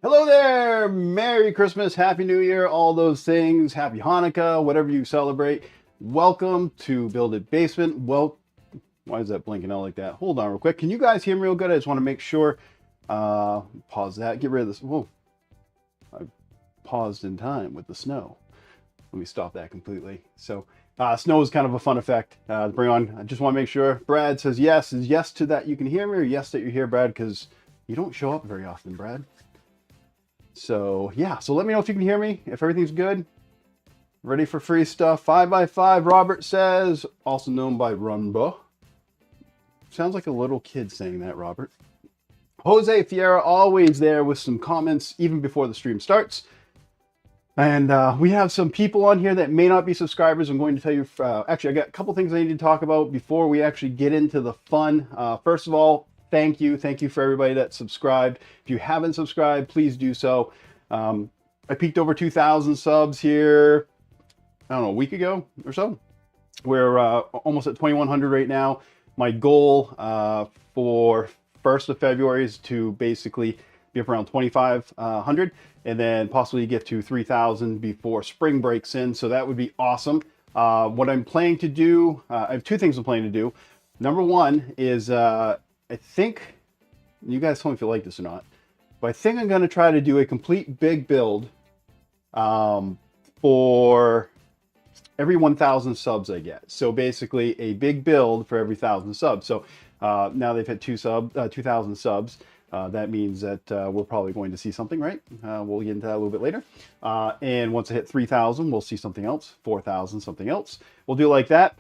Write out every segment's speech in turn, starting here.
Hello there! Merry Christmas, Happy New Year, all those things. Happy Hanukkah, whatever you celebrate. Welcome to Build It Basement. Well, why is that blinking out like that? Hold on real quick. Can you guys hear me real good? I just want to make sure. Pause that. Get rid of this. Whoa. I paused in time with the snow. Let me stop that completely. So, snow is kind of a fun effect to bring on. I just want to make sure. Brad says yes. Is yes to that you can hear me, or yes that you're here, Brad? Because you don't show up very often, Brad. So yeah, so let me know if you can hear me, if everything's good. Ready for free stuff. 5x5, Robert says, also known by Rumba. Sounds like a little kid saying that, Robert. Jose Fiera, always there with some comments even before the stream starts. And we have some people on here that may not be subscribers. I'm going to tell you, actually, I got a couple things I need to talk about before we actually get into the fun. First of all, thank you. Thank you for everybody that subscribed. If you haven't subscribed, please do so. I peaked over 2,000 subs here, I don't know, a week ago or so. We're almost at 2,100 right now. My goal for 1st of February is to basically be up around 2,500 and then possibly get to 3,000 before spring breaks in. So that would be awesome. What I'm planning to do, I have two things I'm planning to do. Number one is I think, you guys tell me if you like this or not, but I think I'm going to try to do a complete big build for every 1,000 subs I get. So basically a big build for every 1,000 subs. So now they've hit 2,000 subs. That means that we're probably going to see something, right? We'll get into that a little bit later. And once I hit 3,000, we'll see something else. 4,000, something else. We'll do it like that.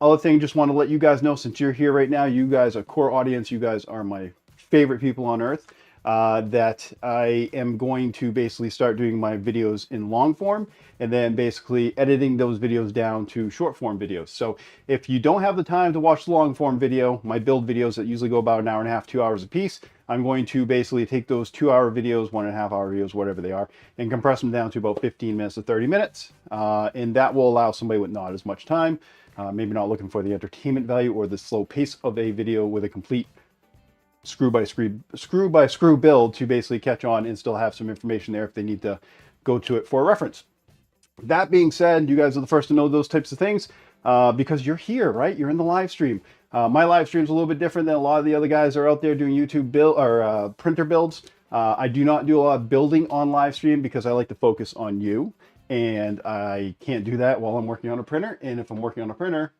Other thing, just want to let you guys know, since you're here right now, you guys are core audience, you guys are my favorite people on earth, that I am going to basically start doing my videos in long form and then basically editing those videos down to short form videos. So if you don't have the time to watch the long form video, my build videos that usually go about an hour and a half, 2 hours a piece, I'm going to basically take those 2-hour videos, 1.5-hour videos, whatever they are, and compress them down to about 15 minutes to 30 minutes. And that will allow somebody with not as much time, maybe not looking for the entertainment value or the slow pace of a video with a complete screw by screw build, to basically catch on and still have some information there if they need to go to it for a reference. That being said, you guys are the first to know those types of things because you're here, right? You're in the live stream. My live stream is a little bit different than a lot of the other guys that are out there doing YouTube build or printer builds. I do not do a lot of building on live stream because I like to focus on you. And I can't do that while I'm working on a printer. And if I'm working on a printer,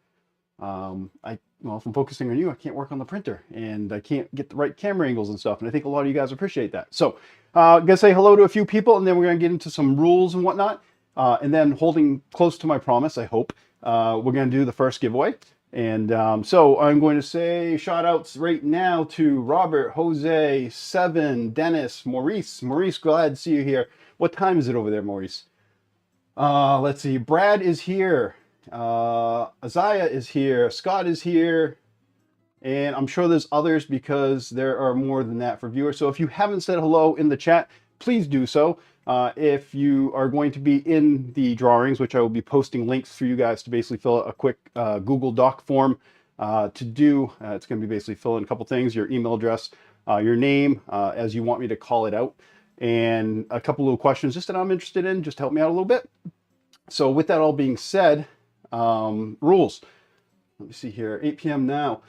well, if I'm focusing on you, I can't work on the printer and I can't get the right camera angles and stuff. And I think a lot of you guys appreciate that. So I'm going to say hello to a few people and then we're going to get into some rules and whatnot. And then, holding close to my promise, I hope, we're going to do the first giveaway. And so I'm going to say shout outs right now to Robert, Jose, Seven, Dennis, Maurice. Maurice, glad to see you here. What time is it over there, Maurice? Let's see. Brad is here. Isaiah is here. Scott is here. And I'm sure there's others because there are more than that for viewers. So if you haven't said hello in the chat, please do so. If you are going to be in the drawings, which I will be posting links for you guys to basically fill out a quick Google Doc form to do. It's going to be basically fill in a couple things, your email address, your name, as you want me to call it out, and a couple little questions just that I'm interested in, just to help me out a little bit. So with that all being said, rules. Let me see here, 8 p.m. now.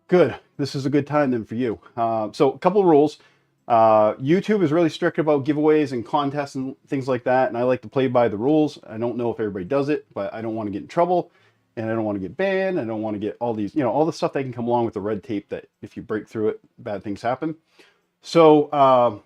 Good. This is a good time then for you. So a couple of rules. YouTube is really strict about giveaways and contests and things like that, and I like to play by the rules. I don't know if everybody does it, but I don't want to get in trouble, and I don't want to get banned. I don't want to get all these, all the stuff that can come along with the red tape that if you break through it, bad things happen. So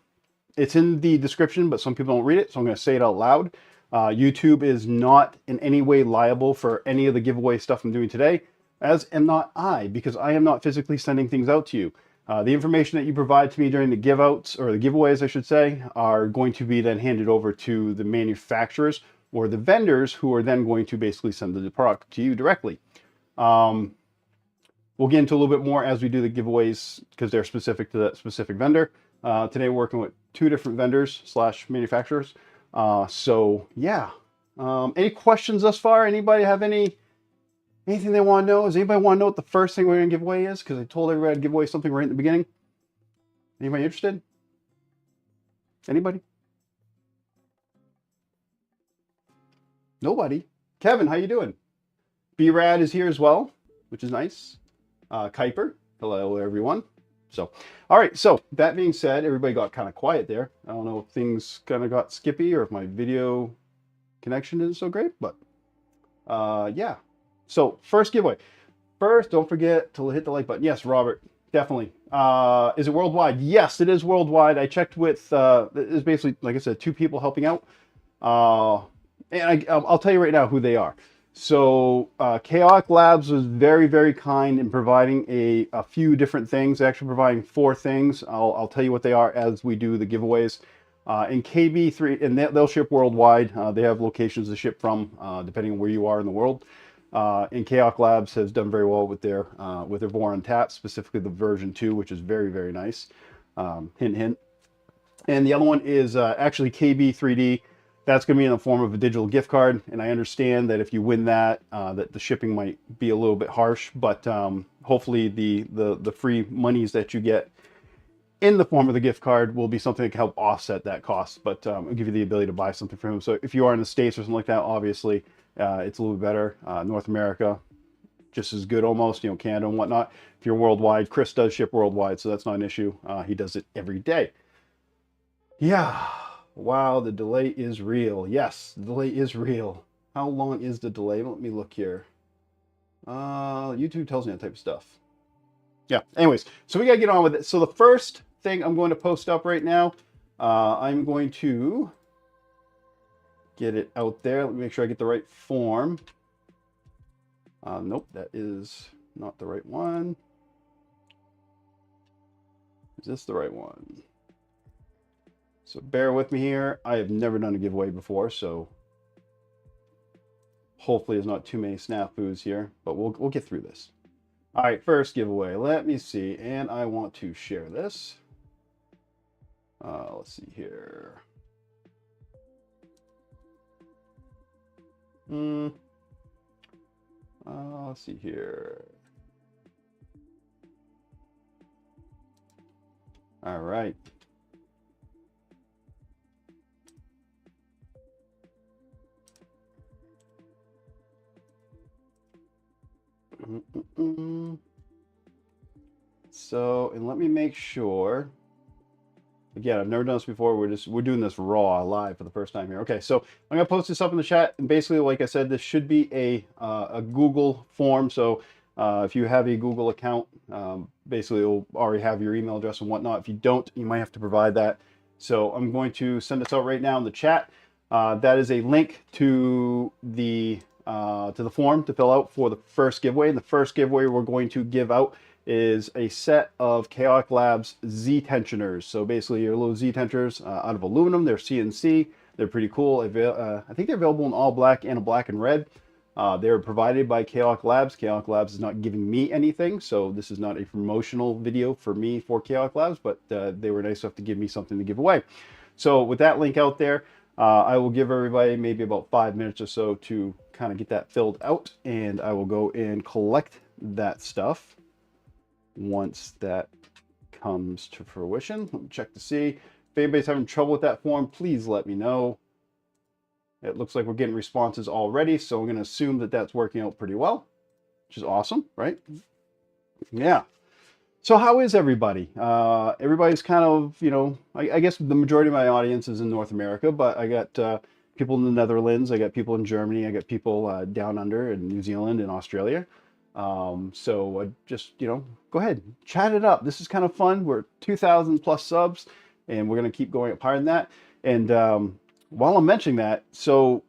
it's in the description, but some people don't read it, so I'm going to say it out loud. YouTube is not in any way liable for any of the giveaway stuff I'm doing today, as am not I, because I am not physically sending things out to you. The information that you provide to me during the giveouts, or the giveaways I should say, are going to be then handed over to the manufacturers or the vendors, who are then going to basically send the product to you directly. We'll get into a little bit more as we do the giveaways because they're specific to that specific vendor. Today we're working with 2 different vendors / manufacturers. So yeah, any questions thus far? Anybody have anything they want to know? Does anybody want to know what the first thing we're going to give away is? Because I told everybody I'd give away something right in the beginning. Anybody interested? Anybody? Nobody. Kevin, how you doing? B-Rad is here as well, which is nice. Kuiper, hello everyone. So, all right. So that being said, everybody got kind of quiet there. I don't know if things kind of got skippy or if my video connection isn't so great, but yeah. So first giveaway. First, don't forget to hit the like button. Yes, Robert, definitely. Is it worldwide? Yes, it is worldwide. I checked with, it's basically, like I said, 2 people helping out. And I'll tell you right now who they are. So Chaotic Labs was very, very kind in providing a few different things, actually providing 4 things. I'll tell you what they are as we do the giveaways. And KB3, and they'll ship worldwide. They have locations to ship from, depending on where you are in the world. And Chaotic Labs has done very well with their Vor Untapped, specifically the version 2, which is very, very nice. Hint, hint. And the other one is actually KB3D. That's going to be in the form of a digital gift card, and I understand that if you win that, that the shipping might be a little bit harsh, but hopefully the free monies that you get in the form of the gift card will be something that can help offset that cost, but it'll give you the ability to buy something from him. So if you are in the States or something like that, obviously it's a little bit better. North America, just as good almost, you know, Canada and whatnot. If you're worldwide, Chris does ship worldwide, so that's not an issue. He does it every day. Yeah. Wow, the delay is real. Yes, the delay is real. How long is the delay? Let me look here. YouTube tells me that type of stuff. Yeah, anyways, so we gotta get on with it. So the first thing I'm going to post up right now, I'm going to get it out there. Let me make sure I get the right form. Nope, that is not the right one. Is this the right one? So bear with me here. I have never done a giveaway before, so hopefully there's not too many snafus here, but we'll get through this. All right, first giveaway. Let me see, and I want to share this. Let's see here. Let's see here. All right. So, and let me make sure. Again, I've never done this before. We're doing this raw live for the first time here. Okay, so I'm gonna post this up in the chat, and basically, like I said, this should be a Google form. So if you have a Google account, basically it'll already have your email address and whatnot. If you don't, you might have to provide that. So I'm going to send this out right now in the chat. That is a link to the form to fill out for the first giveaway. And the first giveaway we're going to give out is a set of Chaotic Labs Z tensioners. So basically your little Z tensioners out of aluminum. They're CNC. They're pretty cool. I think they're available in all black and a black and red. They're provided by Chaotic Labs. Chaotic Labs is not giving me anything, so this is not a promotional video for me for Chaotic Labs, but they were nice enough to give me something to give away. So with that link out there, I will give everybody maybe about 5 minutes or so to kind of get that filled out, and I will go and collect that stuff once that comes to fruition. Let me check to see. If anybody's having trouble with that form, please let me know. It looks like we're getting responses already, so I'm going to assume that that's working out pretty well, which is awesome, right? Yeah. So how is everybody? Everybody's kind of, you know, I guess the majority of my audience is in North America, but I got people in the Netherlands, I got people in Germany, I got people down under in New Zealand and Australia. So just, you know, go ahead, chat it up. This is kind of fun. We're 2,000 plus subs, and we're going to keep going up higher than that. And while I'm mentioning that, so,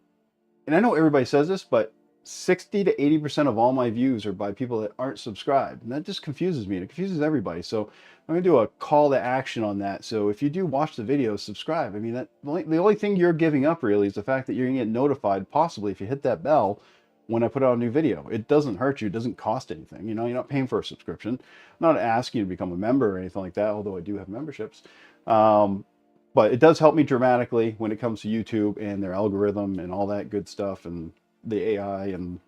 and I know everybody says this, but 60 to 80% of all my views are by people that aren't subscribed. And that just confuses me. It confuses everybody. So I'm going to do a call to action on that. So if you do watch the video, subscribe. I mean, the only thing you're giving up really is the fact that you're going to get notified, possibly if you hit that bell when I put out a new video. It doesn't hurt you. It doesn't cost anything. You know, you're not paying for a subscription. I'm not asking you to become a member or anything like that, although I do have memberships. But it does help me dramatically when it comes to YouTube and their algorithm and all that good stuff and the AI and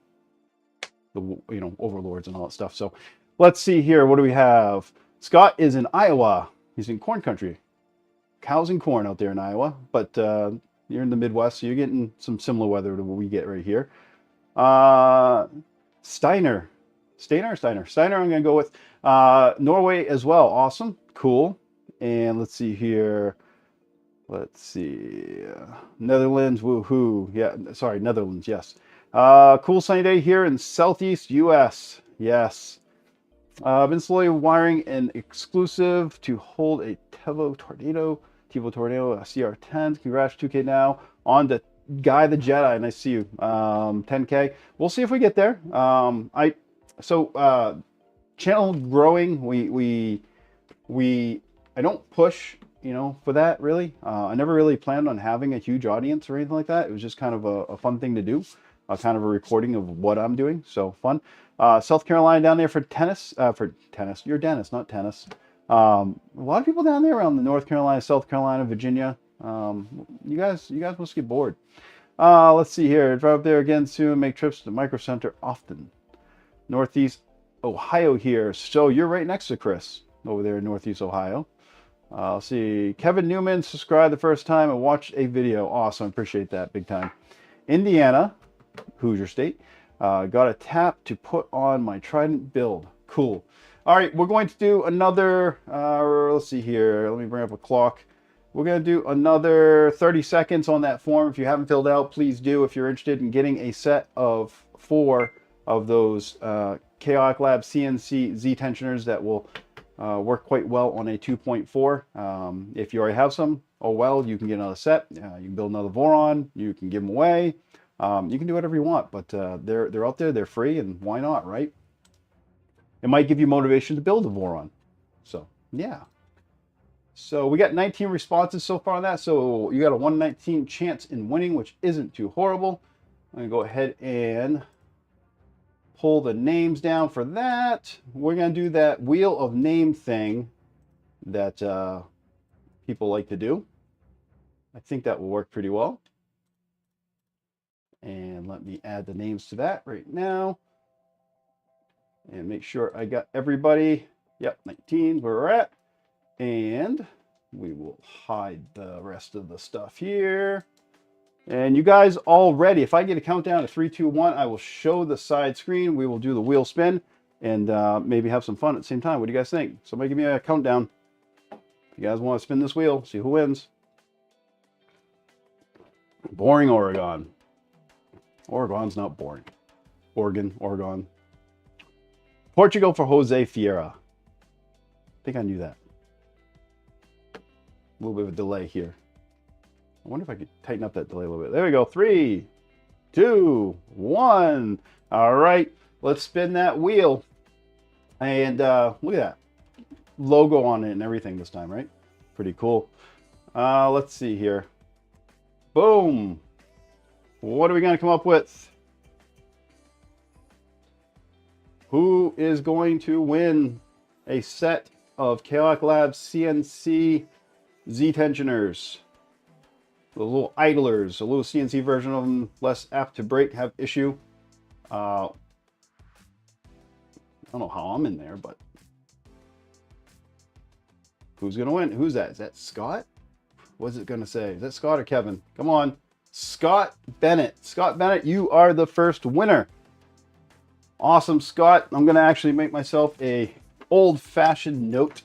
the, you know, overlords and all that stuff. So let's see here. What do we have? Scott is in Iowa. He's in corn country. cows and corn out there in Iowa, but you're in the Midwest, so you're getting some similar weather to what we get right here. Steiner. Steiner, I'm going to go with. Norway as well. Awesome. Cool. And let's see here. Let's see. Netherlands. Woohoo. Yeah, sorry, Netherlands. Yes. Cool sunny day here in Southeast US. Yes. I've been slowly wiring an exclusive to hold a TiVo Tornado CR10. Congrats, 2K now. On to Guy the Jedi. Nice to see you. 10K. We'll see if we get there. Channel growing. I don't push, for that really. I never really planned on having a huge audience or anything like that. It was just kind of a fun thing to do. Kind of a recording of what I'm doing. So fun. South Carolina down there for tennis. You're Dennis, not tennis. A lot of people down there around the North Carolina, South Carolina, Virginia. You guys must get bored. Let's see here. Drive up there again soon. Make trips to Micro Center often. Northeast Ohio here. So you're right next to Chris over there in Northeast Ohio. Let's see. Kevin Newman subscribed the first time and watched a video. Awesome. Appreciate that big time. Indiana, Hoosier State. Got a tap to put on my Trident build. Cool. All right, we're going to do another, let's see here. Let me bring up a clock. We're going to do another 30 seconds on that form. If you haven't filled out, please do. If you're interested in getting a set of 4 of those Chaotic Lab CNC Z tensioners that will work quite well on a 2.4. If you already have some, oh well, you can get another set. You can build another Voron. You can give them away. You can do whatever you want, but they're out there, they're free, and why not, right? It might give you motivation to build a Voron. So, yeah. So we got 19 responses so far on that, so you got a 1/19 chance in winning, which isn't too horrible. I'm going to go ahead and pull the names down for that. We're going to do that wheel of name thing that people like to do. I think that will work pretty well. And let me add the names to that right now. And make sure I got everybody. Yep, 19 where we're at. And we will hide the rest of the stuff here. And you guys all ready? If I get a countdown of 3, 2, 1, I will show the side screen. We will do the wheel spin and maybe have some fun at the same time. What do you guys think? Somebody give me a countdown. If you guys want to spin this wheel, see who wins. Boring Oregon. Oregon's not boring. Oregon. Portugal for Jose Fiera. I think I knew that. A little bit of a delay here. I wonder if I could tighten up that delay a little bit. There we go. 3, 2, 1. All right. Let's spin that wheel. And look at that. Logo on it and everything this time, right? Pretty cool. Let's see here. Boom. What are we going to come up with? Who is going to win a set of Chaotic Lab CNC Z tensioners? The little idlers, a little CNC version of them, less apt to break, have issue. I don't know how I'm in there, but who's going to win? Who's that? Is that Scott? What's it going to say? Is that Scott or Kevin? Come on. Scott Bennett. Scott Bennett, you are the first winner. Awesome, Scott. I'm going to actually make myself a old-fashioned note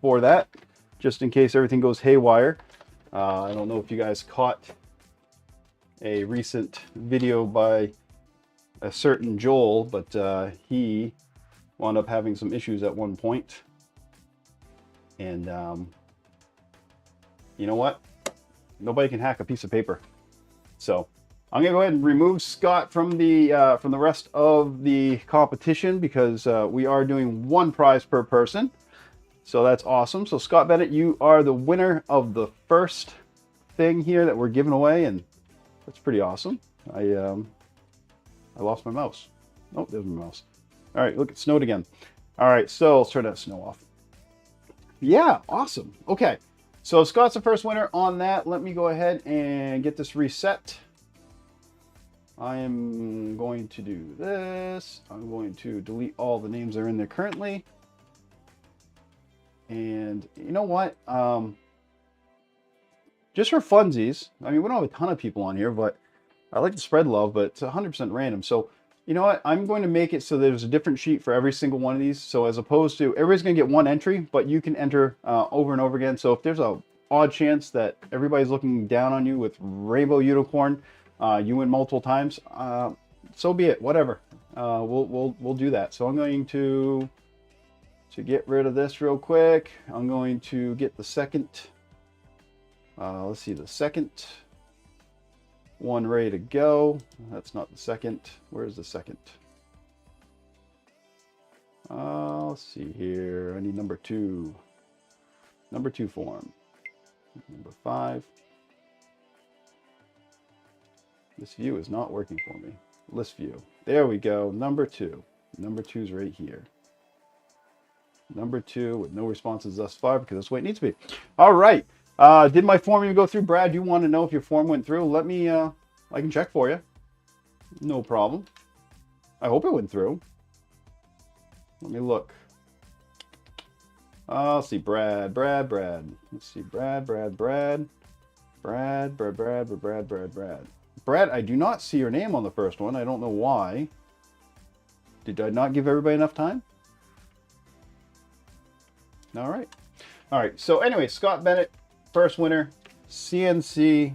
for that, just in case everything goes haywire. I don't know if you guys caught a recent video by a certain Joel, but he wound up having some issues at one point. And you know what? Nobody can hack a piece of paper. So I'm going to go ahead and remove Scott from the rest of the competition because we are doing 1 prize per person. So that's awesome. So Scott Bennett, you are the winner of the first thing here that we're giving away, and that's pretty awesome. I lost my mouse. Oh, there's my mouse. All right, look, it snowed again. All right, so let's turn that snow off. Yeah, awesome. Okay, so Scott's the first winner on that. Let me go ahead and get this reset. I am going to do this. I'm going to delete all the names that are in there currently. And you know what? just for funsies. I mean, we don't have a ton of people on here, but I like to spread love, but it's 100% random. So you know what? I'm going to make it so there's a different sheet for every single one of these. So as opposed to, everybody's going to get one entry, but you can enter over and over again. So if there's a odd chance that everybody's looking down on you with Rainbow Unicorn, you win multiple times, so be it. Whatever. We'll do that. So I'm going to get rid of this real quick. I'm going to get the second. Let's see, the second one ready to go. That's not the second. Where's the second? Let's see here. I need number 2. Number 2 form. Number 5. This view is not working for me. List view. There we go. Number 2. Number 2 is right here. Number 2 with no responses thus far because that's what it needs to be. All right. Did my form even go through? Brad, you want to know if your form went through? Let me, I can check for you. No problem. I hope it went through. Let me look. Let's see, Brad. Let's see, Brad. Brad, I do not see your name on the first one. I don't know why. Did I not give everybody enough time? All right. All right. So anyway, Scott Bennett, first winner, CNC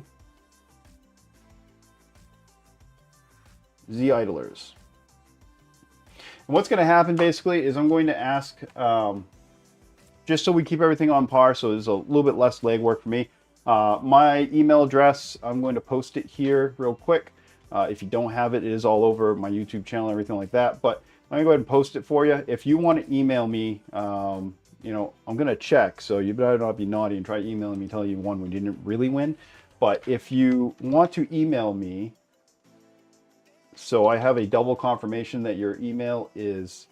Z Idlers. And what's going to happen basically is I'm going to ask, just so we keep everything on par, so there's a little bit less legwork for me. My email address, I'm going to post it here real quick. If you don't have it, it is all over my YouTube channel, everything like that. But I'm going to go ahead and post it for you. If you want to email me, you know, I'm going to check. So you better not be naughty and try emailing me telling you won when you didn't really win. But if you want to email me, so I have a double confirmation that your email is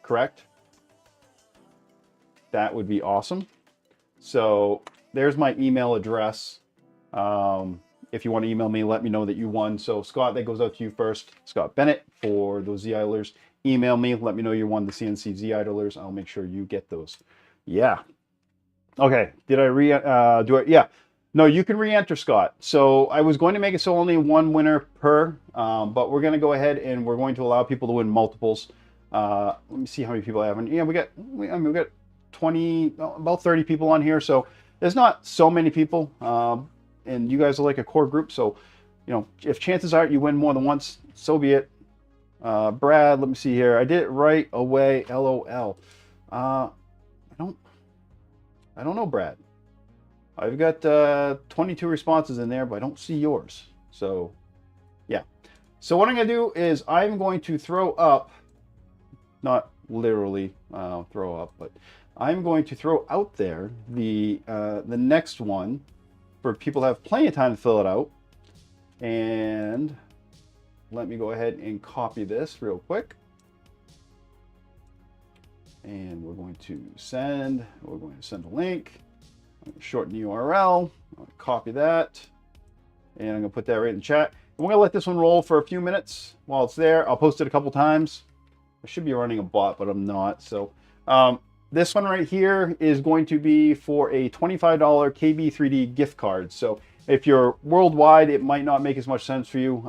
correct, that would be awesome. So there's my email address. If you want to email me, let me know that you won. So Scott, that goes out to you first. Scott Bennett for those Z Idlers. Email me, let me know you won the CNC Z Idlers. I'll make sure you get those. Yeah. Okay. Did I do it? Yeah. No, you can re-enter, Scott. So I was going to make it so only one winner per, but we're going to go ahead and we're going to allow people to win multiples. Let me see how many people I have. And yeah, we got 20, about 30 people on here. So there's not so many people. And you guys are like a core group. So, you know, if chances are you win more than once, so be it. Brad, let me see here. I did it right away. LOL. I don't know, Brad. I've got 22 responses in there, but I don't see yours. So, yeah. So what I'm going to do is I'm going to throw up, not literally throw up, but I'm going to throw out there the next one for people to have plenty of time to fill it out. And let me go ahead and copy this real quick. And we're going to send a link. I'm going to shorten the URL. I'll copy that. And I'm going to put that right in the chat. And we're going to let this one roll for a few minutes while it's there. I'll post it a couple times. I should be running a bot, but I'm not. So this one right here is going to be for a $25 KB3D gift card. So if you're worldwide, it might not make as much sense for you.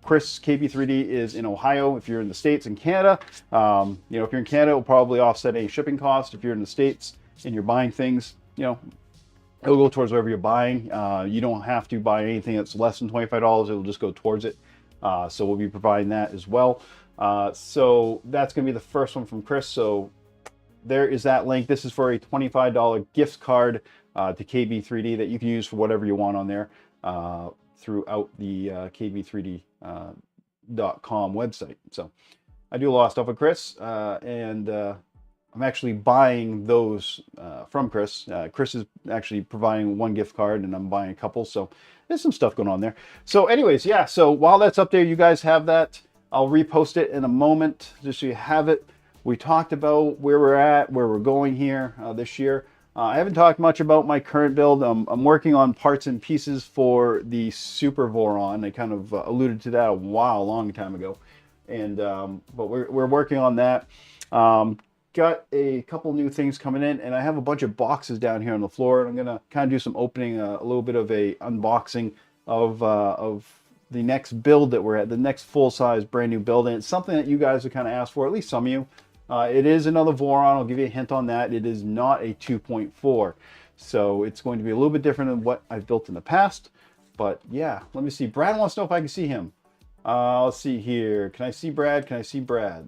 Chris, KB3D is in Ohio. If you're in the States and Canada, you know, if you're in Canada, it'll probably offset any shipping cost. If you're in the States and you're buying things, you know, it'll go towards whatever you're buying. You don't have to buy anything that's less than $25. It'll just go towards it. So we'll be providing that as well. So that's going to be the first one from Chris. So there is that link. This is for a $25 gift card to KB3D that you can use for whatever you want on there throughout the KB3D.com website. So I do a lot of stuff with Chris, and I'm actually buying those from Chris. Chris is actually providing one gift card, and I'm buying a couple. So there's some stuff going on there. So anyways, yeah, so while that's up there, you guys have that. I'll repost it in a moment just so you have it. We talked about where we're at, where we're going here this year. I haven't talked much about my current build. I'm working on parts and pieces for the Super Voron. I kind of alluded to that a long time ago. And but we're working on that. got a couple new things coming in, and I have a bunch of boxes down here on the floor, and I'm gonna kind of do some opening, a little bit of a unboxing of the next build that we're at, the next full-size brand new build, and it's something that you guys have kind of asked for, at least some of you. It is another Voron. I'll give you a hint on that. It is not a 2.4, so it's going to be a little bit different than what I've built in the past. But yeah, let me see. Brad wants to know if I can see him. Let's see here. Can I see Brad? Can I see Brad?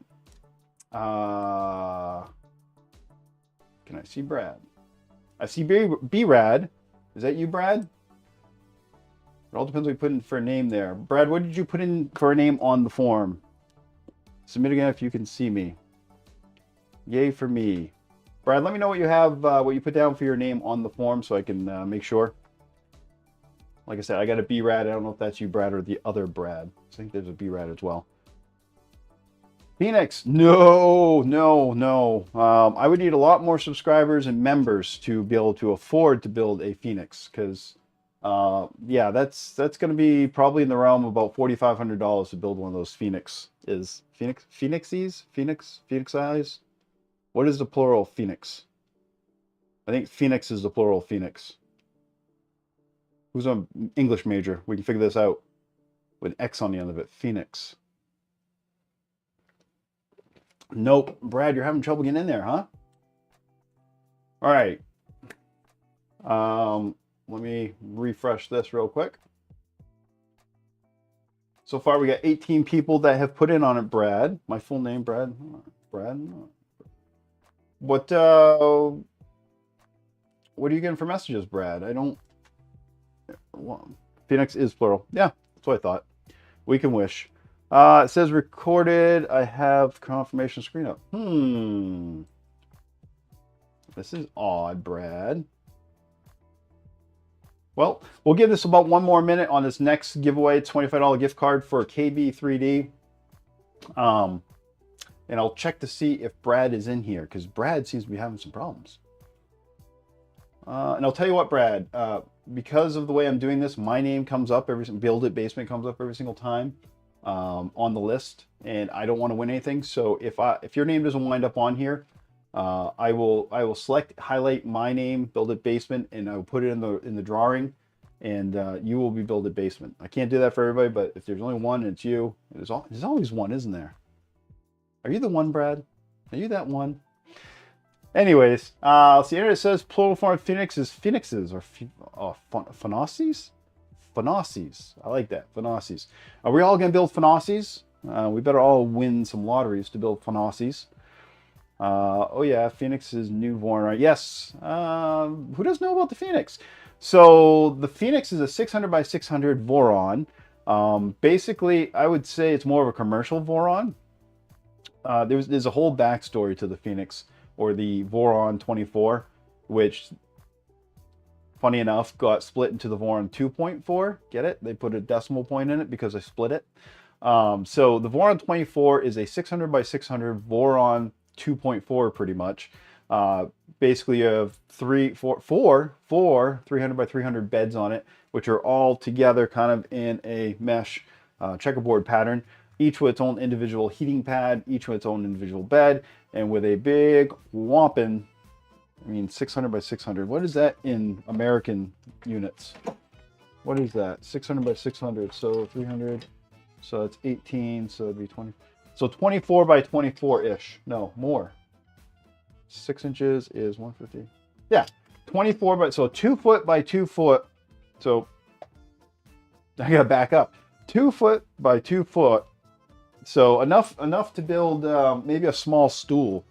Can I see Brad? I see B-Rad. Is that you, Brad? It all depends what you put in for a name there. Brad, what did you put in for a name on the form? Submit again if you can see me. Yay for me. Brad, let me know what you have, what you put down for your name on the form so I can make sure. Like I said, I got a B-Rad. I don't know if that's you, Brad, or the other Brad. I think there's a B-Rad as well. Phoenix, no. I would need a lot more subscribers and members to be able to afford to build a Phoenix, because yeah, that's going to be probably in the realm of about $4,500 to build one of those Phoenixes. Phoenix-eyes? What is the plural of Phoenix? I think Phoenix is the plural of Phoenix. Who's an English major? We can figure this out with X on the end of it. Phoenix. Nope. Brad, you're having trouble getting in there, huh? All right. Let me refresh this real quick. So far, we got 18 people that have put in on it, Brad. My full name, Brad. Brad. What are you getting for messages, Brad? I don't... Well, Phoenix is plural. Yeah, that's what I thought. We can wish. It says recorded. I have confirmation screen up. This is odd, Brad. Well, we'll give this about one more minute on this next giveaway. $25 gift card for KB3D. And I'll check to see if Brad is in here, because Brad seems to be having some problems. And I'll tell you what, Brad, because of the way I'm doing this, my name comes up Build It Basement comes up every single time on the list, and I don't want to win anything. So if your name doesn't wind up on here, I will highlight my name, Build It Basement, and I will put it in the drawing, and you will be Build It Basement. I can't do that for everybody, but if there's only one, and it's you. There's always one, isn't there? Are you the one, Brad? Are you that one? Anyways, so the internet says plural form of Phoenix is Phoenixes or Phanauses? Phanauses. I like that. Phanauses. Are we all going to build Phanauses? We better all win some lotteries to build Phanauses. Oh yeah, Phoenix's new Voron. Yes. Who doesn't know about the Phoenix? So the Phoenix is a 600 by 600 Voron. Basically, I would say it's more of a commercial Voron. There's a whole backstory to the Phoenix, or the Voron 24, which, funny enough, got split into the Voron 2.4. Get it? They put a decimal point in it because I split it. So the Voron 24 is a 600 by 600 Voron 2.4, pretty much. Basically, you have four 300 by 300 beds on it, which are all together kind of in a mesh checkerboard pattern, each with its own individual heating pad, each with its own individual bed, and with a big whopping, 600 by 600. What is that in American units? What is that? 600 by 600, so 300, so it's 18, so it'd be 20. So 24 by 24-ish. No, more. 6 inches is 150. Yeah, 24 by, so 2 foot by 2 foot. So I gotta back up. 2 foot by 2 foot. So enough to build maybe a small stool.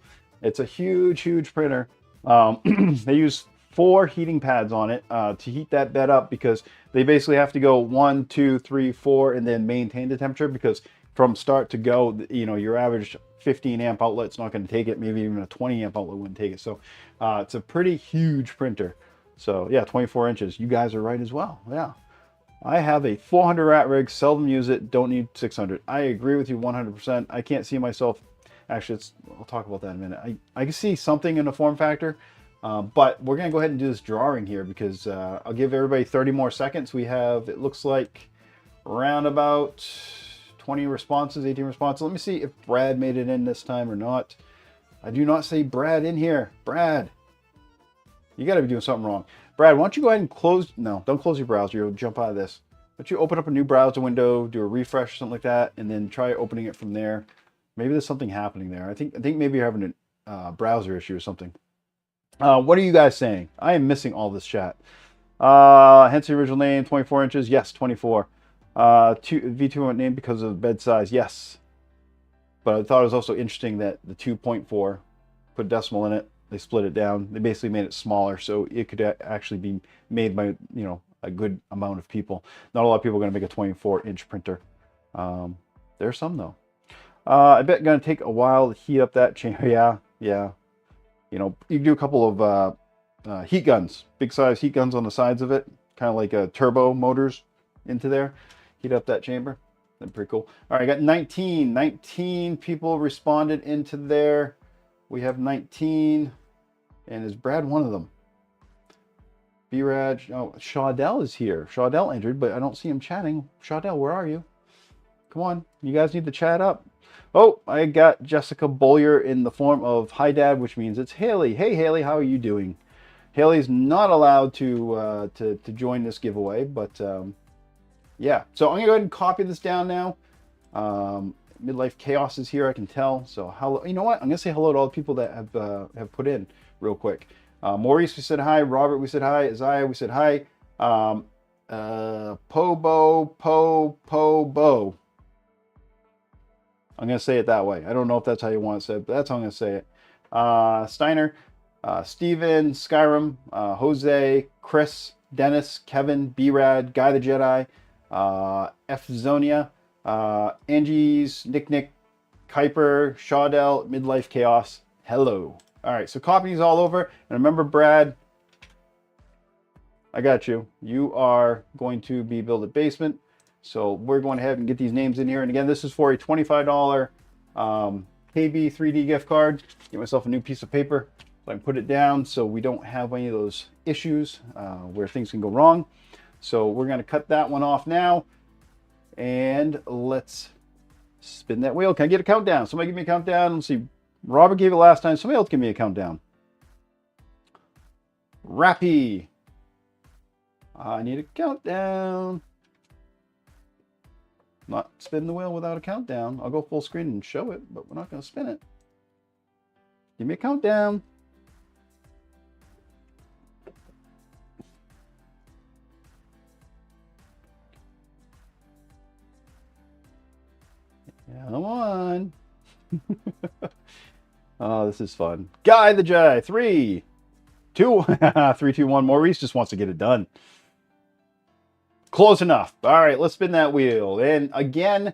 It's a huge printer. They use 4 heating pads on it to heat that bed up, because they basically have to go 1, 2, 3, 4, and then maintain the temperature, because from start to go, your average 15 amp outlet's not going to take it. Maybe even a 20 amp outlet wouldn't take it. So it's a pretty huge printer. So yeah, 24 inches. You guys are right as well. Yeah. I have a 400 rat rig, seldom use it, don't need 600. I agree with you 100%. I can't see myself, actually, I'll talk about that in a minute. I can see something in the form factor, but we're going to go ahead and do this drawing here, because I'll give everybody 30 more seconds. We have, it looks like, around about 20 responses, 18 responses. Let me see if Brad made it in this time or not. I do not say Brad in here. Brad, you got to be doing something wrong. Brad, why don't you go ahead and close? No, don't close your browser. You'll jump out of this. Why don't you open up a new browser window, do a refresh or something like that, and then try opening it from there. Maybe there's something happening there. I think maybe you're having a browser issue or something. What are you guys saying? I am missing all this chat. Hence the original name, 24 inches. Yes, 24. V2 name because of bed size. Yes. But I thought it was also interesting that the 2.4 put a decimal in it. They split it down. They basically made it smaller so it could actually be made by, you know, a good amount of people. Not a lot of people are going to make a 24-inch printer. There's some though. I bet going to take a while to heat up that chamber. Yeah. You know, you can do a couple of heat guns, big size heat guns on the sides of it, kind of like turbo motors into there. Heat up that chamber. That's pretty cool. All right, I got 19 people responded into there. We have 19, and is Brad one of them? B-Rad, oh, Shawdell is here. Shawdell entered, but I don't see him chatting. Shawdell, where are you? Come on, you guys need to chat up. Oh, I got Jessica Bollier in the form of hi dad, which means it's Haley. Hey Haley, how are you doing? Haley's not allowed to join this giveaway, but yeah. So I'm gonna go ahead and copy this down now. Midlife Chaos is here, I can tell. So hello. You know what? I'm gonna say hello to all the people that have put in real quick. Maurice, we said hi. Robert, we said hi. Isaiah, we said hi. Pobo. I'm going to say it that way. I don't know if that's how you want to say it, but that's how I'm going to say it. Steiner, Steven, Skyrim, Jose, Chris, Dennis, Kevin, B-Rad, Guy the Jedi, F Zonia, Angie's, Nick, Kuiper, Shawdell, Midlife Chaos. Hello. All right, so copies all over. And remember, Brad, I got you. You are going to be Build It Basement. So we're going ahead and get these names in here. And again, this is for a $25 KB 3D gift card. Get myself a new piece of paper so I can put it down so we don't have any of those issues where things can go wrong. So we're going to cut that one off now. And let's spin that wheel. Can I get a countdown? Somebody give me a countdown. Let's see. Robert gave it last time. Somebody else give me a countdown. Rappy. I need a countdown. Not spin the wheel without a countdown. I'll go full screen and show it, but we're not going to spin it. Give me a countdown. Come on. Oh, this is fun. Guy the Jedi. 3, 2, 3, 2, 1. Maurice just wants to get it done. Close enough. All right, let's spin that wheel. And again,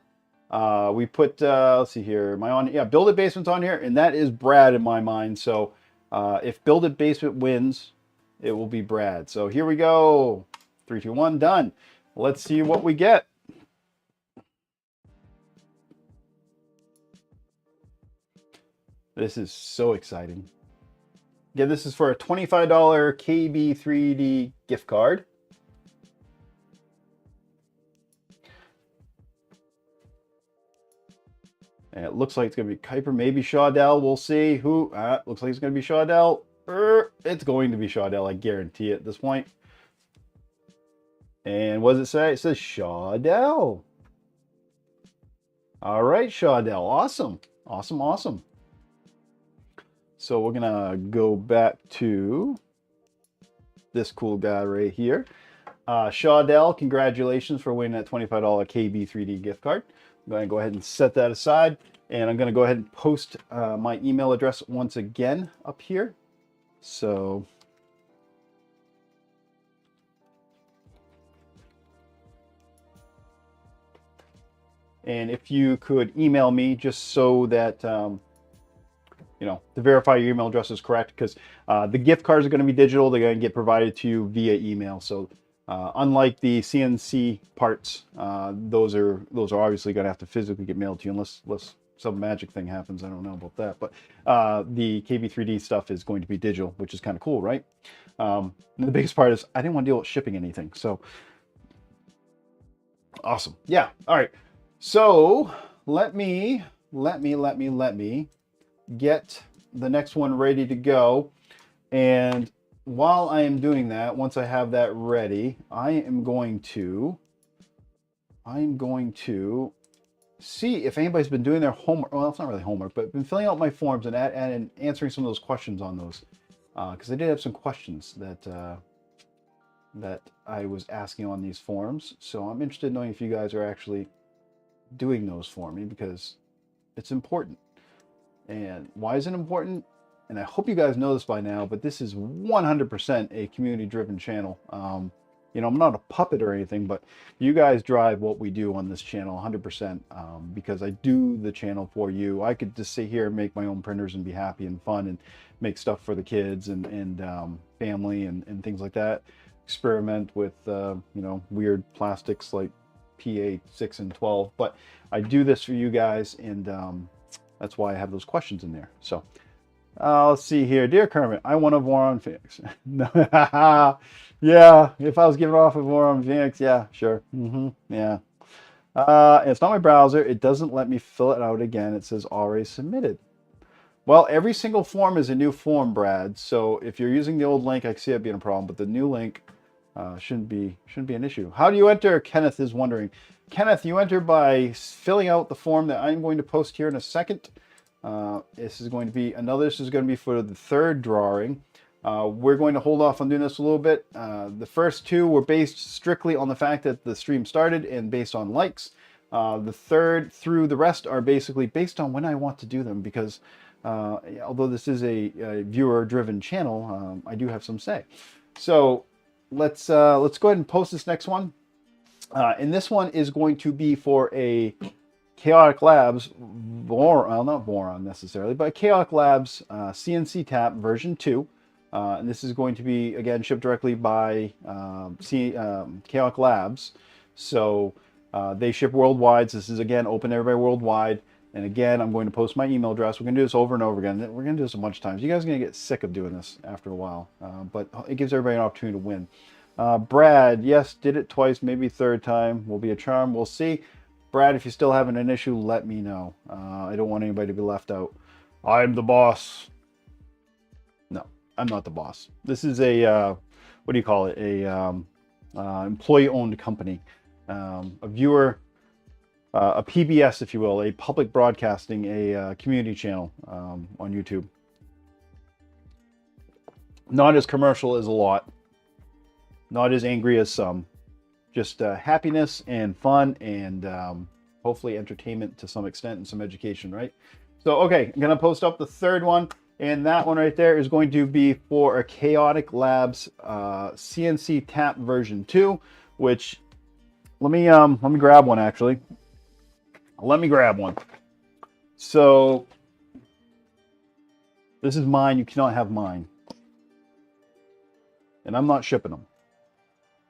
we put, let's see here, Build It Basement's on here, and that is Brad in my mind. So if Build It Basement wins, it will be Brad. So here we go. 3, 2, 1, done. Let's see what we get. This is so exciting. Again, this is for a $25 KB 3D gift card. And it looks like it's going to be Kuiper, maybe Shawdell. We'll see who. Looks like it's going to be Shawdell. It's going to be Shawdell, I guarantee it at this point. And what does it say? It says Shawdell. All right, Shawdell. Awesome. Awesome, awesome. So we're going to go back to this cool guy right here. Shawdell, congratulations for winning that $25 KB 3D gift card. I'm going to go ahead and set that aside, and I'm going to go ahead and post my email address once again up here. So and if you could email me just so that you know, to verify your email address is correct, because the gift cards are going to be digital. They're going to get provided to you via email. So unlike the CNC parts, those are obviously going to have to physically get mailed to you unless some magic thing happens. I don't know about that, but the KB3D stuff is going to be digital, which is kind of cool, right? And the biggest part is I didn't want to deal with shipping anything. So awesome. Yeah. All right. So let me get the next one ready to go. And while I am doing that, once I have that ready, I'm going to see if anybody's been doing their homework. Well, it's not really homework, but been filling out my forms and answering some of those questions on those. Because I did have some questions that I was asking on these forms. So I'm interested in knowing if you guys are actually doing those for me, because it's important. And why is it important? And I hope you guys know this by now, but this is 100% a community-driven channel. You know, I'm not a puppet or anything, but you guys drive what we do on this channel 100%, because I do the channel for you. I could just sit here and make my own printers and be happy and fun and make stuff for the kids and family and things like that. Experiment with, you know, weird plastics like PA 6 and 12. But I do this for you guys, and that's why I have those questions in there. So let's see here. Dear Kermit, I want a war on Phoenix. Yeah, if I was giving off a war on Phoenix, yeah, sure. Yeah. It's not my browser. It doesn't let me fill it out again. It says already submitted. Well, every single form is a new form, Brad. So if you're using the old link, I see it being a problem, but the new link shouldn't be an issue. How do you enter? Kenneth is wondering. Kenneth, you enter by filling out the form that I'm going to post here in a second. This is going to be for the third drawing. We're going to hold off on doing this a little bit. The first two were based strictly on the fact that the stream started and based on likes. The third through the rest are basically based on when I want to do them, because although this is a viewer-driven channel, I do have some say. So let's go ahead and post this next one. And this one is going to be for a Chaotic Labs, well, not Voron necessarily, but Chaotic Labs CNC Tap version 2. And this is going to be, again, shipped directly by Chaotic Labs. So they ship worldwide. So this is, again, open to everybody worldwide. And again, I'm going to post my email address. We're going to do this over and over again. We're going to do this a bunch of times. You guys are going to get sick of doing this after a while. But it gives everybody an opportunity to win. Brad, yes, did it twice, maybe third time. Will be a charm. We'll see. Brad, if you're still having an issue, let me know. I don't want anybody to be left out. I'm the boss. No, I'm not the boss. This is a, what do you call it? A employee-owned company. A viewer, a PBS, if you will, a public broadcasting, a community channel on YouTube. Not as commercial as a lot. Not as angry as some. Just happiness and fun and hopefully entertainment to some extent and some education, right? So, okay, I'm going to post up the third one. And that one right there is going to be for a Chaotic Labs CNC Tap version 2, which let me grab one actually. Let me grab one. So this is mine. You cannot have mine. And I'm not shipping them.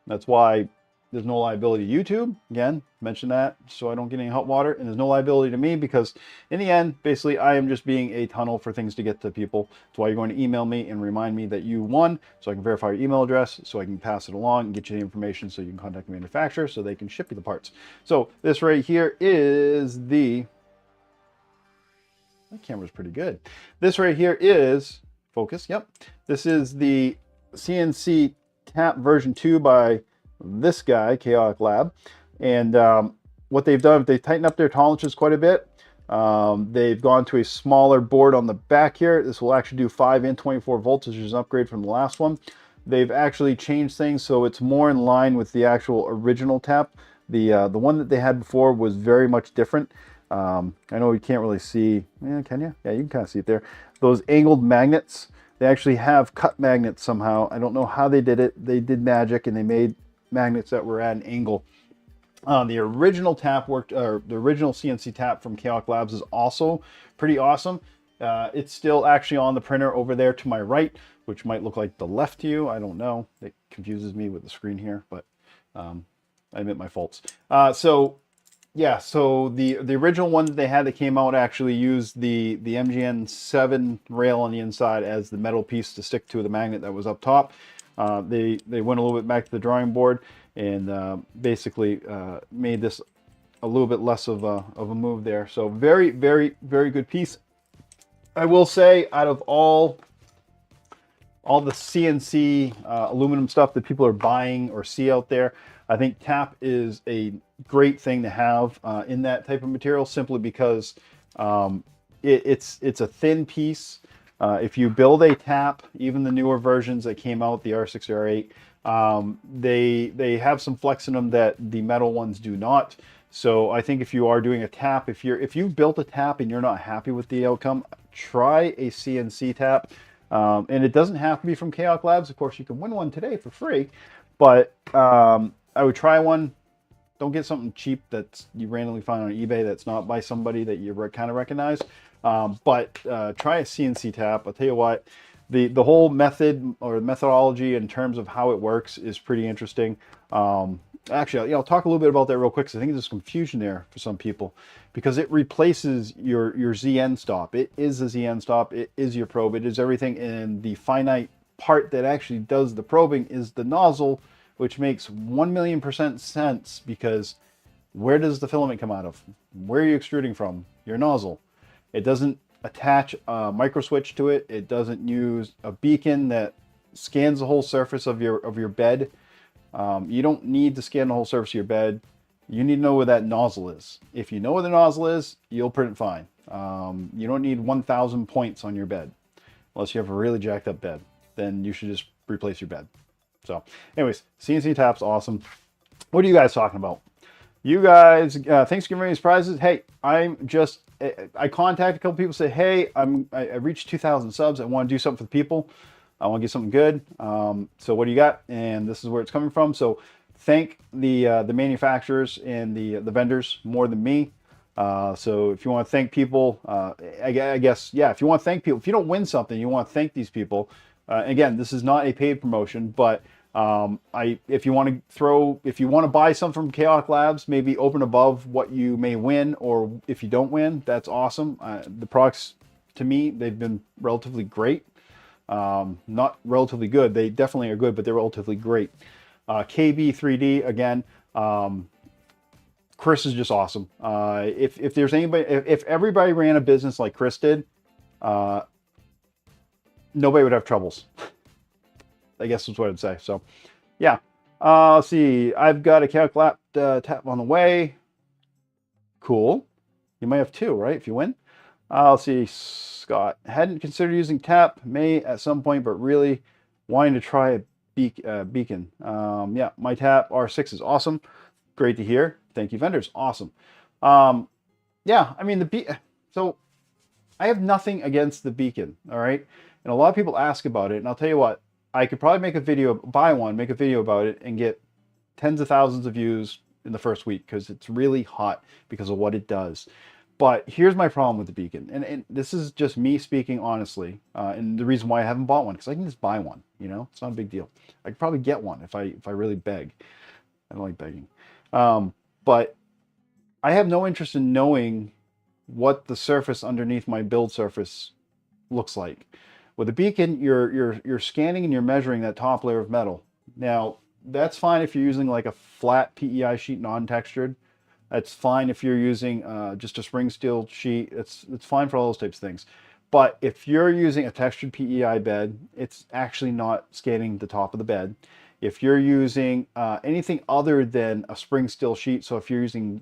That's why there's no liability to YouTube. Again, mention that so I don't get any hot water. And there's no liability to me because in the end, basically, I am just being a tunnel for things to get to people. That's why you're going to email me and remind me that you won so I can verify your email address so I can pass it along and get you the information so you can contact the manufacturer so they can ship you the parts. So this right here is the... That camera's pretty good. This right here is... Focus, yep. This is the CNC Tap version 2 by this guy, Chaotic Lab. And what they've done, they've tightened up their tolerances quite a bit. They've gone to a smaller board on the back here. This will actually do 5 and 24 volts, which is an upgrade from the last one. They've actually changed things so it's more in line with the actual original tap. The one that they had before was very much different. I know you can't really see, yeah, can you? Yeah, you can kind of see it there. Those angled magnets, they actually have cut magnets somehow. I don't know how they did it. They did magic and they made magnets that were at an angle. The original tap worked, or the original CNC tap from Chaotic Labs is also pretty awesome. It's still actually on the printer over there to my right, which might look like the left to you. I don't know. It confuses me with the screen here, but I admit my faults. Yeah, so the original one that they had that came out actually used the MGN 7 rail on the inside as the metal piece to stick to the magnet that was up top. They went a little bit back to the drawing board and basically made this a little bit less of a move there. So very, very, very good piece. I will say, out of all the CNC aluminum stuff that people are buying or see out there, I think tap is a great thing to have in that type of material, simply because it's a thin piece. If you build a tap, even the newer versions that came out, the R6 or R8, they have some flex in them that the metal ones do not. So I think if you are doing a tap, if you've built a tap and you're not happy with the outcome, try a CNC tap. And it doesn't have to be from Chaos Labs. Of course, you can win one today for free, but I would try one. Don't get something cheap that you randomly find on eBay that's not by somebody that you kind of recognize. But try a CNC tap. I'll tell you what, the whole method or methodology in terms of how it works is pretty interesting. Actually, I'll talk a little bit about that real quick, because I think there's confusion there for some people, because it replaces your ZN stop. It is a ZN stop. It is your probe. It is everything, and the finite part that actually does the probing is the nozzle, which makes 1,000,000% sense, because where does the filament come out of? Where are you extruding from? Your nozzle. It doesn't attach a micro switch to it. It doesn't use a beacon that scans the whole surface of your bed. You don't need to scan the whole surface of your bed. You need to know where that nozzle is. If you know where the nozzle is, you'll print fine. You don't need 1,000 points on your bed, unless you have a really jacked up bed. Then you should just replace your bed. So anyways, CNC tap's awesome. What are you guys talking about? You guys, thanks for giving me these prizes. Hey, I contacted a couple people, say, hey, I reached 2,000 subs. I want to do something for the people. I want to get something good. So what do you got? And this is where it's coming from. So thank the manufacturers and the vendors more than me. So if you want to thank people, I guess, yeah, if you want to thank people, if you don't win something, you want to thank these people. Again, this is not a paid promotion, but if you want to buy something from Chaos Labs, maybe open above what you may win, or if you don't win, that's awesome. The products, to me, they've been relatively great. Not relatively good. They definitely are good, but they're relatively great. KB3D, again, Chris is just awesome. If there's anybody, if everybody ran a business like Chris did, nobody would have troubles. I guess that's what I'd say. So, yeah. Let's see. I've got a Chaos tap on the way. Cool. You might have two, right? If you win. Let's see. Scott, hadn't considered using tap. May at some point, but really wanting to try a beacon. Yeah, my tap R6 is awesome. Great to hear. Thank you, vendors. Awesome. Yeah, I mean, so I have nothing against the beacon, all right? And a lot of people ask about it, and I'll tell you what, I could probably make a video, make a video about it, and get tens of thousands of views in the first week, because it's really hot because of what it does. But here's my problem with the beacon, and this is just me speaking honestly, and the reason why I haven't bought one, because I can just buy one, you know? It's not a big deal. I could probably get one if I really beg. I don't like begging. But I have no interest in knowing what the surface underneath my build surface looks like. With a beacon, you're scanning and you're measuring that top layer of metal. Now, that's fine if you're using like a flat PEI sheet, non-textured. That's fine if you're using just a spring steel sheet. It's fine for all those types of things. But if you're using a textured PEI bed, it's actually not scanning the top of the bed. If you're using anything other than a spring steel sheet, so if you're using,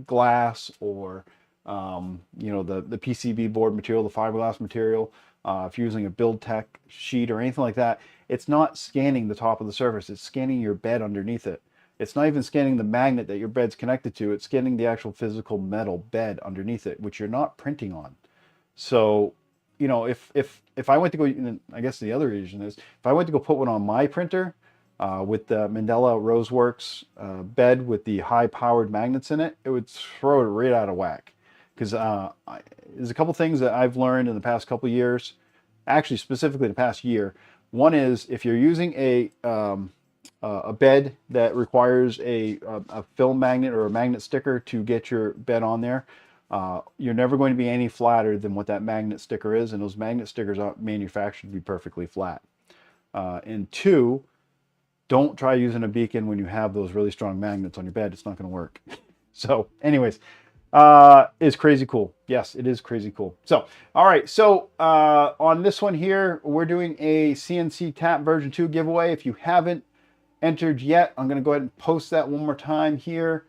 glass or, the PCB board material, the fiberglass material, if you're using a Build Tech sheet or anything like that, it's not scanning the top of the surface. It's scanning your bed underneath it. It's not even scanning the magnet that your bed's connected to. It's scanning the actual physical metal bed underneath it, which you're not printing on. So, if I went to go, I guess the other reason is, if I went to go put one on my printer with the Mandela Roseworks bed with the high-powered magnets in it, it would throw it right out of whack. Because there's a couple things that I've learned in the past couple years, actually specifically the past year. One is, if you're using a bed that requires a film magnet or a magnet sticker to get your bed on there, you're never going to be any flatter than what that magnet sticker is, and those magnet stickers aren't manufactured to be perfectly flat. And two, don't try using a beacon when you have those really strong magnets on your bed. It's not going to work. So anyways, Is crazy cool. Yes, it is crazy cool. So, all right. So on this one here, we're doing a CNC Tap version 2 giveaway. If you haven't entered yet, I'm going to go ahead and post that one more time here.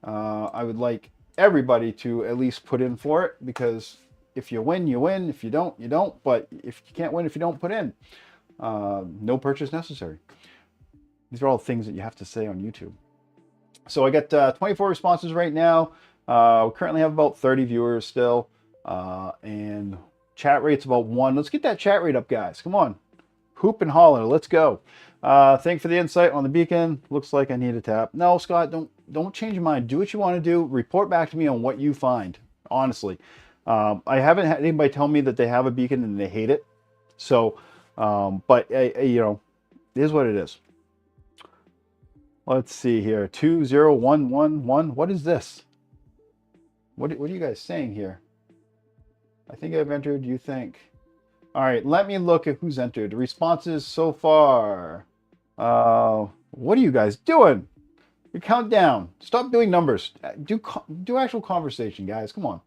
I would like everybody to at least put in for it, because if you win, you win. If you don't, you don't. But if you can't win if you don't put in, no purchase necessary. These are all things that you have to say on YouTube. So I got 24 responses right now. We currently have about 30 viewers still. And chat rate's about 1. Let's get that chat rate up, guys. Come on. Hoop and holler. Let's go. Thank you for the insight on the beacon. Looks like I need a tap. No, Scott, don't change your mind. Do what you want to do. Report back to me on what you find. Honestly. I haven't had anybody tell me that they have a beacon and they hate it. So, but, you know, it is what it is. Let's see here. 20111. What is this? What are you guys saying here? I think I've entered. You think? All right. Let me look at who's entered. The responses so far. What are you guys doing? You count down. Stop doing numbers. Do actual conversation, guys. Come on.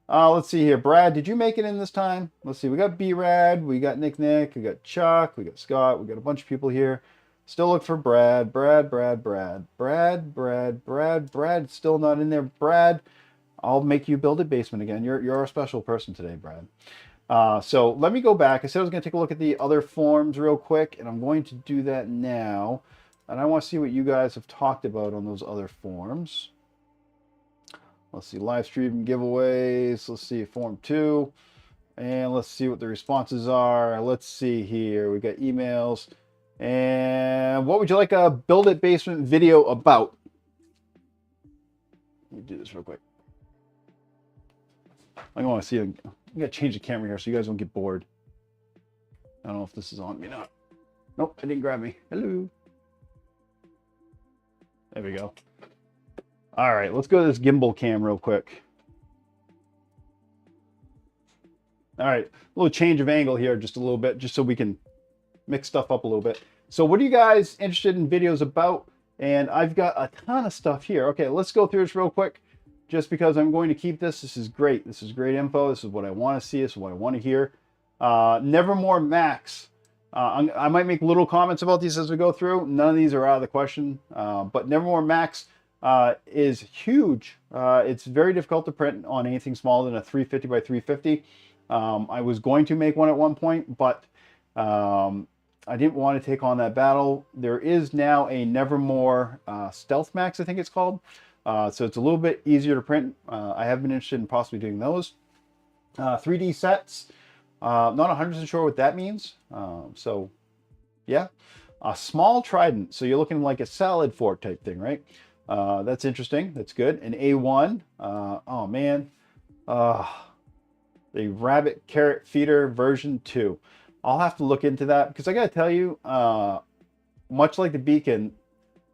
Let's see here. Brad, did you make it in this time? Let's see. We got B-Rad. We got Nick. We got Chuck. We got Scott. We got a bunch of people here. Still look for Brad. Brad. Still not in there. Brad, I'll make you build a basement again. You're a special person today, Brad. So let me go back. I said I was going to take a look at the other forms real quick, and I'm going to do that now. And I want to see what you guys have talked about on those other forms. Let's see, live stream giveaways. Let's see, form 2. And let's see what the responses are. Let's see here. We got emails. And what would you like a Build It Basement video about? Let me do this real quick. I want to see. I'm going to change the camera here so you guys don't get bored. I don't know if this is on me or not. Nope, it didn't grab me. Hello. There we go. All right, let's go to this gimbal cam real quick. All right, a little change of angle here, just a little bit, just so we can mix stuff up a little bit. So what are you guys interested in videos about? And I've got a ton of stuff here. Okay, let's go through this real quick, just because I'm going to keep this. This is great. This is great info. This is what I want to see. This is what I want to hear. Nevermore Max. I might make little comments about these as we go through. None of these are out of the question. But Nevermore Max is huge. It's very difficult to print on anything smaller than a 350 by 350. I was going to make one at one point, but I didn't want to take on that battle. There is now a Nevermore Stealth Max, I think it's called. So it's a little bit easier to print. I have been interested in possibly doing those. 3D sets. Not 100% sure what that means. So yeah. A small trident. So you're looking like a salad fork type thing, right? That's interesting. That's good. An A1. Oh man. The rabbit carrot feeder version 2. I'll have to look into that, because I got to tell you, much like the beacon,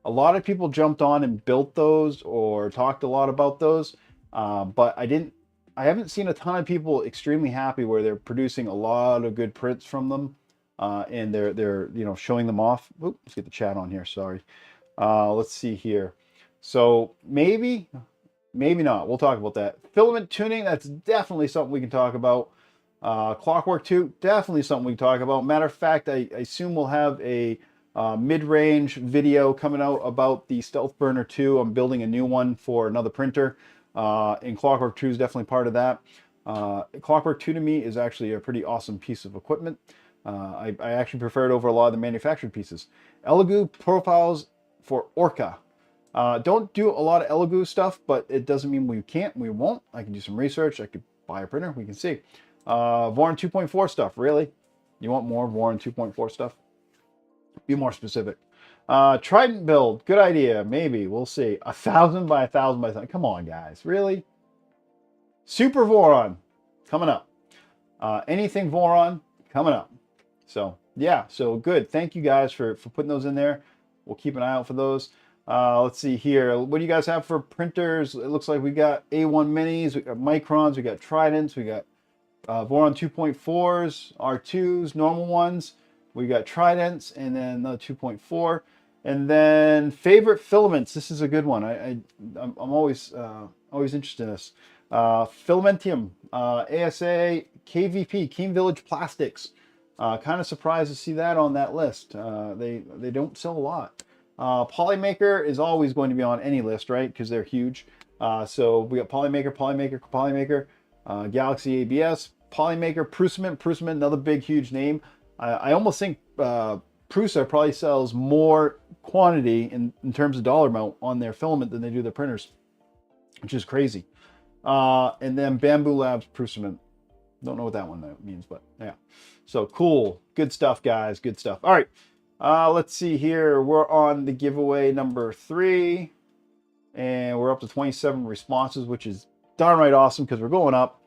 a lot of people jumped on and built those or talked a lot about those, but I haven't seen a ton of people extremely happy where they're producing a lot of good prints from them, and they're you know, showing them off. Oop, let's get the chat on here. Sorry. Let's see here. So maybe not. We'll talk about that. Filament tuning, that's definitely something we can talk about. Clockwork 2, definitely something we can talk about. Matter of fact, I assume we'll have a mid-range video coming out about the Stealth Burner 2. I'm building a new one for another printer, and Clockwork 2 is definitely part of that. Clockwork 2 to me is actually a pretty awesome piece of equipment. I actually prefer it over a lot of the manufactured pieces. Elegoo profiles for Orca. Don't do a lot of Elegoo stuff, but it doesn't mean we can't, we won't. I can do some research. I could buy a printer. We can see. Voron 2.4 stuff, really? You want more Voron 2.4 stuff? Be more specific. Trident build, good idea. Maybe, we'll see. 1,000 by 1,000 by 1,000. Come on, guys, really? Super Voron, coming up. Anything Voron, coming up. So, yeah, so good. Thank you guys for putting those in there. We'll keep an eye out for those. Let's see here. What do you guys have for printers? It looks like we got A1 minis, we got microns, we got tridents, we got Voron 2.4s, R2s, normal ones. We got tridents, and then another 2.4. And then favorite filaments. This is a good one. I'm always always interested in this. Filamentium, ASA, KVP, Keene Village Plastics. Kind of surprised to see that on that list. They don't sell a lot. Polymaker is always going to be on any list, right? Because they're huge. So we got Polymaker, Galaxy ABS, Polymaker, Prusament, another big, huge name. I almost think Prusa probably sells more quantity in terms of dollar amount on their filament than they do their printers, which is crazy. And then Bamboo Labs Prusament. Don't know what that one means, but yeah. So cool. Good stuff, guys. Good stuff. All right. Let's see here. We're on the giveaway number 3. And we're up to 27 responses, which is darn right awesome because we're going up.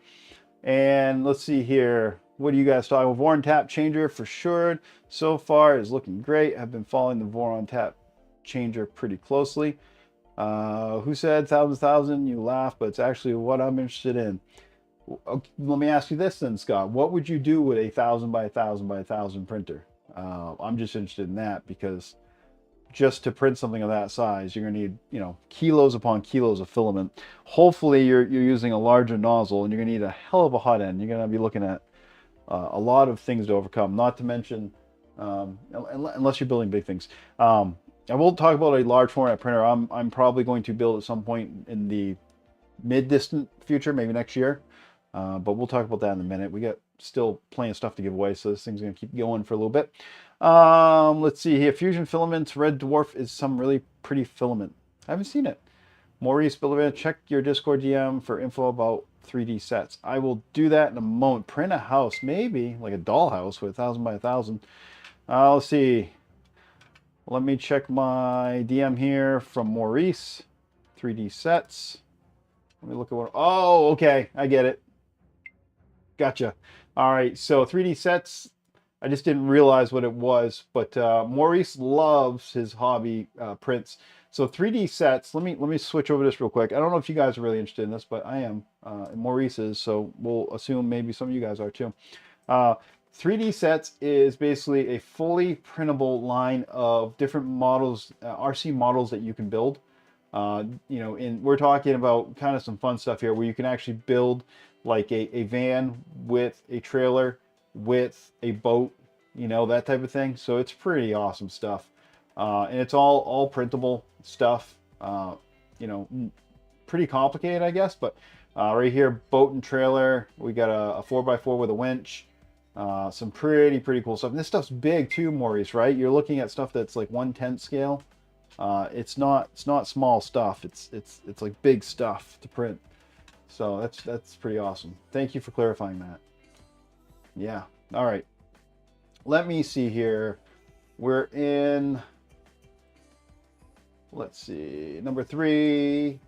And let's see here. What do you guys talk about? Voron tap changer for sure. So far is looking great. I've been following the Voron tap changer pretty closely. Who said 1,000? You laugh, but it's actually what I'm interested in. Let me ask you this then, Scott. What would you do with a 1,000 by 1,000 by 1,000 printer? I'm just interested in that because just to print something of that size, you're going to need, you know, kilos upon kilos of filament. Hopefully you're using a larger nozzle and you're going to need a hell of a hot end. You're going to be looking at a lot of things to overcome, not to mention, unless you're building big things. I will talk about a large format printer I'm probably going to build at some point in the mid-distant future, maybe next year. But we'll talk about that in a minute. We got still plenty of stuff to give away, so this thing's going to keep going for a little bit. Let's see here. Fusion Filaments, Red Dwarf is some really pretty filament. I haven't seen it. Maurice Billerman, check your Discord DM for info about 3D sets. I will do that in a moment. Print a house, maybe, like a dollhouse with 1,000 by 1,000. Let's see. Let me check my DM here from Maurice. 3D sets. Let me look at what... Oh, okay. I get it. Gotcha. All right. So 3D sets, I just didn't realize what it was, but Maurice loves his hobby prints. So 3D sets, let me switch over this real quick. I don't know if you guys are really interested in this, but I am. And Maurice is, so we'll assume maybe some of you guys are too. 3D sets is basically a fully printable line of different models, RC models that you can build. You know, we're talking about kind of some fun stuff here where you can actually build like a van with a trailer, with a boat, you know, that type of thing. So it's pretty awesome stuff. And it's all printable stuff, you know, pretty complicated, I guess, but right here, boat and trailer, we got a 4x4 with a winch, some pretty cool stuff. And this stuff's big too, Maurice, right? You're looking at stuff that's like 1/10 scale. It's not small stuff. It's like big stuff to print. So that's pretty awesome. Thank you for clarifying that. Yeah. All right. Let me see here. We're in, let's see, number 3.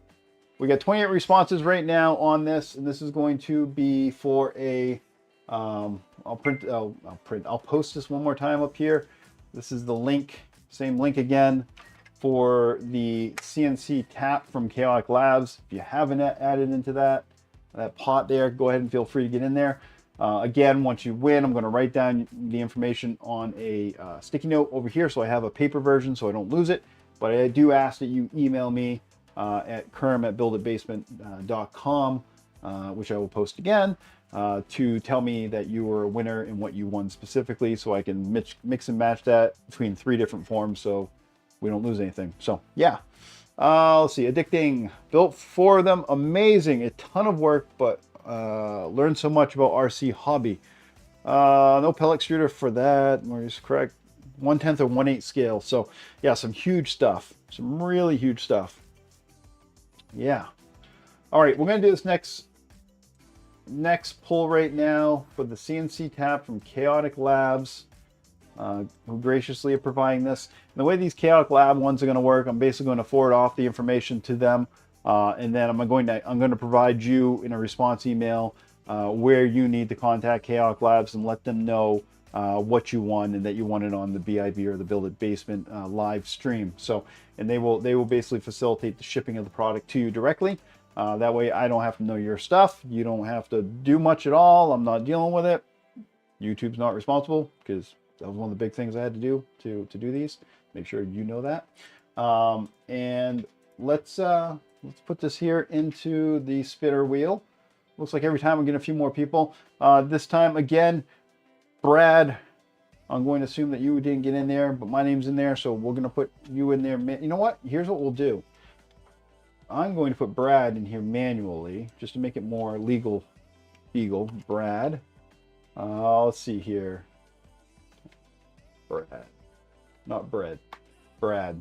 We got 28 responses right now on this, and this is going to be for a I'll post this one more time up here. This is the link, same link again, for the CNC tap from Chaotic Labs. If you haven't added into that pot there, go ahead and feel free to get in there. Again, once you win, I'm going to write down the information on a sticky note over here so I have a paper version so I don't lose it. But I do ask that you email me at kerm@builditbasement.com, which I will post again, to tell me that you were a winner and what you won specifically, so I can mix and match that between 3 different forms so we don't lose anything. So yeah, let's see. Addicting, built 4 of them. Amazing. A ton of work, but learned so much about RC hobby. No pellet extruder for that. Maurice, correct. 1/10 or 1/8 scale. So yeah, some huge stuff. Some really huge stuff. Yeah. All right, we're gonna do this next pull right now for the CNC tap from Chaotic Labs, who graciously are providing this. And the way these Chaotic Lab ones are going to work, I'm basically going to forward off the information to them, and then I'm going to provide you in a response email where you need to contact Chaotic Labs and let them know what you won and that you won it on the BIB or the Build It Basement live stream. So, and they will basically facilitate the shipping of the product to you directly. That way I don't have to know your stuff. You don't have to do much at all. I'm not dealing with it. YouTube's not responsible because that was one of the big things I had to do to do these. Make sure you know that. And let's put this here into the spinner wheel. Looks like every time we get a few more people. This time again, Brad, I'm going to assume that you didn't get in there, but my name's in there, so we're going to put you in there. You know what? Here's what we'll do. I'm going to put Brad in here manually, just to make it more legal. Brad. Let's see here. Brad. Not bread. Brad.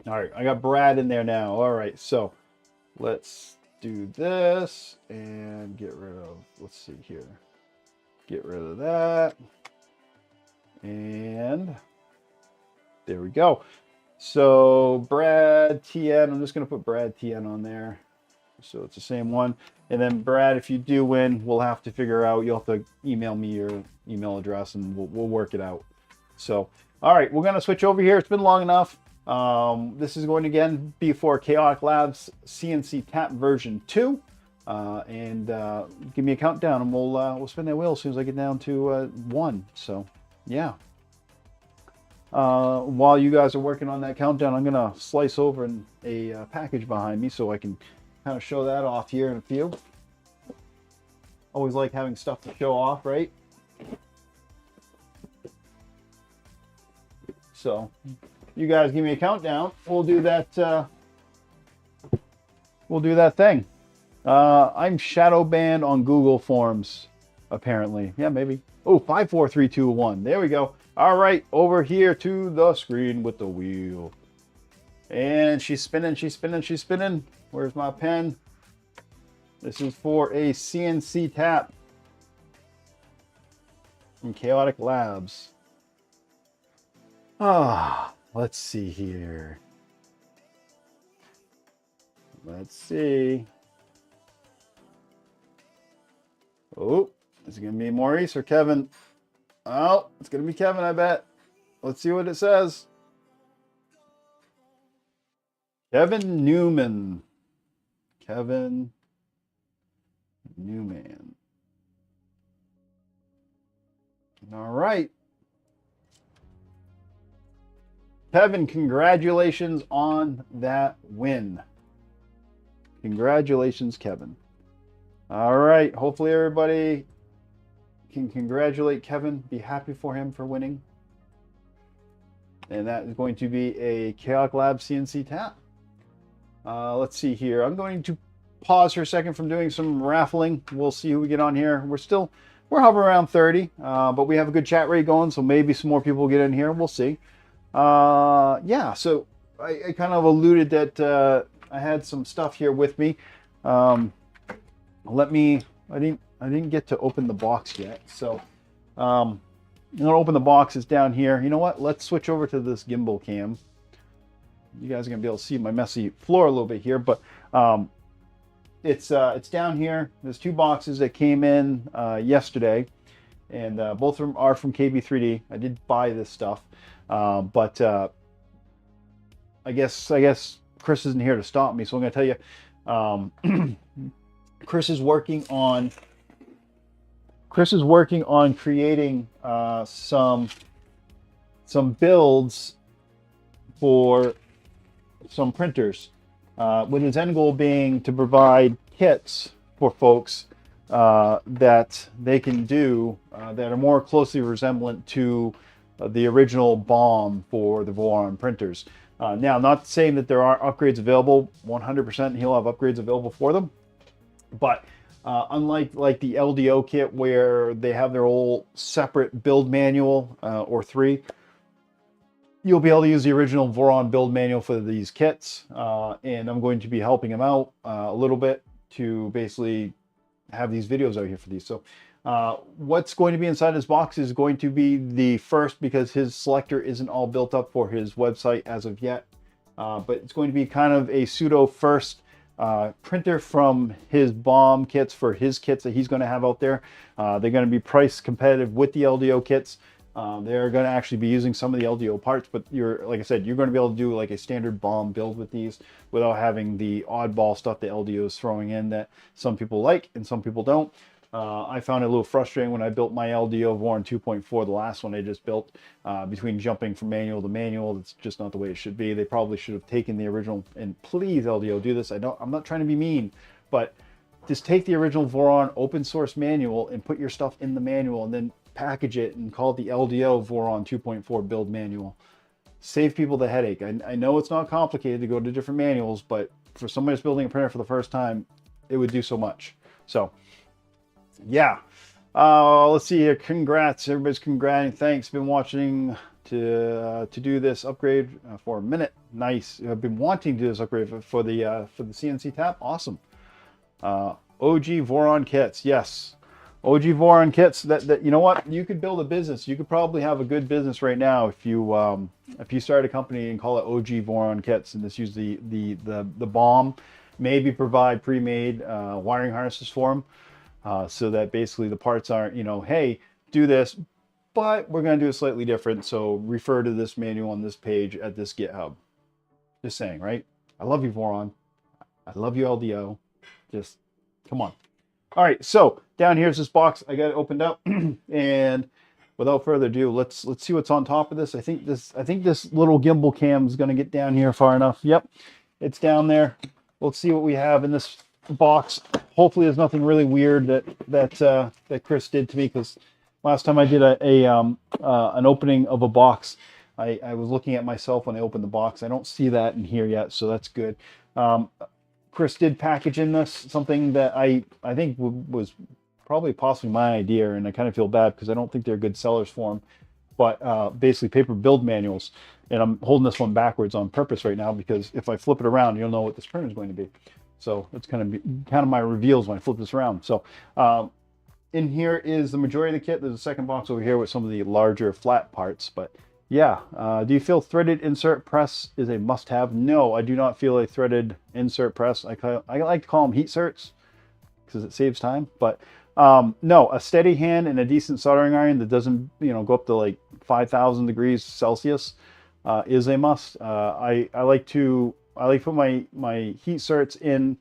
All right, I got Brad in there now. All right, so let's do this and get rid of, let's see here. Get rid of that. And there we go. So Brad TN, I'm just going to put Brad TN on there. So it's the same one. And then Brad, if you do win, we'll have to figure out, you'll have to email me your email address and we'll work it out. So, all right, we're going to switch over here. It's been long enough. This is going to again be for Chaotic Labs CNC Tap version 2. Give me a countdown and we'll spin that wheel as soon as I get down to 1. So yeah. While you guys are working on that countdown, I'm gonna slice over a package behind me so I can kind of show that off here in a few. Always like having stuff to show off, right? So you guys give me a countdown. We'll do that. We'll do that thing. I'm shadow banned on Google Forms, apparently. Yeah, maybe. Oh, 5, 4, 3, 2, 1. There we go. All right, over here to the screen with the wheel. And she's spinning, she's spinning, she's spinning. Where's my pen? This is for a CNC tap from Chaotic Labs. Let's see here. Let's see. Oh, is it going to be Maurice or Kevin? Oh, it's going to be Kevin, I bet. Let's see what it says. Kevin Newman. Kevin Newman. All right. Kevin, congratulations on that win. Congratulations, Kevin. All right. Hopefully everybody can congratulate Kevin, be happy for him for winning. And that is going to be a Chaotic Lab CNC tap. Let's see here. I'm going to pause for a second from doing some raffling. We'll see who we get on here. We're hovering around 30, but we have a good chat rate going, so maybe some more people will get in here. We'll see. Yeah, so I kind of alluded that I had some stuff here with me. I didn't get to open the box yet, so I'm gonna open the boxes down here. You know what? Let's switch over to this gimbal cam. You guys are gonna be able to see my messy floor a little bit here, but it's down here. There's 2 boxes that came in yesterday, and both of them are from KB3D. I did buy this stuff, but I guess Chris isn't here to stop me, so I'm gonna tell you. Chris is working on creating some builds for some printers, with his end goal being to provide kits for folks that they can do that are more closely resemblant to the original BOM for the Voron printers. Now, not saying that there aren't upgrades available. 100% he'll have upgrades available for them. But unlike the LDO kit where they have their whole separate build manual or 3, you'll be able to use the original Voron build manual for these kits. And I'm going to be helping him out a little bit to basically have these videos out here for these. So what's going to be inside this box is going to be the first, because his selector isn't all built up for his website as of yet. But it's going to be kind of a pseudo first printer from his BOM kits for his kits that he's going to have out there. They're going to be price competitive with the LDO kits. They're going to actually be using some of the LDO parts, but like I said, you're going to be able to do like a standard BOM build with these without having the oddball stuff that LDO is throwing in that some people like and some people don't. I found it a little frustrating when I built my LDO Voron 2.4, the last one I just built, between jumping from manual to manual. That's just not the way it should be. They probably should have taken the original, and please LDO do this. I'm not trying to be mean, but just take the original Voron open source manual and put your stuff in the manual and then package it and call it the LDO Voron 2.4 build manual. Save people the headache. I know it's not complicated to go to different manuals, but for somebody that's building a printer for the first time, it would do so much. So yeah, let's see here. Congrats, everybody's congrating. Thanks. Been watching to do this upgrade for a minute. Nice. I've been wanting to do this upgrade for the CNC tap. Awesome. OG Voron kits. Yes, OG Voron kits. That you know what? You could build a business. You could probably have a good business right now if you start a company and call it OG Voron kits and just use the BOM. Maybe provide pre-made wiring harnesses for them. So that basically the parts aren't, you know, hey, do this, but we're going to do it slightly different. So refer to this manual on this page at this GitHub. Just saying, right? I love you, Voron. I love you, LDO. Just come on. All right. So down here's this box. I got it opened up, and without further ado, let's see what's on top of this. I think this little gimbal cam is going to get down here far enough. Yep, it's down there. Let's see what we have in this box. Hopefully there's nothing really weird that Chris did to me, because last time I did an opening of a box, I was looking at myself when I opened the box. I don't see that in here yet, so that's good. Chris did package in this something that I think was probably possibly my idea, and I kind of feel bad because I don't think they're good sellers for them. But basically paper build manuals, and I'm holding this one backwards on purpose right now because if I flip it around, you'll know what this printer is going to be. So it's kind of my reveals when I flip this around. So in here is the majority of the kit. There's a second box over here with some of the larger flat parts. But yeah, do you feel threaded insert press is a must-have? No, I do not feel a threaded insert press. I like to call them heat certs because it saves time. But no, a steady hand and a decent soldering iron that doesn't, you know, go up to like 5,000 degrees Celsius is a must. I like to put my heat certs in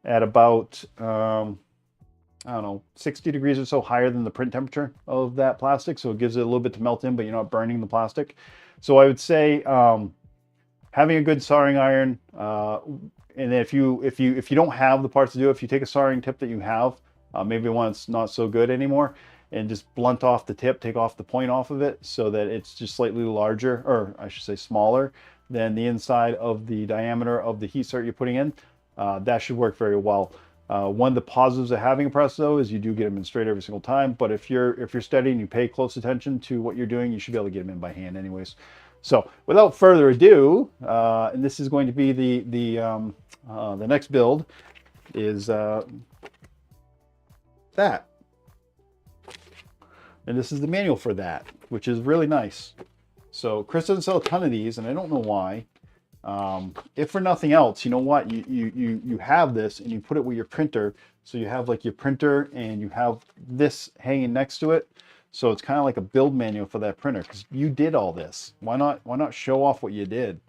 at about, I don't know, 60 degrees or so higher than the print temperature of that plastic. So it gives it a little bit to melt in, but you're not burning the plastic. So I would say having a good soldering iron, and if you don't have the parts to do it, if you take a soldering tip that you have, maybe one that's not so good anymore, and just blunt off the tip, take off the point off of it so that it's just slightly larger, or I should say smaller, than the inside of the diameter of the heat cert you're putting in, that should work very well. One of the positives of having a press though is you do get them in straight every single time, but if you're steady and you pay close attention to what you're doing, you should be able to get them in by hand anyways. So without further ado, and this is going to be the next build is that. And this is the manual for that, which is really nice. So Chris doesn't sell a ton of these, and I don't know why. If for nothing else, you know what? You have this and you put it with your printer. So you have like your printer and you have this hanging next to it. So it's kind of like a build manual for that printer because you did all this. Why not show off what you did?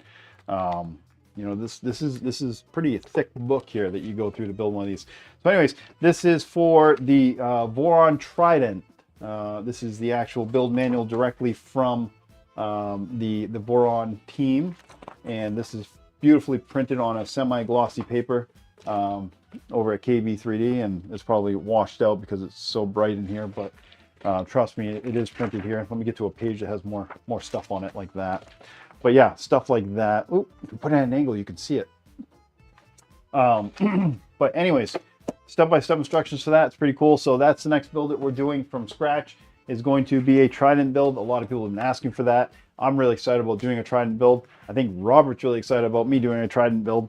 You know, this is pretty thick book here that you go through to build one of these. So anyways, this is for the Voron Trident. This is the actual build manual directly from the Voron team, and this is beautifully printed on a semi-glossy paper over at KB3D, and it's probably washed out because it's so bright in here, but trust me, it is printed here. Let me get to a page that has more stuff on it like that. But yeah, stuff like that. Ooh, if you put it at an angle, you can see it. But anyways, step-by-step instructions for that. It's pretty cool. So that's the next build that we're doing from scratch. Is going to be a Trident build. A lot of people have been asking for that. I'm really excited about doing a Trident build. I think Robert's really excited about me doing a Trident build.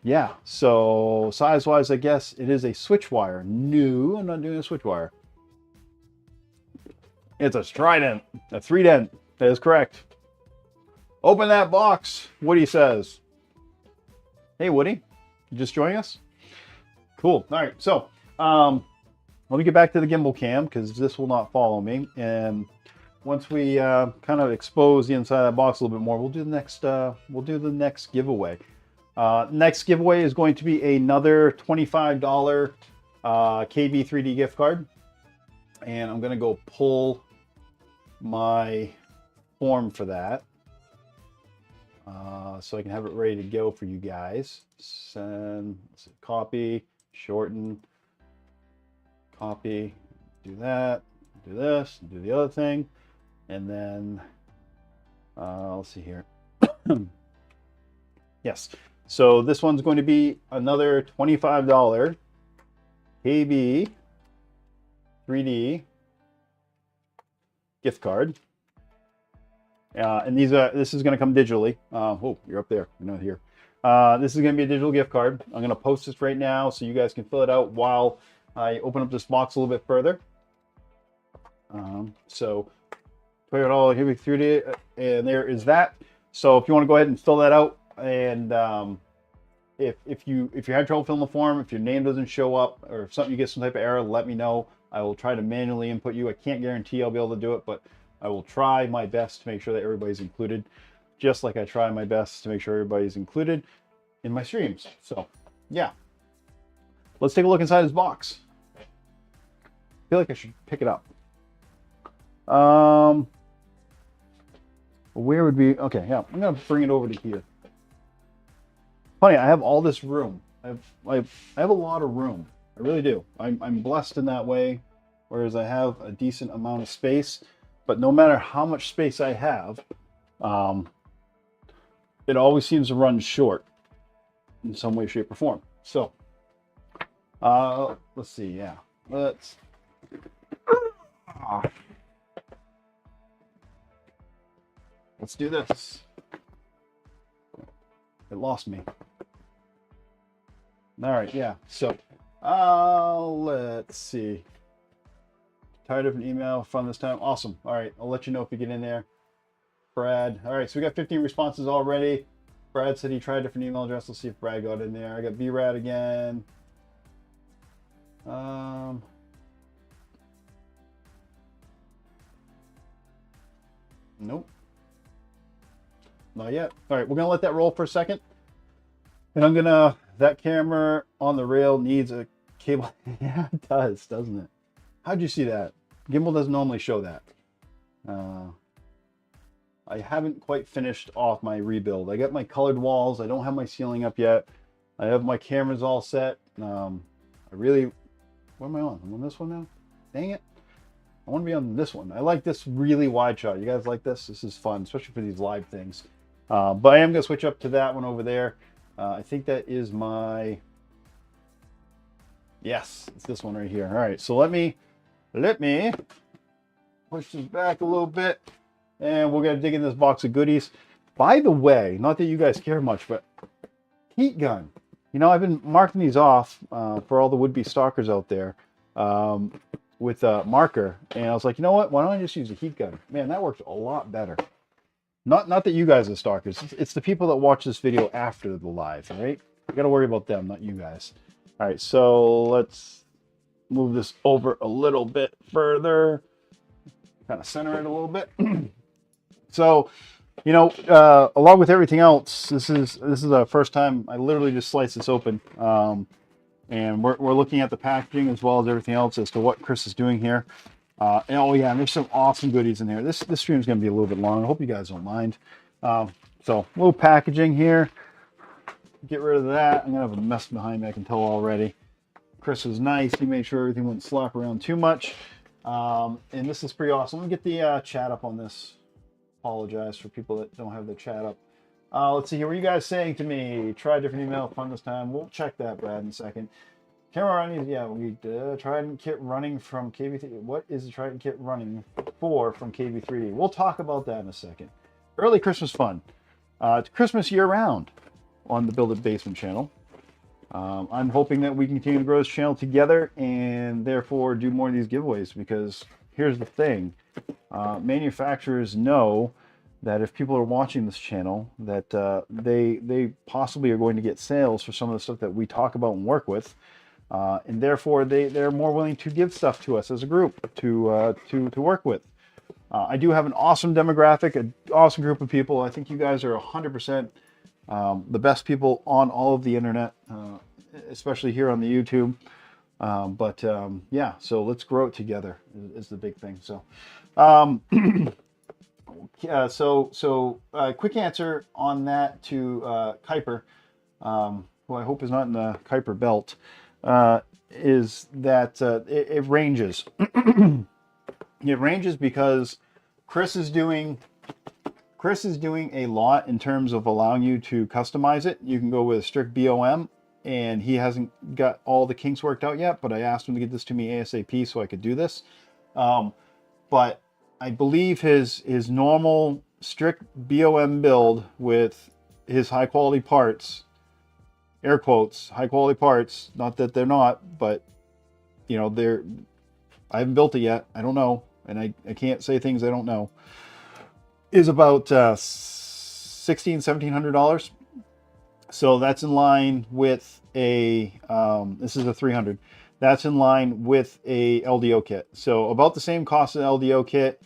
Yeah, so size-wise, I guess it is a switch wire. No, I'm not doing a switch wire. It's a Trident, a 3-dent. That is correct. Open that box, Woody says. Hey, Woody, you just joining us? Cool. All right, so let me get back to the gimbal cam because this will not follow me. And once we kind of expose the inside of that box a little bit more, we'll do the next giveaway. Next giveaway is going to be another $25 KB 3D gift card. And I'm going to go pull my form for that. So I can have it ready to go for you guys. Send, copy, shorten, copy, do that, do this, do the other thing. And then, let's see here. Yes. So this one's going to be another $25 KB 3D gift card. And this is going to come digitally. Oh, you're up there. You're not here. This is going to be a digital gift card. I'm going to post this right now so you guys can fill it out while I open up this box a little bit further. So $20 KB 3D, and there is that. So if you want to go ahead and fill that out, and if you had trouble filling the form, if your name doesn't show up, or if something, you get some type of error, let me know. I will try to manually input you. I can't guarantee I'll be able to do it, but I will try my best to make sure that everybody's included, just like I try my best to make sure everybody's included in my streams. So yeah, let's take a look inside this box. I feel like I should pick it up. Where would be, okay, yeah, I'm gonna bring it over to here. Funny, I have all this room. I have a lot of room. I really do. I'm blessed in that way, whereas I have a decent amount of space. But no matter how much space I have, it always seems to run short in some way, shape, or form. So, let's see. Yeah, let's do this. It lost me. All right, yeah. So, let's see. Tired of an email from this time. Awesome. All right, I'll let you know if you get in there. Brad. All right, so we got 15 responses already. Brad said he tried a different email address. Let's see if Brad got in there. I got BRAD again. Nope. Not yet. All right, we're gonna let that roll for a second. And I'm gonna, that camera on the rail needs a cable. Yeah, it does, doesn't it? How'd you see that? Gimbal doesn't normally show that. I haven't quite finished off my rebuild. I got my colored walls. I don't have my ceiling up yet. I have my cameras all set. What am I on? I'm on this one now? Dang it. I want to be on this one. I like this really wide shot. You guys like this? This is fun, especially for these live things. But I am going to switch up to that one over there. I think that is my... Yes, it's this one right here. All right, so let me push this back a little bit, and we're going to dig in this box of goodies. By the way, not that you guys care much, but heat gun. You know, I've been marking these off for all the would-be stalkers out there with a marker, and I was like, you know what? Why don't I just use a heat gun? Man, that works a lot better. Not that you guys are stalkers. It's the people that watch this video after the live, all right? You got to worry about them, not you guys. All right, so let's move this over a little bit further. Kind of center it a little bit. So, you know, along with everything else, this is our first time. I literally just sliced this open, and we're looking at the packaging as well as everything else as to what Chris is doing here. And oh yeah, and there's some awesome goodies in here. This stream is going to be a little bit long. I hope you guys don't mind. So, little packaging here. Get rid of that. I'm gonna have a mess behind me, I can tell already. Chris was nice. He made sure everything wouldn't slop around too much. And this is pretty awesome. Let me get the chat up on this. Apologize for people that don't have the chat up. Let's see here. What are you guys saying to me? Try a different email, fun this time. We'll check that, Brad, in a second. Camera running, yeah, we Trident kit running from KB3. What is the Trident kit running for from KB3D? We'll talk about that in a second. Early Christmas fun. It's Christmas year round on the Build It Basement channel. I'm hoping that we can continue to grow this channel together and therefore do more of these giveaways, because here's the thing. Manufacturers know that if people are watching this channel, that they possibly are going to get sales for some of the stuff that we talk about and work with. And therefore they're more willing to give stuff to us as a group to work with. I do have an awesome demographic, an awesome group of people. I think you guys are 100% the best people on all of the internet, especially here on the YouTube. Yeah, so let's grow it together is the big thing. So, um, quick answer on that to Kuiper, who I hope is not in the Kuiper belt, is that it ranges. It ranges because Chris is doing a lot in terms of allowing you to customize it. You can go with a strict BOM, and he hasn't got all the kinks worked out yet, but I asked him to get this to me ASAP so I could do this. But I believe his normal strict BOM build with his high quality parts, air quotes, high quality parts, not that they're not, but you know, I haven't built it yet. I don't know. And I can't say things I don't know. Is about $1,600-$1,700. So that's in line with a, this is a 300. That's in line with a LDO kit. So about the same cost as an LDO kit.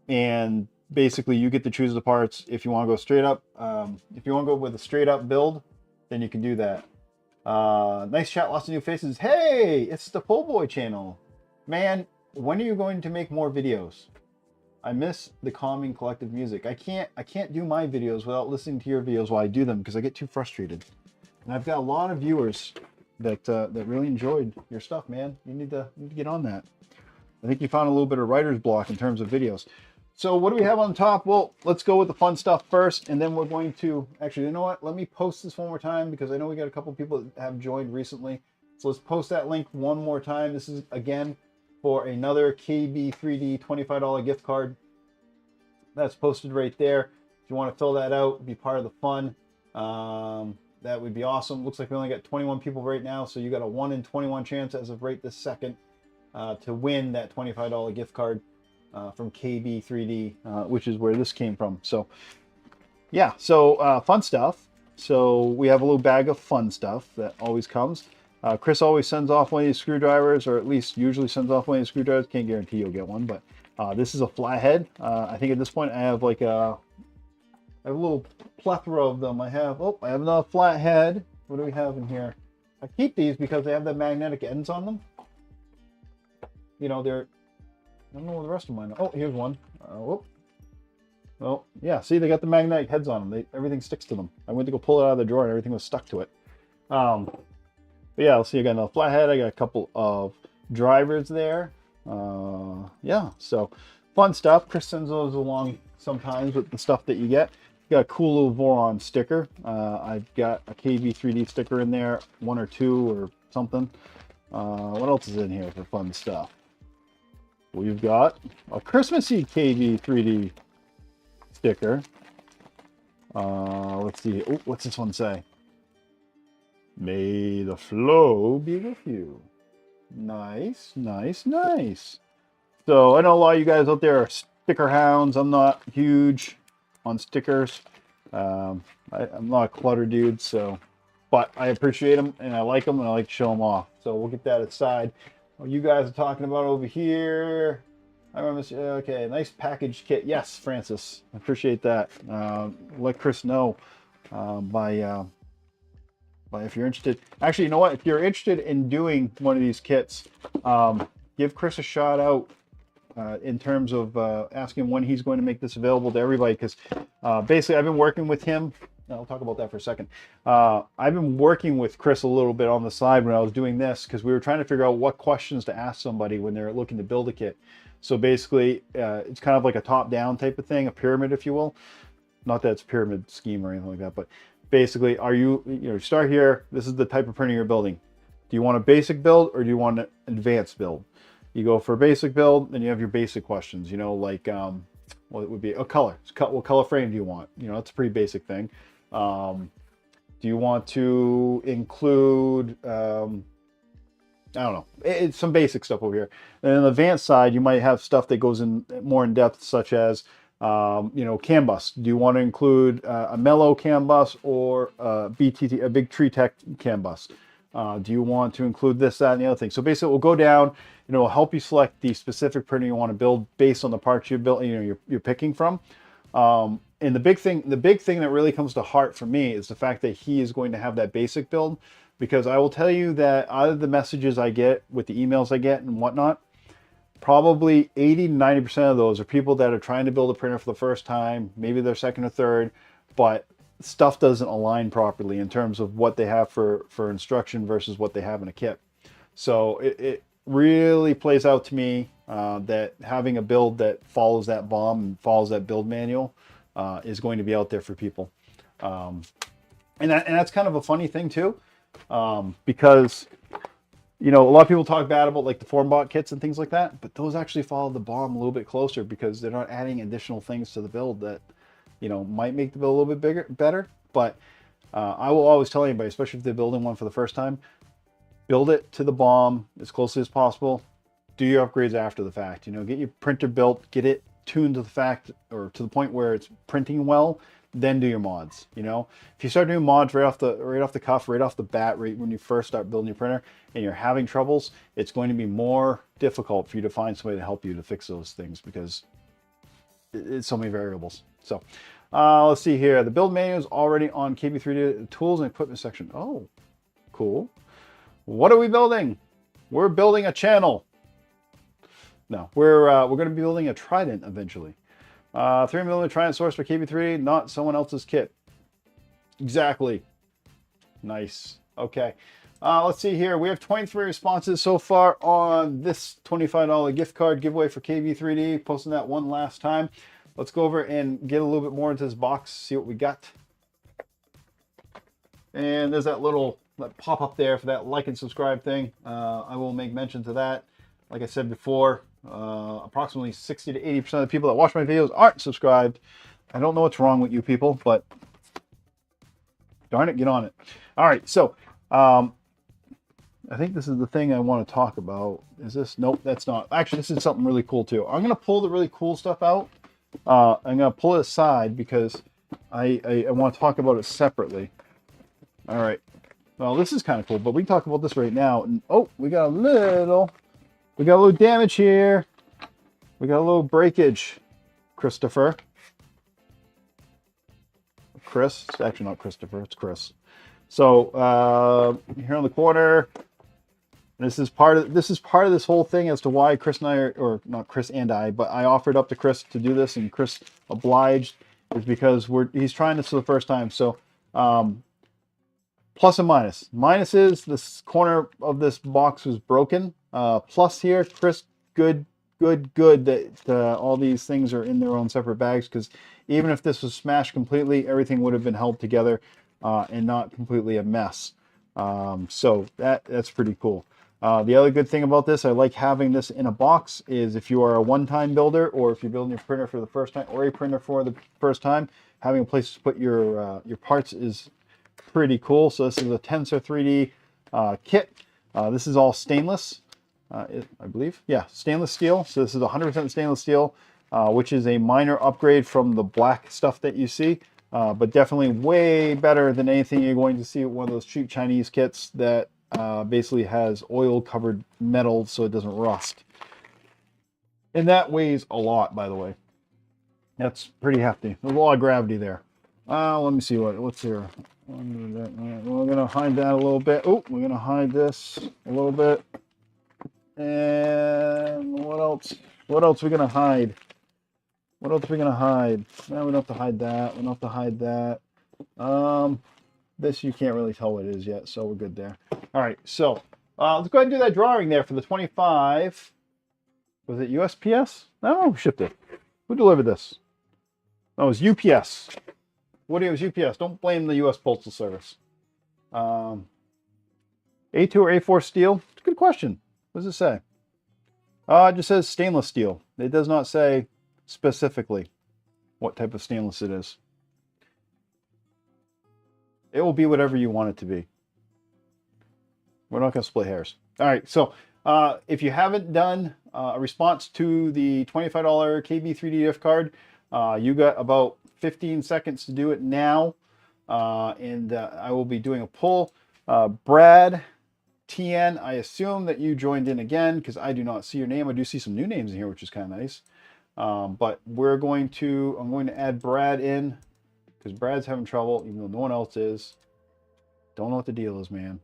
And basically you get to choose the parts if you want to go straight up. If you want to go with a straight up build, then you can do that. Nice chat, lots of new faces. Hey, it's the Po Boy channel. Man, when are you going to make more videos? I miss the calming collective music. I can't do my videos without listening to your videos while I do them because I get too frustrated. And I've got a lot of viewers that really enjoyed your stuff, man. You need to get on that. I think you found a little bit of writer's block in terms of videos. So what do we have on top? Well, let's go with the fun stuff first, and then we're going to, actually, you know what? Let me post this one more time because I know we got a couple people that have joined recently. So let's post that link one more time. This is, again, for another KB3D $25 gift card. That's posted right there. If you want to fill that out, be part of the fun, that would be awesome. Looks like we only got 21 people right now, so you got a 1 in 21 chance as of right this second to win that $25 gift card from KB3D, which is where this came from. So yeah, so fun stuff. So we have a little bag of fun stuff that always comes. Chris always sends off one of these screwdrivers, or at least usually sends off one of these screwdrivers. Can't guarantee you'll get one, but this is a flathead. I think at this point I have like I have a little plethora of them. I have another flathead. What do we have in here? I keep these because they have the magnetic ends on them. You know, I don't know where the rest of mine are. Oh, here's one. Well, yeah, see, they got the magnetic heads on them. Everything sticks to them. I went to go pull it out of the drawer and everything was stuck to it. But yeah, let's see, I got another flathead. I got a couple of drivers there. Yeah, so fun stuff. Chris sends those along sometimes with the stuff that you get. Got a cool little Voron sticker. I've got a KB3D sticker in there, 1 or 2 or something. What else is in here for fun stuff? We've got a Christmassy KB3D sticker. Let's see. Oh, what's this one say? May the flow be with you. Nice, nice, nice. So I know a lot of you guys out there are sticker hounds. I'm not huge on stickers. I'm not a clutter dude, so, but I appreciate them and I like them and I like to show them off. So we'll get that aside. What you guys are talking about over here? I remember. Okay, nice package kit. Yes, Francis, I appreciate that. Let Chris know by if you're interested. Actually, you know what? If you're interested in doing one of these kits, give Chris a shout out in terms of asking when he's going to make this available to everybody. Because basically, I've been working with him. I'll talk about that for a second. I've been working with Chris a little bit on the side when I was doing this because we were trying to figure out what questions to ask somebody when they're looking to build a kit. So basically, it's kind of like a top-down type of thing, a pyramid, if you will. Not that it's a pyramid scheme or anything like that, but basically, you start here. This is the type of printer you're building. Do you want a basic build or do you want an advanced build? You go for a basic build, then you have your basic questions. You know, like what it would be a color. What color frame do you want? You know, that's a pretty basic thing. Do you want to include I don't know, it's some basic stuff over here. And on the advanced side, you might have stuff that goes in more in depth, such as you know, CAN bus. Do you want to include a mellow CAN bus or a BTT, a big tree tech CAN bus? Do you want to include this, that, and the other thing? So basically, we'll go down. You know, it'll help you select the specific printer you want to build based on the parts you built. You know, you're picking from. And the big thing that really comes to heart for me is the fact that he is going to have that basic build. because I will tell you that out of the messages I get with the emails I get and whatnot, probably 80 to 90% of those are people that are trying to build a printer for the first time, maybe their second or third, but stuff doesn't align properly in terms of what they have for instruction versus what they have in a kit. So it really plays out to me that having a build that follows that BOM and follows that build manual is going to be out there for people. And that's kind of a funny thing too, because you know, a lot of people talk bad about like the form-bought kits and things like that, but those actually follow the BOM a little bit closer because they're not adding additional things to the build that, you know, might make the build a little bit better. But I will always tell anybody, especially if they're building one for the first time, build it to the BOM as closely as possible. Do your upgrades after the fact. You know, get your printer built, get it tuned to the fact or to the point where it's printing well. Then do your mods. You know, if you start doing mods right off the cuff, right off the bat, right when you first start building your printer, and you're having troubles, it's going to be more difficult for you to find somebody to help you to fix those things because it's so many variables. So let's see here. The build manual is already on KB3D tools and equipment section. Oh, cool. What are we building? We're building a channel. No, we're going to be building a Trident eventually. 3mm Trident source for KB3, not someone else's kit. Exactly. Nice. Okay. Let's see here. We have 23 responses so far on this $25 gift card giveaway for KB3D. Posting that one last time. Let's go over and get a little bit more into this box, see what we got. And there's that little pop up there for that like and subscribe thing. I will make mention to that. Like I said before, approximately 60 to 80% of the people that watch my videos aren't subscribed. I don't know what's wrong with you people, but darn it, get on it. All right, so I think this is the thing I want to talk about. Is this? Nope, that's not. Actually, this is something really cool too. I'm going to pull the really cool stuff out. I'm going to pull it aside because I want to talk about it separately. All right. Well, this is kind of cool, but we can talk about this right now. And oh, we got a little damage here. We got a little breakage, Christopher. Chris. It's actually not Christopher. It's Chris. So here on the corner, this is part of this whole thing as to why Chris and I are, or not Chris and I, but I offered up to Chris to do this, and Chris obliged, is because he's trying this for the first time. So plus and minus. Minus is this corner of this box was broken. Plus here, Chris, good that all these things are in their own separate bags, because even if this was smashed completely, everything would have been held together and not completely a mess. So that's pretty cool. The other good thing about this, I like having this in a box, is if you are a one-time builder, or if you're building your printer for the first time, or a printer for the first time, having a place to put your parts is pretty cool. So this is a Tensor 3D kit. This is all stainless, I believe. Yeah, stainless steel. So this is 100% stainless steel, which is a minor upgrade from the black stuff that you see, but definitely way better than anything you're going to see with one of those cheap Chinese kits that basically has oil-covered metal so it doesn't rust. And that weighs a lot, by the way. That's pretty hefty. There's a lot of gravity there. Let me see what's here. We're going to hide that a little bit. Oh, we're going to hide this a little bit. And what else? What else are we going to hide? What else are we going to hide? No, we don't have to hide that. We don't have to hide that. This you can't really tell what it is yet, so we're good there. All right, so let's go ahead and do that drawing there for the 25. Was it USPS? No, who shipped it? Who delivered this? No, it was UPS. Woody, it was UPS. Don't blame the U.S. Postal Service. A2 or A4 steel? It's a good question. What does it say? It just says stainless steel. It does not say specifically what type of stainless it is. It will be whatever you want it to be. We're not going to split hairs. All right, so if you haven't done a response to the $25 KB3D gift card, you got about 15 seconds to do it now, and I will be doing a poll. Brad TN, I assume that you joined in again because I do not see your name. I do see some new names in here, which is kind of nice. But I'm going to add Brad in because Brad's having trouble, even though no one else is. Don't know what the deal is, man.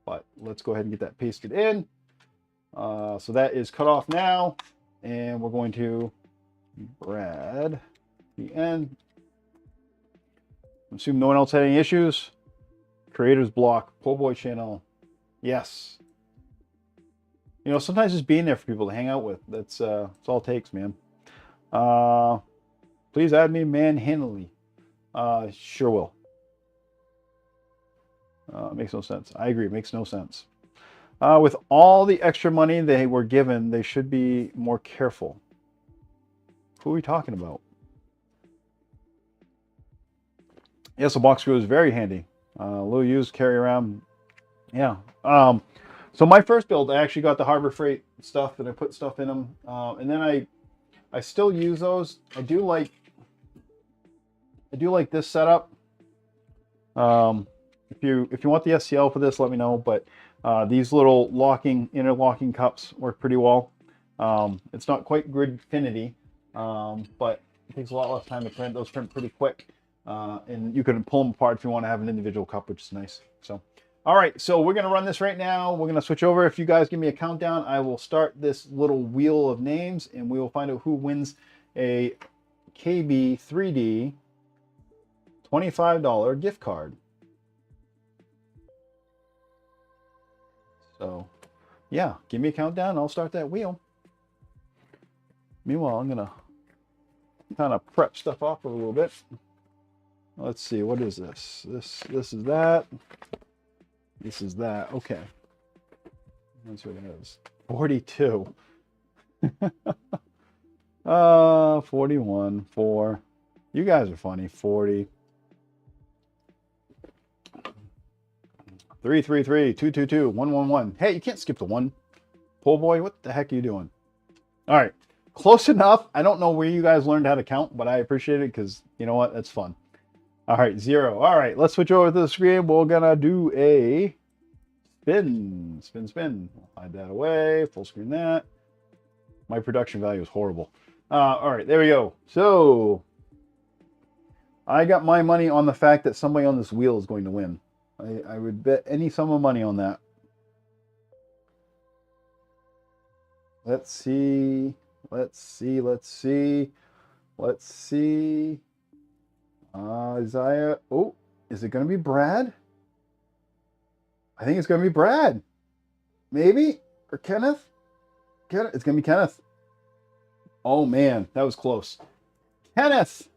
but let's go ahead and get that pasted in. So that is cut off now, and we're going to Brad the end. Assume no one else had any issues. Creators block, po' boy channel. Yes. You know, sometimes just being there for people to hang out with. That's all it takes, man. Please add me manhandily. Sure will. Makes no sense. I agree. Makes no sense. With all the extra money they were given, they should be more careful. Who are we talking about? Yes, a box screw is very handy. Little used, carry around. Yeah. So my first build, I actually got the Harbor Freight stuff, and I put stuff in them. And then I still use those. I do like this setup. If you want the SCL for this, let me know. But these little interlocking cups work pretty well. It's not quite grid infinity, but it takes a lot less time to print. Those print pretty quick. And you can pull them apart if you want to have an individual cup, which is nice. So, all right, so we're going to run this right now. We're going to switch over. If you guys give me a countdown, I will start this little wheel of names, and we will find out who wins a KB 3D $25 gift card. So, yeah, give me a countdown. I'll start that wheel. Meanwhile, I'm going to kind of prep stuff off a little bit. Let's see, what is this? This is that. This is that. Okay. That's what it is. 42. 41, 4. You guys are funny. 40. 333, 222, 111. Hey, you can't skip the 1. Po' boy, what the heck are you doing? All right. Close enough. I don't know where you guys learned how to count, but I appreciate it because you know what? That's fun. All right, 0. All right, let's switch over to the screen. We're gonna do a spin, spin, spin. Hide that away. Full screen that. My production value is horrible. All right, there we go. So I got my money on the fact that somebody on this wheel is going to win. I would bet any sum of money on that. Let's see. Let's see. Let's see. Let's see. Isaiah. Oh, is it going to be Brad? I think it's going to be Brad. Maybe? Or Kenneth? It's going to be Kenneth. Oh, man. That was close. Kenneth!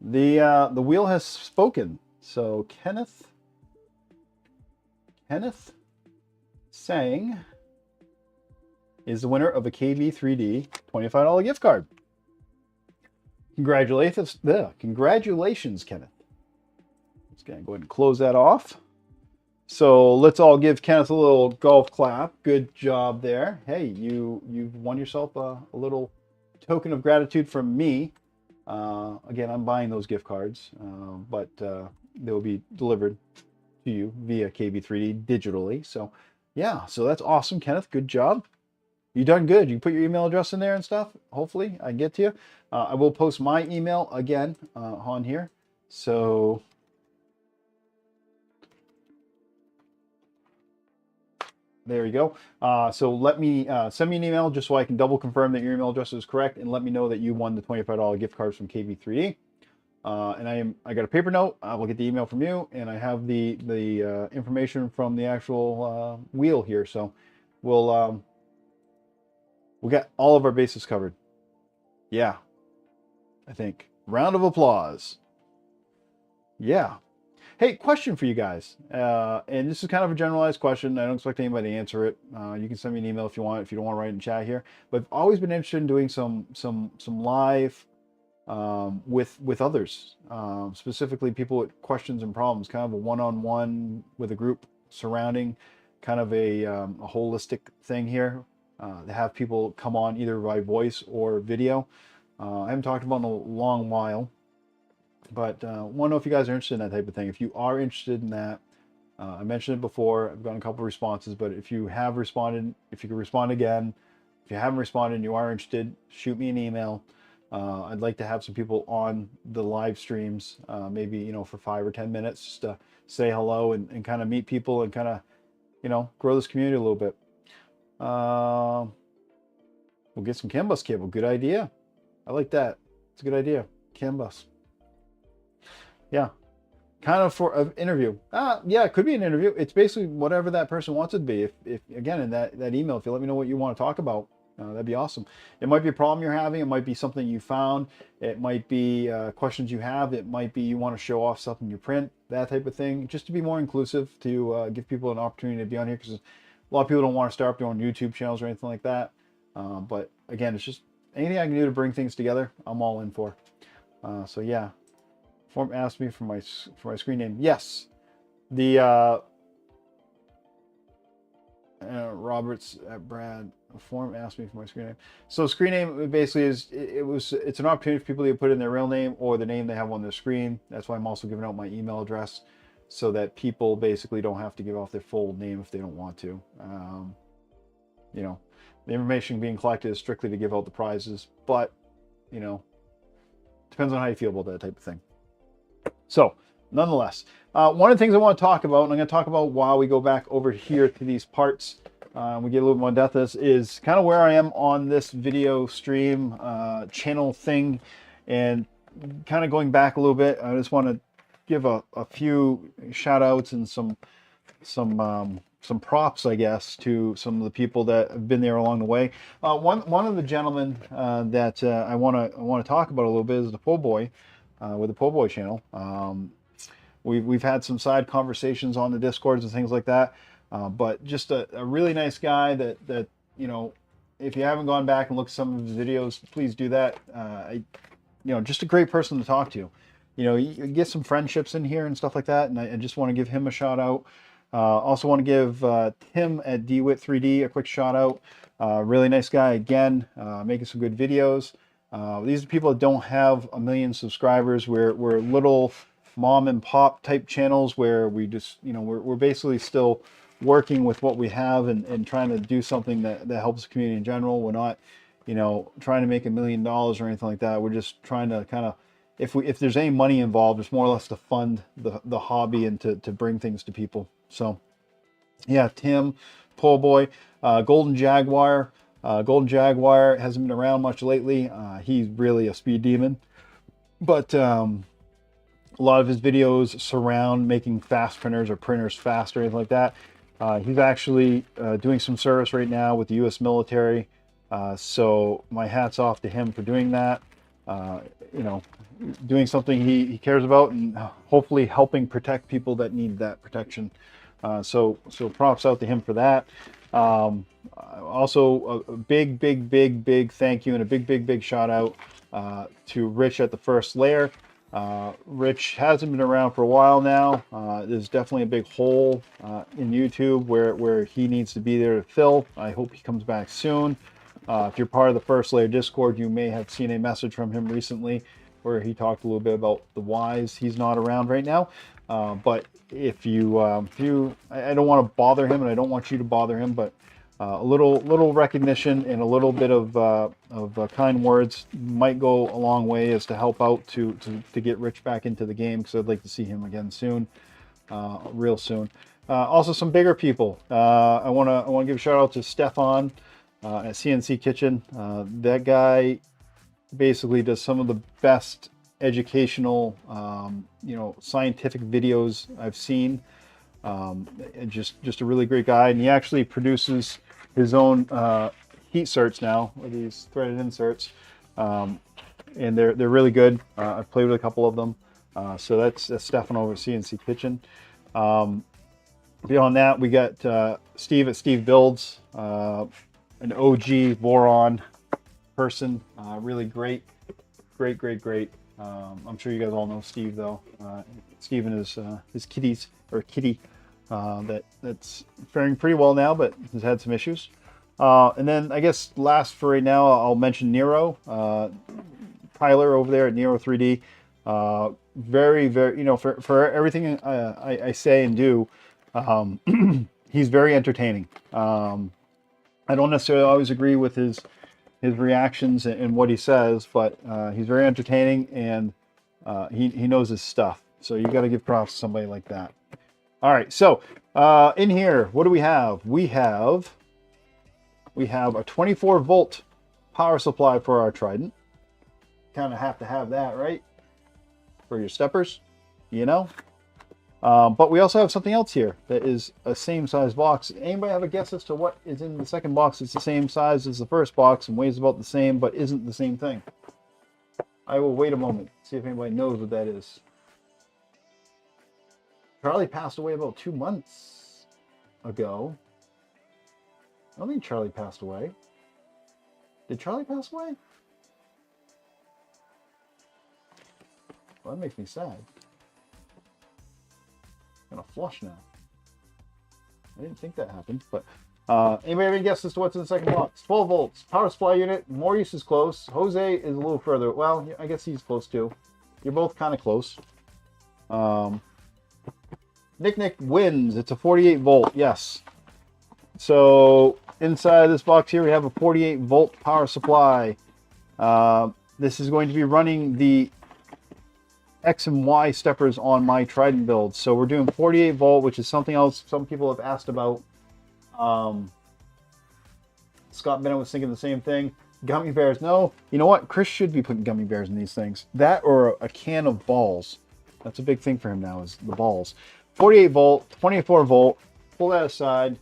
The wheel has spoken. So, Kenneth Sang is the winner of a KB 3D $25 gift card. Congratulations, Kenneth. Just gonna go ahead and close that off. So let's all give Kenneth a little golf clap. Good job there. Hey, you've won yourself a little token of gratitude from me. Again, I'm buying those gift cards, but they will be delivered to you via KB3D digitally. So yeah, so that's awesome, Kenneth. Good job. You done good. You put your email address in there and stuff. Hopefully I can get to you. I will post my email again on here. So there you go. So let me send me an email just so I can double confirm that your email address is correct, and let me know that you won the $25 gift cards from KB3D. And I got a paper note. I will get the email from you, and I have the information from the actual wheel here. So we'll get all of our bases covered. Yeah, I think. Round of applause. Yeah. Hey, question for you guys. And this is kind of a generalized question. I don't expect anybody to answer it. You can send me an email if you want, if you don't want to write in chat here. But I've always been interested in doing some live with others, specifically people with questions and problems, kind of a one-on-one with a group surrounding kind of a holistic thing here. To have people come on either by voice or video. I haven't talked about it in a long while, but want to know if you guys are interested in that type of thing. If you are interested in that, I mentioned it before. I've gotten a couple of responses, but if you have responded, if you can respond again, if you haven't responded and you are interested, shoot me an email. I'd like to have some people on the live streams, maybe, you know, for 5 or 10 minutes, just to say hello and kind of meet people and kind of, you know, grow this community a little bit. We'll get some CAN bus cable. Good idea. I like that. It's a good idea. CAN bus. Yeah. Kind of for an interview. Yeah, it could be an interview. It's basically whatever that person wants it to be. If again, in that email, if you let me know what you want to talk about, that'd be awesome. It might be a problem you're having. It might be something you found. It might be questions you have. It might be you want to show off something you print, that type of thing. Just to be more inclusive, to give people an opportunity to be on here, because a lot of people don't want to start their own YouTube channels or anything like that. But again, it's just anything I can do to bring things together, I'm all in for. So yeah. Form asked me for my screen name. Yes, the Roberts at Brad. Form asked me for my screen name. So screen name basically is it's an opportunity for people to put in their real name or the name they have on their screen. That's why I'm also giving out my email address, so that people basically don't have to give off their full name if they don't want to. You know, the information being collected is strictly to give out the prizes, but you know, depends on how you feel about that type of thing. So, nonetheless, one of the things I want to talk about, and I'm going to talk about while we go back over here to these parts, we get a little more in depth, is kind of where I am on this video stream channel thing, and kind of going back a little bit. I just want to give a few shout outs and some props, I guess, to some of the people that have been there along the way. One of the gentlemen that I want to talk about a little bit is the Po Boy. With the Po Boy channel. We've had some side conversations on the Discords and things like that, but just a really nice guy that you know, if you haven't gone back and looked at some of his videos, please do that. You know, just a great person to talk to. You know, you get some friendships in here and stuff like that, and I just want to give him a shout out. Also want to give Tim at DWit3D a quick shout out. Really nice guy again, making some good videos. These are people that don't have a million subscribers. We're little mom and pop type channels where we just, you know, we're basically still working with what we have and trying to do something that helps the community in general. We're not, you know, trying to make $1 million or anything like that. We're just trying to kind of, if there's any money involved, it's more or less to fund the hobby and to bring things to people. So yeah, Tim, Po Boy, Golden Jaguar. Golden Jaguar hasn't been around much lately. He's really a speed demon, but a lot of his videos surround making fast printers or printers faster, anything like that. He's actually doing some service right now with the U.S. military, so my hat's off to him for doing that. You know, doing something he cares about and hopefully helping protect people that need that protection. So props out to him for that. Also a big thank you and a big shout out to Rich at the First Layer. Rich hasn't been around for a while now. There's definitely a big hole in YouTube where he needs to be there to fill. I hope he comes back soon. If you're part of the First Layer Discord, you may have seen a message from him recently where he talked a little bit about the whys. He's not around right now, but if you I don't want to bother him and I don't want you to bother him, but a little recognition and a little bit of kind words might go a long way as to help out to get Rich back into the game, because I'd like to see him again soon, real soon. Also some bigger people. I want to give a shout out to Stefan at CNC Kitchen. That guy basically does some of the best educational, you know, scientific videos I've seen. And just a really great guy, and he actually produces his own heat certs now, with these threaded inserts, and they're really good. I've played with a couple of them, so that's Stefan over at CNC Kitchen. Beyond that, we got Steve at Steve Builds, an OG Voron person, really great. I'm sure you guys all know Steve though. Steve and his kitties, or kitty, that's faring pretty well now, but has had some issues. And then I guess last for right now, I'll mention Nero, Tyler over there at Nero 3D. Very, you know, for everything I say and do, he's very entertaining. I don't necessarily always agree with his his reactions and what he says, but he's very entertaining, and he knows his stuff. So you got to give props to somebody like that. All right, so in here, what do we have? We have a 24-volt power supply for our Trident. Kind of have to have that, right? For your steppers, you know. But we also have something else here that is a same size box. Anybody have a guess as to what is in the second box? It's the same size as the first box and weighs about the same, but isn't the same thing. I will wait a moment, see if anybody knows what that is. Charlie passed away about 2 months ago. I don't think Charlie passed away. Did Charlie pass away? Well, that makes me sad. I'm gonna flush now. I didn't think that happened, but anybody have any guess as to what's in the second box? 12 volts, power supply unit. Maurice is close. Jose is a little further. Well, I guess he's close too. You're both kind of close. Nick wins. It's a 48 volt. Yes. So inside this box here, we have a 48 volt power supply. This is going to be running the X and Y steppers on my Trident build. So we're doing 48 volt, which is something else some people have asked about. Scott Bennett was thinking the same thing. Gummy bears. No, you know what? Chris should be putting gummy bears in these things. That or a can of balls. That's a big thing for him now, is the balls. 48 volt, 24 volt. Pull that aside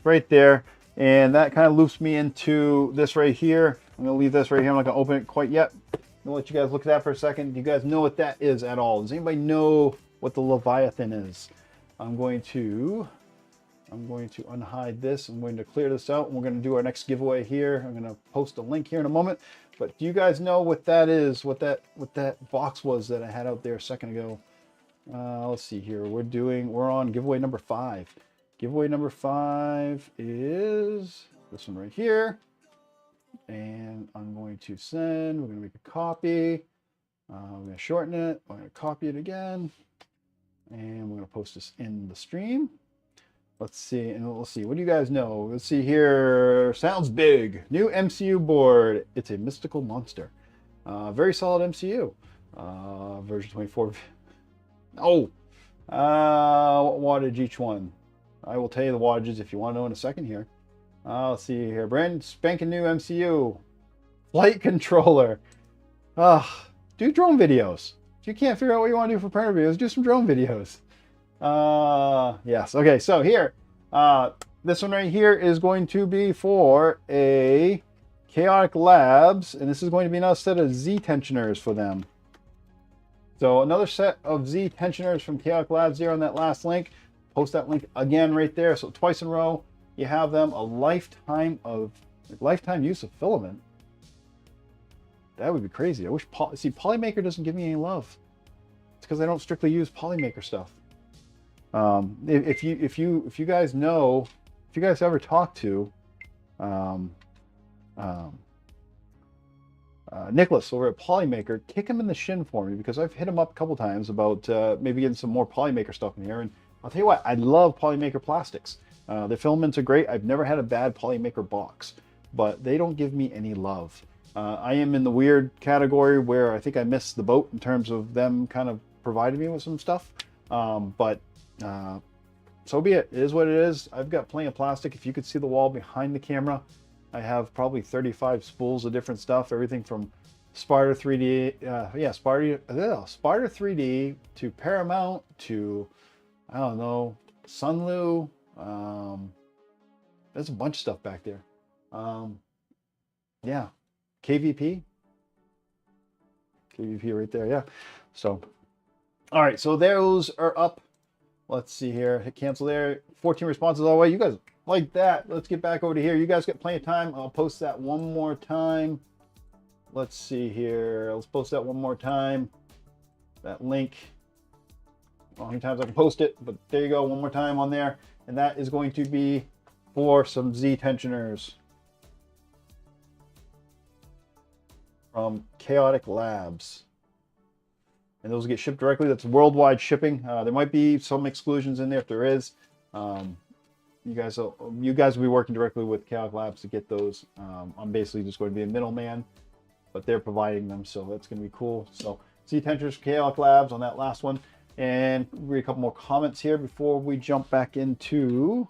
right there. And that kind of loops me into this right here. I'm going to leave this right here. I'm not going to open it quite yet. I'm going to let you guys look at that for a second. Do you guys know what that is at all? Does anybody know what the Leviathan is? I'm going to unhide this. I'm going to clear this out. And we're going to do our next giveaway here. I'm going to post a link here in a moment. But do you guys know what that is? What that box was that I had out there a second ago? Let's see here. We're on giveaway number 5. Giveaway number 5 is this one right here. And I'm going to send. We're going to make a copy. We're going to shorten it. We're going to copy it again. And we're going to post this in the stream. Let's see. And let's see. What do you guys know? Let's see here. Sounds big. New MCU board. It's a mystical monster. Very solid MCU. Version 24. Oh. What wattage each one? I will tell you the wattages if you want to know in a second here. Let's see here. Brand spanking new MCU. Flight controller. Do drone videos. If you can't figure out what you want to do for printer videos, do some drone videos. Yes. Okay, so here. This one right here is going to be for a Chaotic Labs, and this is going to be another set of Z tensioners for them. So another set of Z tensioners from Chaotic Labs there on that last link. Post that link again right there. So twice in a row, you have them. A lifetime use of filament. That would be crazy. I wish Polymaker doesn't give me any love. It's because I don't strictly use Polymaker stuff. If you guys know, if you guys ever talk to Nicholas over at Polymaker, kick him in the shin for me, because I've hit him up a couple times about maybe getting some more Polymaker stuff in here. And I'll tell you what, I love Polymaker plastics. The filaments are great. I've never had a bad Polymaker box, but they don't give me any love. I am in the weird category where I think I missed the boat in terms of them kind of providing me with some stuff. But so be it. It is what it is. I've got plenty of plastic. If you could see the wall behind the camera, I have probably 35 spools of different stuff. Everything from Sparta 3D, Sparta 3D to Paramount to, I don't know, Sunlu. There's a bunch of stuff back there. Yeah, KVP right there. Yeah. So, all right. So those are up. Let's see here. Hit cancel there. 14 responses all the way. You guys like that? Let's get back over to here. You guys got plenty of time. I'll post that one more time. Let's see here. Let's post that one more time. That link. I don't know how many times I can post it, but there you go. One more time on there. And that is going to be for some Z tensioners from Chaotic Labs. And those get shipped directly. That's worldwide shipping. There might be some exclusions in there if there is. you guys will be working directly with Chaos Labs to get those. I'm basically just going to be a middleman, but they're providing them, so that's going to be cool. So see attentions Chaos Labs on that last one, and read a couple more comments here before we jump back into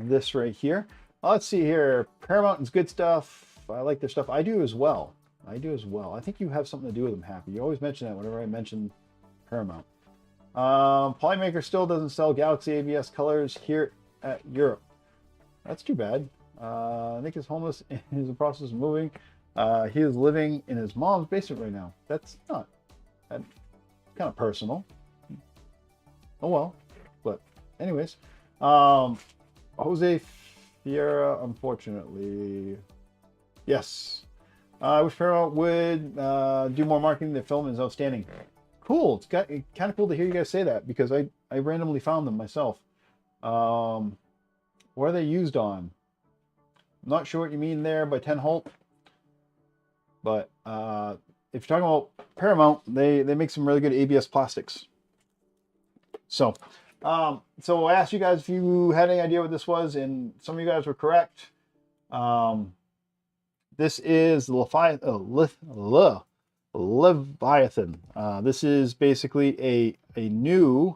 this right here. Let's see here. Paramount is good stuff. I like their stuff. I do as well. I think you have something to do with them, Happy. You always mention that whenever I mention Paramount. Polymaker still doesn't sell Galaxy ABS colors here at Europe. That's too bad. Nick is homeless and is in the process of moving. He is living in his mom's basement right now. That's not kind of personal. Oh well. But anyways, Jose Fiera, unfortunately, yes. I wish Paramount would do more marketing. The film is outstanding. Cool. It's kind of cool to hear you guys say that, because I randomly found them myself. What are they used on? I'm not sure what you mean there by 10 Holt. But if you're talking about Paramount, they make some really good ABS plastics. So so I asked you guys if you had any idea what this was, and some of you guys were correct. This is Leviathan. This is basically a new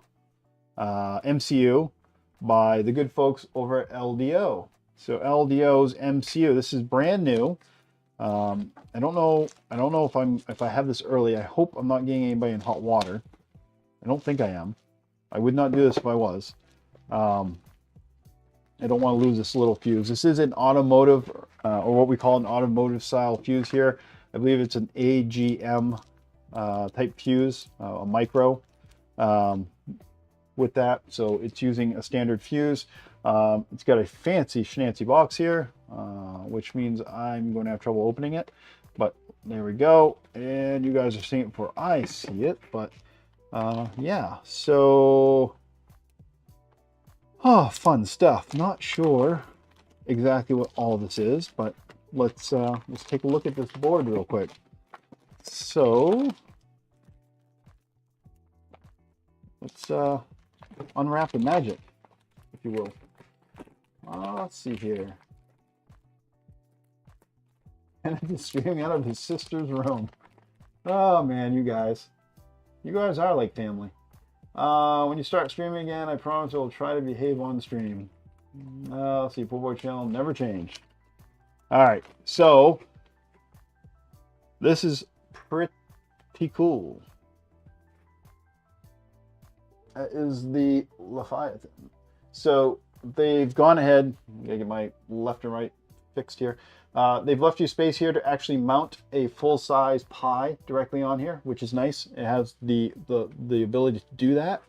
MCU by the good folks over at LDO. So LDO's MCU. This is brand new. I don't know if I have this early. I hope I'm not getting anybody in hot water. I don't think I am. I would not do this if I was. I don't want to lose this little fuse. This is an automotive, or what we call an automotive style fuse here. I believe it's an AGM type fuse, a micro with that. So it's using a standard fuse. It's got a fancy schmancy box here, which means I'm going to have trouble opening it. But there we go. And you guys are seeing it before I see it. But yeah, so fun stuff. Not sure exactly what all this is, but let's take a look at this board real quick. So let's unwrap the magic, if you will. Let's see here. And he's streaming out of his sister's room. Oh man, you guys are like family. When you start streaming again, I promise I will try to behave on stream. Let's see, Poor Boy Channel never changed. All right, so this is pretty cool. That is the Leviathan. So they've gone ahead. I'm gonna get my left and right fixed here. They've left you space here to actually mount a full-size Pi directly on here, which is nice. It has the ability to do that.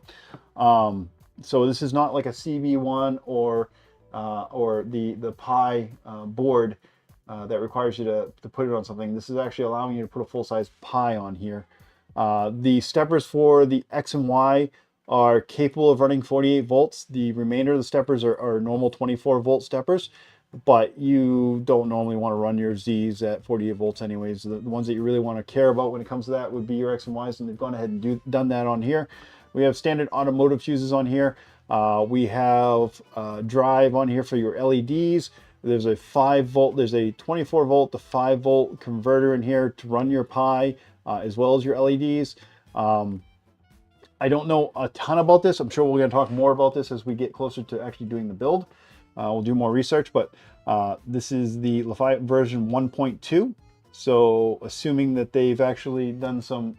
So this is not like a CV1 or the Pi board that requires you to put it on something. This is actually allowing you to put a full-size Pi on here. The steppers for the X and Y are capable of running 48 volts. The remainder of the steppers are normal 24 volt steppers, but you don't normally want to run your Z's at 48 volts anyways. The ones that you really want to care about when it comes to that would be your X and Y's, and they've gone ahead and done that on here. We have standard automotive fuses on here. We have drive on here for your LEDs. There's a 5 volt, there's a 24 volt to 5 volt converter in here to run your Pi, as well as your LEDs. I don't know a ton about this. I'm sure we're going to talk more about this as we get closer to actually doing the build. We'll do more research, but this is the Leviathan version 1.2. So assuming that they've actually done some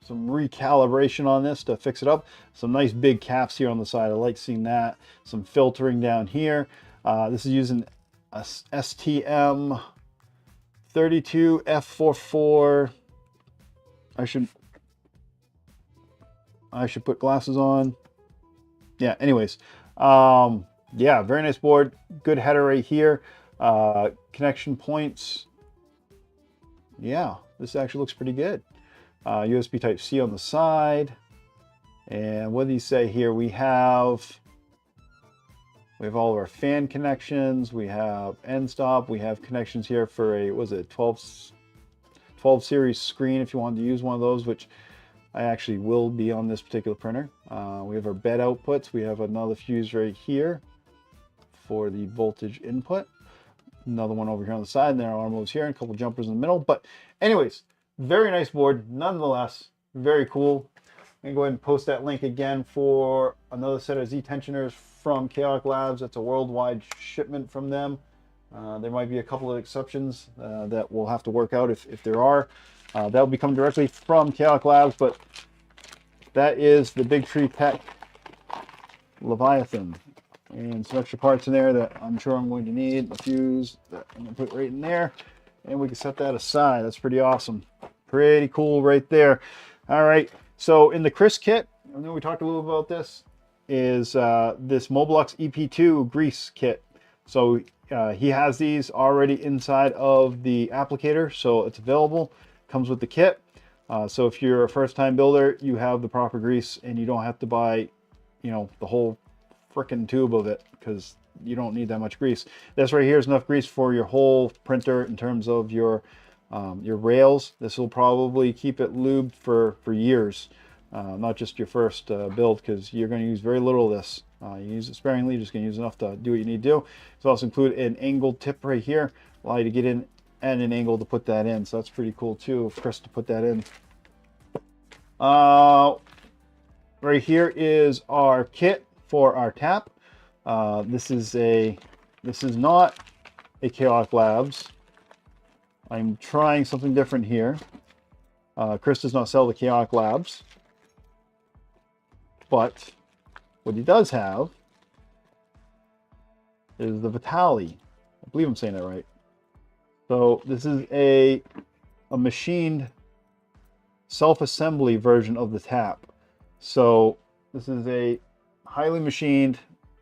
recalibration on this to fix it up. Some nice big caps here on the side. I like seeing that. Some filtering down here. This is using a STM 32F44. I should put glasses on. Yeah, anyways. Yeah, very nice board. Good header right here. Connection points. Yeah, this actually looks pretty good. USB Type-C on the side. And what do you say here? We have all of our fan connections. We have end stop. We have connections here for a, was it 12 series screen if you wanted to use one of those, which I actually will be on this particular printer. We have our bed outputs. We have another fuse right here. for the voltage input. Another one over here on the side, and there are arm moves here, and a couple jumpers in the middle. But anyways, very nice board, nonetheless. Very cool. I'm going to go ahead and post that link again for another set of Z tensioners from Chaotic Labs. That's a worldwide shipment from them. There might be a couple of exceptions that we'll have to work out if there are. That will be coming directly from Chaotic Labs, but that is the Big Tree Tech Leviathan. And some extra parts in there that I'm sure I'm going to need. A fuse that I'm going to put right in there. And we can set that aside. That's pretty awesome. Pretty cool right there. All right. So in the Chris kit, I know we talked a little about this, is this Mobilux EP2 grease kit. So he has these already inside of the applicator, so it's available. Comes with the kit. So if you're a first-time builder, you have the proper grease, and you don't have to buy, you know, the whole frickin' tube of it, because you don't need that much grease. This right here is enough grease for your whole printer in terms of your rails. This will probably keep it lubed for years, not just your first build, because you're going to use very little of this. You use it sparingly, you're just going to use enough to do what you need to do. It's also include an angled tip right here, allow you to get in and an angle to put that in. So that's pretty cool too, of Chris to put that in. Right here is our kit for our tap. This is not a Chaotic Labs. I'm trying something different here. Chris does not sell the Chaotic Labs, but what he does have is the Vitali. I believe I'm saying that right. So this is a machined self-assembly version of the tap. So this is a highly machined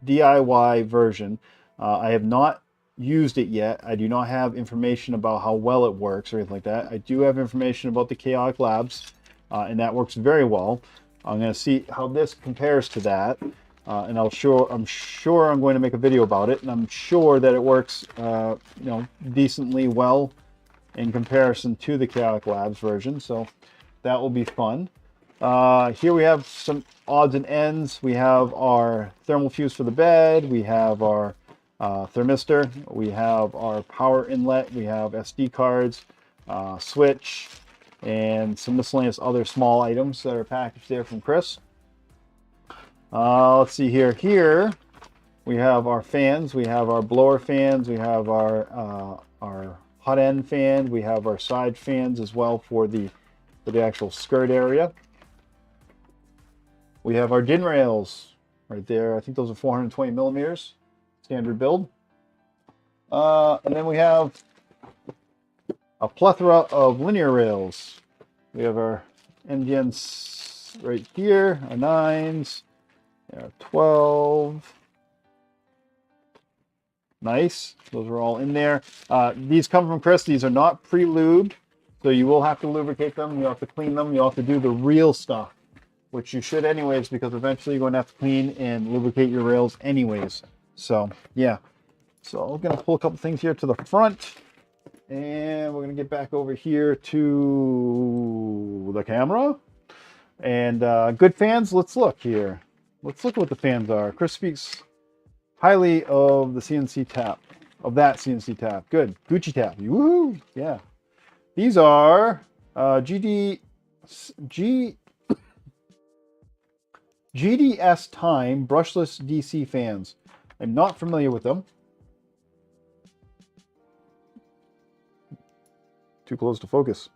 DIY version. I have not used it yet. I do not have information about how well it works or anything like that. I do have information about the Chaotic Labs, and that works very well. I'm going to see how this compares to that, and I'm sure I'm going to make a video about it, and I'm sure that it works, you know, decently well in comparison to the Chaotic Labs version. So that will be fun. Here we have some odds and ends. We have our thermal fuse for the bed. We have our thermistor. We have our power inlet. We have SD cards, switch, and some miscellaneous other small items that are packaged there from Chris. Let's see here. Here we have our fans. We have our blower fans. We have our hot end fan. We have our side fans as well for the actual skirt area. We have our DIN rails right there. I think those are 420 millimeters, standard build. And then we have a plethora of linear rails. We have our NGNs right here, our 9s, our 12. Nice. Those are all in there. These come from Chris. These are not pre-lubed, so you will have to lubricate them. You'll have to clean them. You'll have to do the real stuff, which you should anyways, because eventually you're going to have to clean and lubricate your rails anyways. So, yeah. So I'm going to pull a couple things here to the front, and we're going to get back over here to the camera. And good fans, let's look here. Let's look what the fans are. Chris speaks highly of the CNC tap, of that CNC tap. Good. Gucci tap. Woohoo! Yeah. These are GDS Time brushless DC fans. I'm not familiar with them. Too close to focus.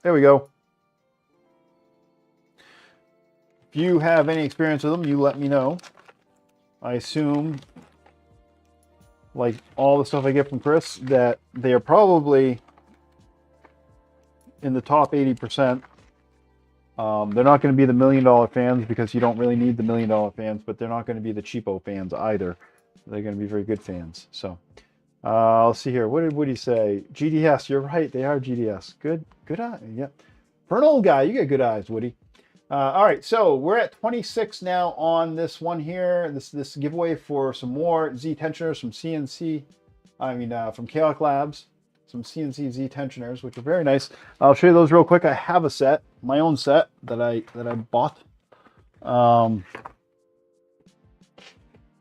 There we go. If you have any experience with them, you let me know. I assume, like all the stuff I get from Chris, that they are probably in the top 80%. They're not going to be the $1 million fans, because you don't really need the $1 million fans, but they're not going to be the cheapo fans either. They're going to be very good fans. So let's see here. What did Woody say? GDS. You're right. They are GDS. Good eye. Yeah. For an old guy, you get good eyes, Woody. All right. So we're at 26 now on this one here. This giveaway for some more Z tensioners from from Chaotic Labs. Some CNC Z tensioners, which are very nice. I'll show you those real quick. I have a set, my own set that I bought.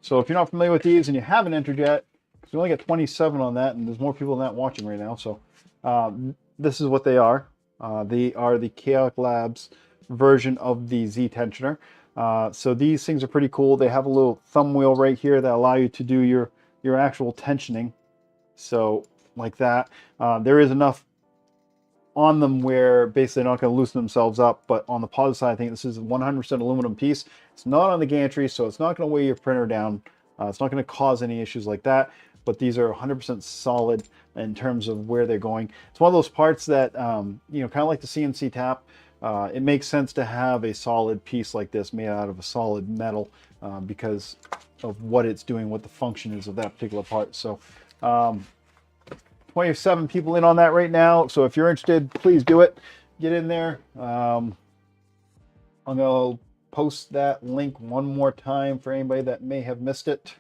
So if you're not familiar with these and you haven't entered yet, because we only got 27 on that, and there's more people than that watching right now. So this is what they are. They are the Chaotic Labs version of the Z tensioner. So these things are pretty cool. They have a little thumb wheel right here that allow you to do your actual tensioning. So like that. There is enough on them where basically they're not going to loosen themselves up, but on the positive side, I think this is a 100% aluminum piece. It's not on the gantry, so it's not going to weigh your printer down. It's not going to cause any issues like that, but these are 100% solid in terms of where they're going. It's one of those parts that, you know, kind of like the CNC tap. It makes sense to have a solid piece like this made out of a solid metal because of what it's doing, what the function is of that particular part. So 27 people in on that right now. So if you're interested, please do it. Get in there. I'm going to post that link one more time for anybody that may have missed it.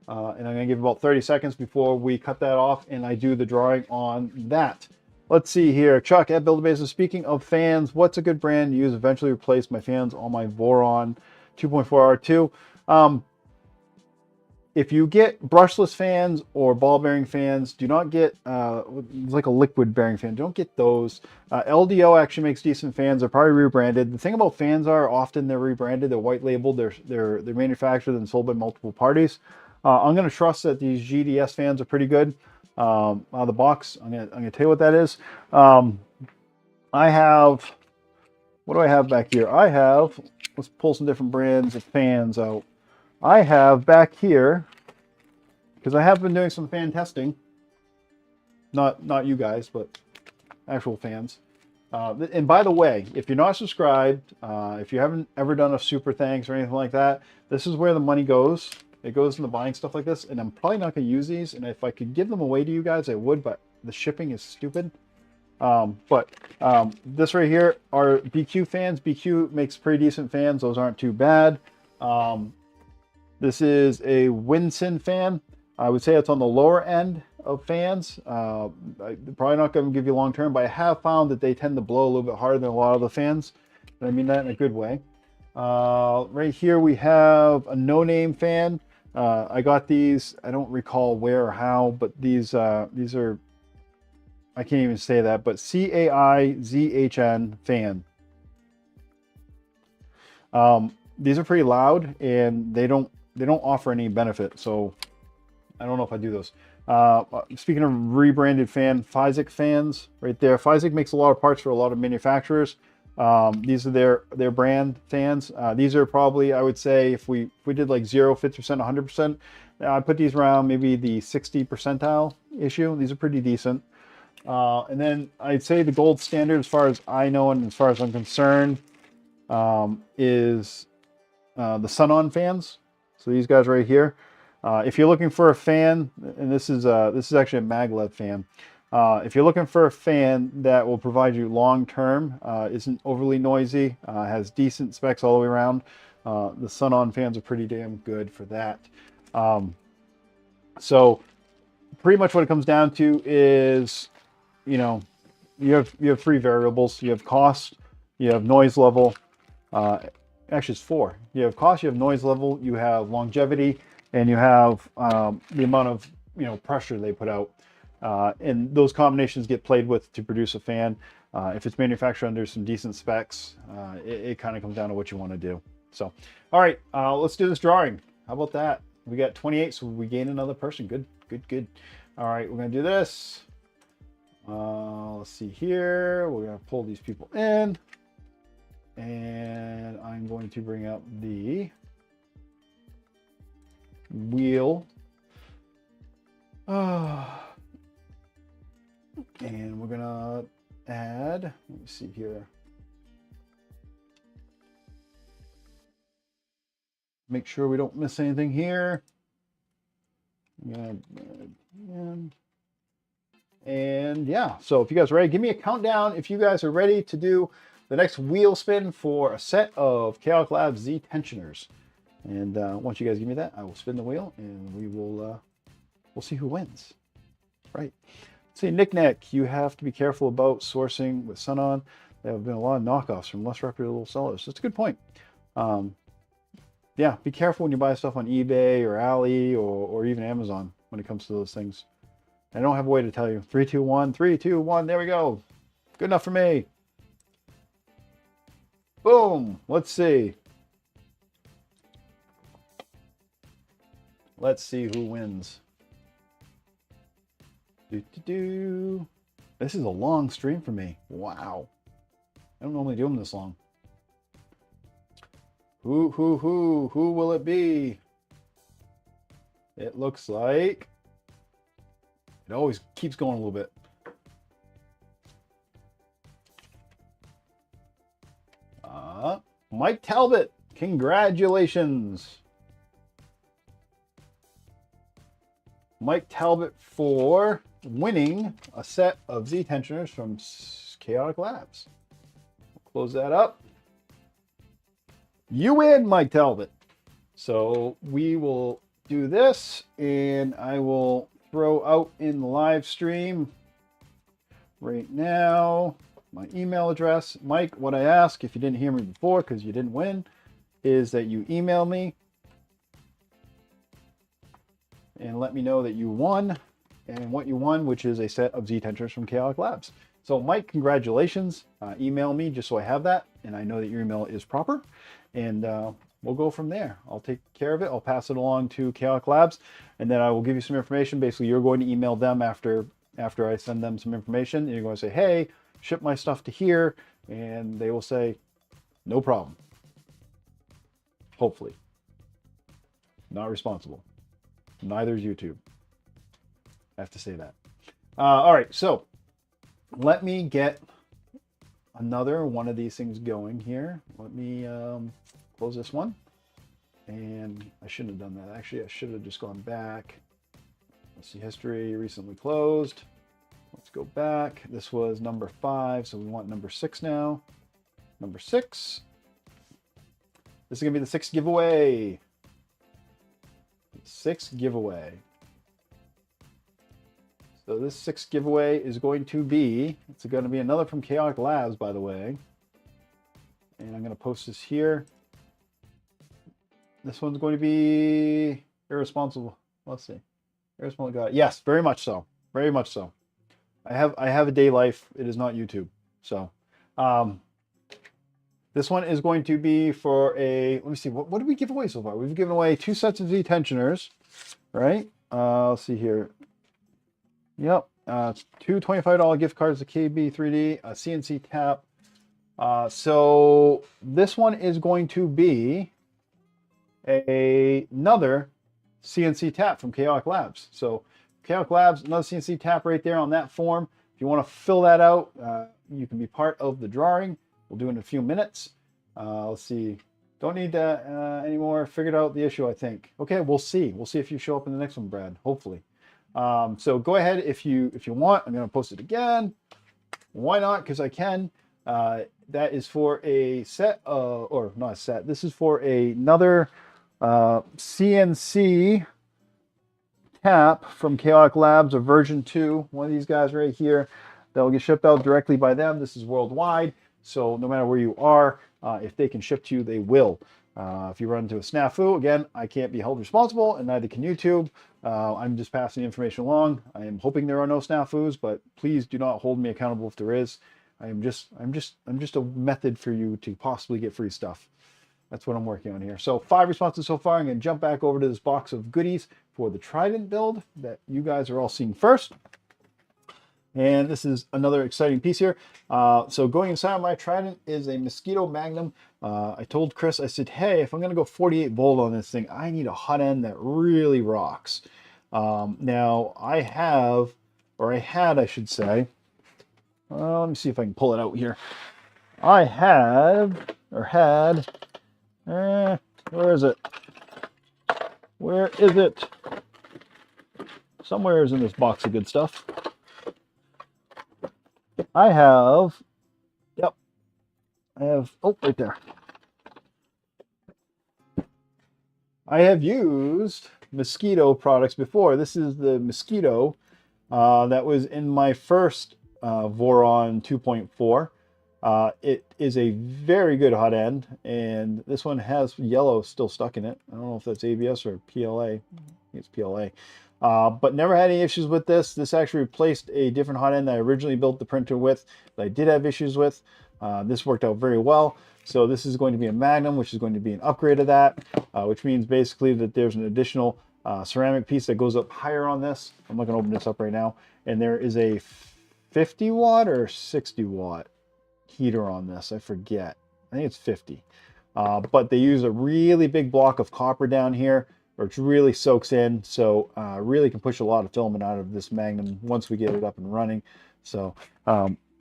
And I'm going to give about 30 seconds before we cut that off and I do the drawing on that. Let's see here. Chuck at BuilderBase. Speaking of fans, what's a good brand to use? Eventually replace my fans on my Voron 2.4 R2. If you get brushless fans or ball bearing fans, do not get like a liquid bearing fan. Don't get those. LDO actually makes decent fans. They're probably rebranded. The thing about fans are often they're rebranded. They're white labeled. They're manufactured and sold by multiple parties. I'm going to trust that these GDS fans are pretty good. Out of the box, I'm gonna tell you what that is. I have, what do I have back here? I have, let's pull some different brands of fans out. I have back here, because I have been doing some fan testing, not you guys, but actual fans. And by the way, if you're not subscribed, if you haven't ever done a super thanks or anything like that, this is where the money goes. It goes into buying stuff like this, and I'm probably not going to use these. And if I could give them away to you guys, I would, but the shipping is stupid. This right here are BQ fans. BQ makes pretty decent fans. Those aren't too bad. This is a Winson fan. I would say it's on the lower end of fans. Probably not going to give you long term, but I have found that they tend to blow a little bit harder than a lot of the fans. And I mean that in a good way. Right here we have a no-name fan. I got these, I don't recall where or how, but these are, I can't even say that, but CAIZHN fan. These are pretty loud and they don't offer any benefit. So I don't know if I do those. Speaking of rebranded fan, Physik fans right there. Physik makes a lot of parts for a lot of manufacturers. These are their brand fans. These are probably, I would say, if we did like 0, 50%, 100%, I put these around maybe the 60 percentile issue. These are pretty decent. And then I'd say the gold standard, as far as I know and as far as I'm concerned, is the Sun-On fans. So these guys right here. If you're looking for a fan, and this is actually a maglev fan. If you're looking for a fan that will provide you long-term, isn't overly noisy, has decent specs all the way around, the Sun-On fans are pretty damn good for that. So pretty much what it comes down to is, you know, you have 3 variables. You have cost, you have noise level. Actually, it's 4. You have cost, you have noise level, you have longevity, and you have the amount of pressure they put out. And those combinations get played with to produce a fan. If it's manufactured under some decent specs, it kind of comes down to what you want to do. So, all right, let's do this drawing. How about that? We got 28, so we gain another person. Good, good, good. All right, we're going to do this. Let's see here. We're going to pull these people in. And I'm going to bring up the wheel. And we're gonna add, let me see here. Make sure we don't miss anything here. And yeah, so if you guys are ready, give me a countdown if you guys are ready to do the next wheel spin for a set of Chaotic Labs Z tensioners. And once you guys give me that, I will spin the wheel and we will we'll see who wins. Right. Let's see, Knick-Knack, you have to be careful about sourcing with Sun-On. There have been a lot of knockoffs from less reputable sellers. That's a good point. yeah, be careful when you buy stuff on eBay or Ali or even Amazon when it comes to those things. I don't have a way to tell you. 3, 2, 1, 3, 2, 1. There we go. Good enough for me. Boom. Let's see. Let's see who wins. This is a long stream for me. Wow. I don't normally do them this long. Who will it be? It looks like it always keeps going a little bit. Mike Talbot, congratulations. Mike Talbot for winning a set of Z tensioners from Chaotic Labs. Close that up. You win, Mike Talbot. So we will do this, and I will throw out in the live stream right now my email address. Mike, what I ask, if you didn't hear me before because you didn't win, is that you email me and let me know that you won and what you won, which is a set of Z tensioners from Chaotic Labs. So Mike, congratulations. Email me just so I have that and I know that your email is proper, and we'll go from there. I'll take care of it. I'll pass it along to Chaotic Labs, and then I will give you some information. Basically, you're going to email them after I send them some information, and you're going to say, hey, ship my stuff to here, and they will say, no problem. Hopefully. Not responsible. Neither is YouTube. I have to say that. All right, so let me get another one of these things going here. Let me close this one. And I shouldn't have done that. Actually, I should have just gone back. Let's see, history recently closed. Let's go back. This was number 5, so we want number 6 now. Number 6. This is going to be the 6th giveaway. 6th giveaway. So this 6th giveaway is going to be, it's going to be another from Chaotic Labs, by the way. And I'm going to post this here. This one's going to be irresponsible. Let's see. Irresponsible guy. Yes, very much so. Very much so. I have a day life. It is not YouTube. So this one is going to be for a, let me see, what did we give away so far? We've given away 2 sets of Z tensioners, right? Let's see here. Yep, 2 $25 gift cards to KB3D, a CNC tap. So this one is going to be another CNC tap from Chaotic Labs. So Chaotic Labs, another CNC tap right there on that form. If you want to fill that out, you can be part of the drawing. We'll do it in a few minutes. Let's see. Don't need that anymore. Figured out the issue, I think. Okay, we'll see. We'll see if you show up in the next one, Brad. Hopefully. So go ahead if you want. I'm going to post it again. Why not? Because I can. That is for a set, or not a set. This is for another CNC tap from Chaotic Labs, a version 2. One of these guys right here that will get shipped out directly by them. This is worldwide, so no matter where you are, if they can ship to you, they will. If you run into a snafu, again, I can't be held responsible, and neither can YouTube. I'm just passing the information along. I am hoping there are no snafus, but please do not hold me accountable if there is. I'm just a method for you to possibly get free stuff. That's what I'm working on here. So 5 responses so far. I'm going to jump back over to this box of goodies for the Trident build that you guys are all seeing first. And this is another exciting piece here. So going inside my Trident is a Mosquito Magnum. I told Chris, I said, hey, if I'm going to go 48 volt on this thing, I need a hot end that really rocks. Now I have, or I had, I should say, let me see if I can pull it out here. I have, or had, where is it? Where is it? Somewhere is in this box of good stuff. I have, yep, I have, oh, right there. I have used Mosquito products before. This is the Mosquito that was in my first Voron 2.4. It is a very good hot end, and this one has yellow still stuck in it. I don't know if that's ABS or PLA. I think it's PLA. But never had any issues with this. This actually replaced a different hot end that I originally built the printer with that I did have issues with. This worked out very well. So this is going to be a Magnum, which is going to be an upgrade of that, which means basically that there's an additional ceramic piece that goes up higher on this. I'm not going to open this up right now. And there is a 50 watt or 60 watt heater on this. I forget. I think it's 50. But they use a really big block of copper down here, which really soaks in. So really can push a lot of filament out of this Magnum once we get it up and running. So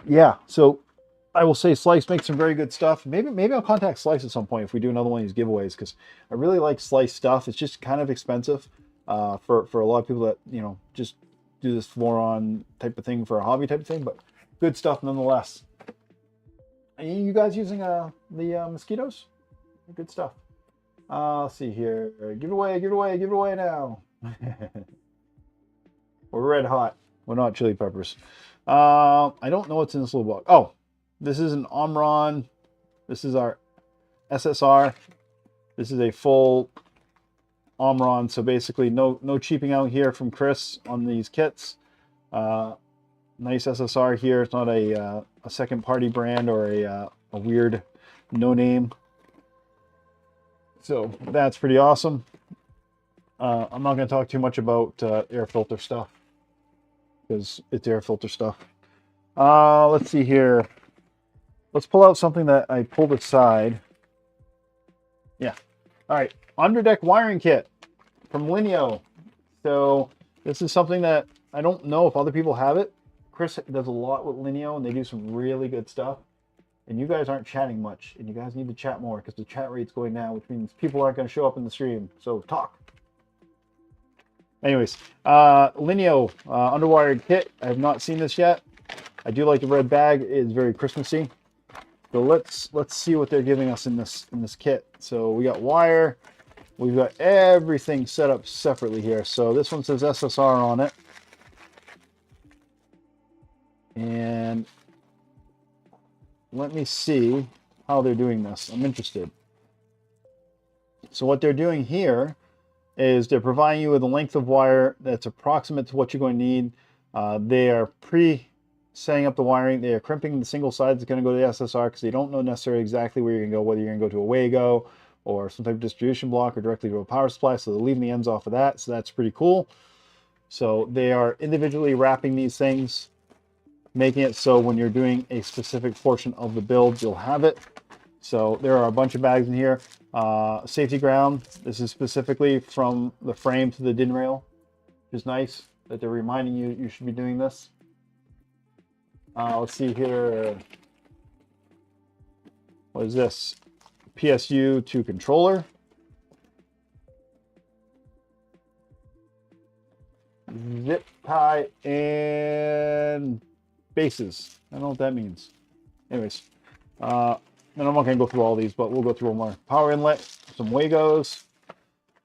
yeah, so I will say Slice makes some very good stuff. Maybe I'll contact Slice at some point if we do another one of these giveaways, because I really like Slice stuff. It's just kind of expensive for a lot of people that, you know, just do this floor-on type of thing for a hobby type of thing, but good stuff nonetheless. Are you guys using the mosquitoes? Good stuff. Let's see here. Give it away now. We're red hot. We're not chili peppers. I don't know what's in this little box. Oh. This is an Omron. This is our SSR. This is a full Omron. So basically no cheaping out here from Chris on these kits. Nice SSR here. It's not a second party brand or a weird no name. So that's pretty awesome. I'm not going to talk too much about air filter stuff because it's air filter stuff. Let's see here. Let's pull out something that I pulled aside. Yeah. All right. Underdeck wiring kit from Lineo. So this is something that I don't know if other people have it. Chris does a lot with Lineo, and they do some really good stuff. And you guys aren't chatting much, and you guys need to chat more because the chat rate's going down, which means people aren't going to show up in the stream. So talk. Anyways, Lineo underwired kit. I have not seen this yet. I do like the red bag. It is very Christmassy. So let's see what they're giving us in this kit. So we got wire, we've got everything set up separately here. So this one says SSR on it, and let me see how they're doing this. I'm interested. So what they're doing here is they're providing you with a length of wire that's approximate to what you're going to need. They are setting up the wiring. They are crimping the single side that's going to go to the SSR because they don't know necessarily exactly where you're going to go, whether you're going to go to a Wago or some type of distribution block or directly to a power supply. So they're leaving the ends off of that. So that's pretty cool. So they are individually wrapping these things, making it so when you're doing a specific portion of the build, you'll have it. So there are a bunch of bags in here. Safety ground. This is specifically from the frame to the DIN rail, which is nice that they're reminding you you should be doing this. Let's see here. What is this? PSU to controller. Zip tie and bases. I don't know what that means. Anyways, and I'm not going to go through all these, but we'll go through one more. Power inlet, some Wagos,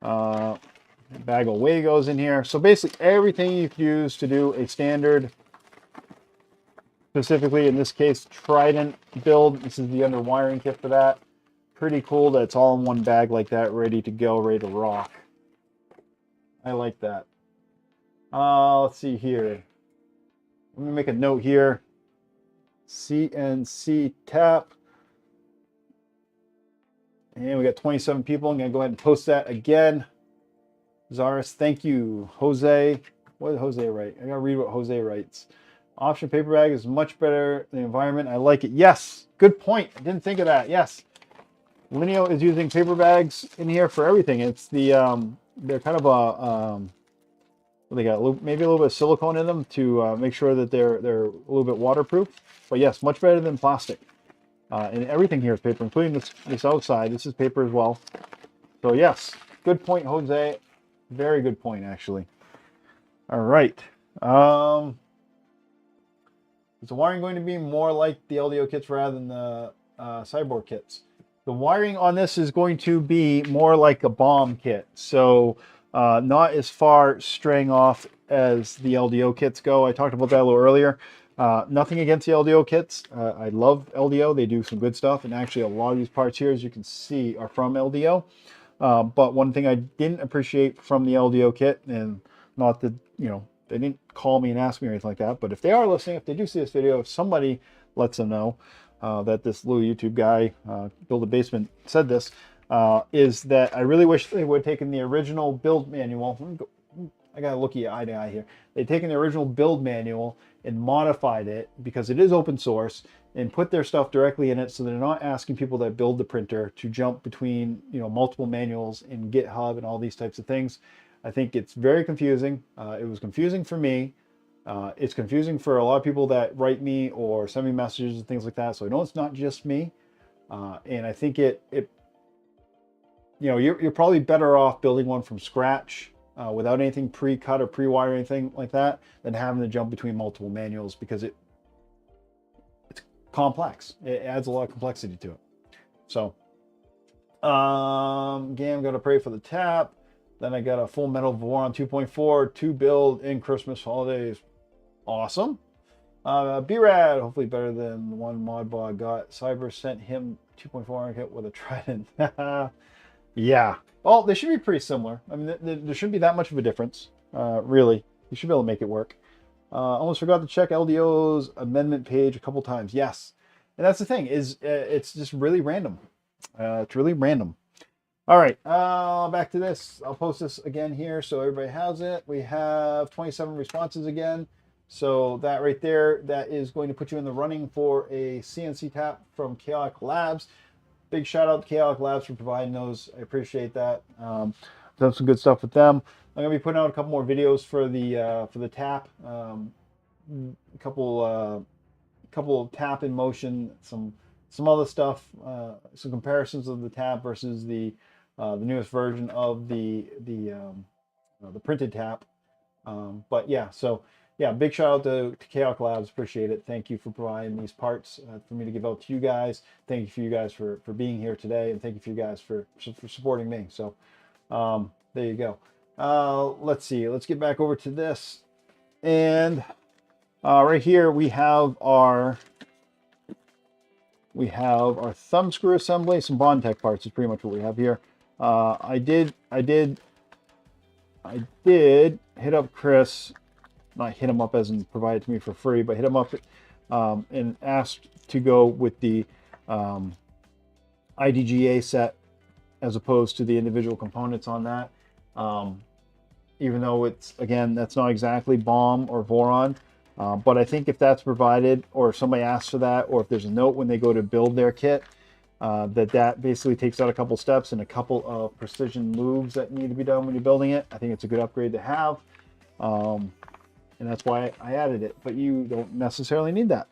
bag of Wagos in here. So basically everything you could use to do a standard, specifically in this case, Trident build. This is the underwiring kit for that. Pretty cool that it's all in one bag like that, ready to go, ready to rock. I like that. Let's see here. Let me make a note here. CNC tap. And we got 27 people. I'm going to go ahead and post that again. Zaris, thank you. Jose. What did Jose write? I got to read what Jose writes. Option paper bag is much better than the environment. I like it. Yes. Good point. I didn't think of that. Yes. Lineo is using paper bags in here for everything. It's the, they're kind of a, they got maybe a little bit of silicone in them to make sure that they're a little bit waterproof. But yes, much better than plastic. And everything here is paper, including this outside. This is paper as well. So yes, good point, Jose. Very good point, actually. All right. Is the wiring going to be more like the LDO kits rather than the Cyborg kits? The wiring on this is going to be more like a bomb kit. So not as far straying off as the LDO kits go. I talked about that a little earlier. Nothing against the LDO kits. I love LDO. They do some good stuff. And actually, a lot of these parts here, as you can see, are from LDO. But one thing I didn't appreciate from the LDO kit, and not that, you know, they didn't call me and ask me or anything like that, but if they are listening, if they do see this video, if somebody lets them know that this little YouTube guy, Build a Basement, said this, is that I really wish they would have taken the original build manual. I gotta look at you eye to eye here. They've taken the original build manual and modified it, because it is open source, and put their stuff directly in it, so they're not asking people that build the printer to jump between, you know, multiple manuals in GitHub and all these types of things. I think it's very confusing. It was confusing for me. It's confusing for a lot of people that write me or send me messages and things like that. So I know it's not just me. And I think you know, you're probably better off building one from scratch without anything pre-cut or pre-wired or anything like that, than having to jump between multiple manuals, because it's complex. It adds a lot of complexity to it. So, again, got to pray for the tap. Then I got a Full Metal Voron 2.4 to build in Christmas holidays. Awesome. B-Rad, hopefully better than the one Modbot got. Cyber sent him 2.4 kit with a Trident. Yeah. Well, they should be pretty similar. I mean, there shouldn't be that much of a difference, really. You should be able to make it work. Almost forgot to check LDO's amendment page a couple times. Yes. And that's the thing, is it's just really random. It's really random. All right, back to this. I'll post this again here so everybody has it. We have 27 responses again. So that right there, that is going to put you in the running for a CNC tap from Chaotic Labs. Big shout out to Chaotic Labs for providing those. I appreciate that. Done some good stuff with them. I'm gonna be putting out a couple more videos for the tap. A couple tap in motion, some other stuff, some comparisons of the tap versus the newest version of the printed tap. But yeah, so yeah, big shout out to Chaotic Labs. Appreciate it. Thank you for providing these parts for me to give out to you guys. Thank you for you guys for being here today, and thank you for you guys for supporting me. So there you go. Let's see. Let's get back over to this, and right here we have our thumb screw assembly. Some Bondtech parts is pretty much what we have here. I did hit up Chris, not hit him up as in provide it to me for free, but hit him up and asked to go with the IDGA set as opposed to the individual components on that. Even though it's, again, that's not exactly BOM or Voron, but I think if that's provided, or if somebody asks for that, or if there's a note when they go to build their kit, that basically takes out a couple steps and a couple of precision moves that need to be done when you're building it. I think it's a good upgrade to have. And that's why I added it, but you don't necessarily need that.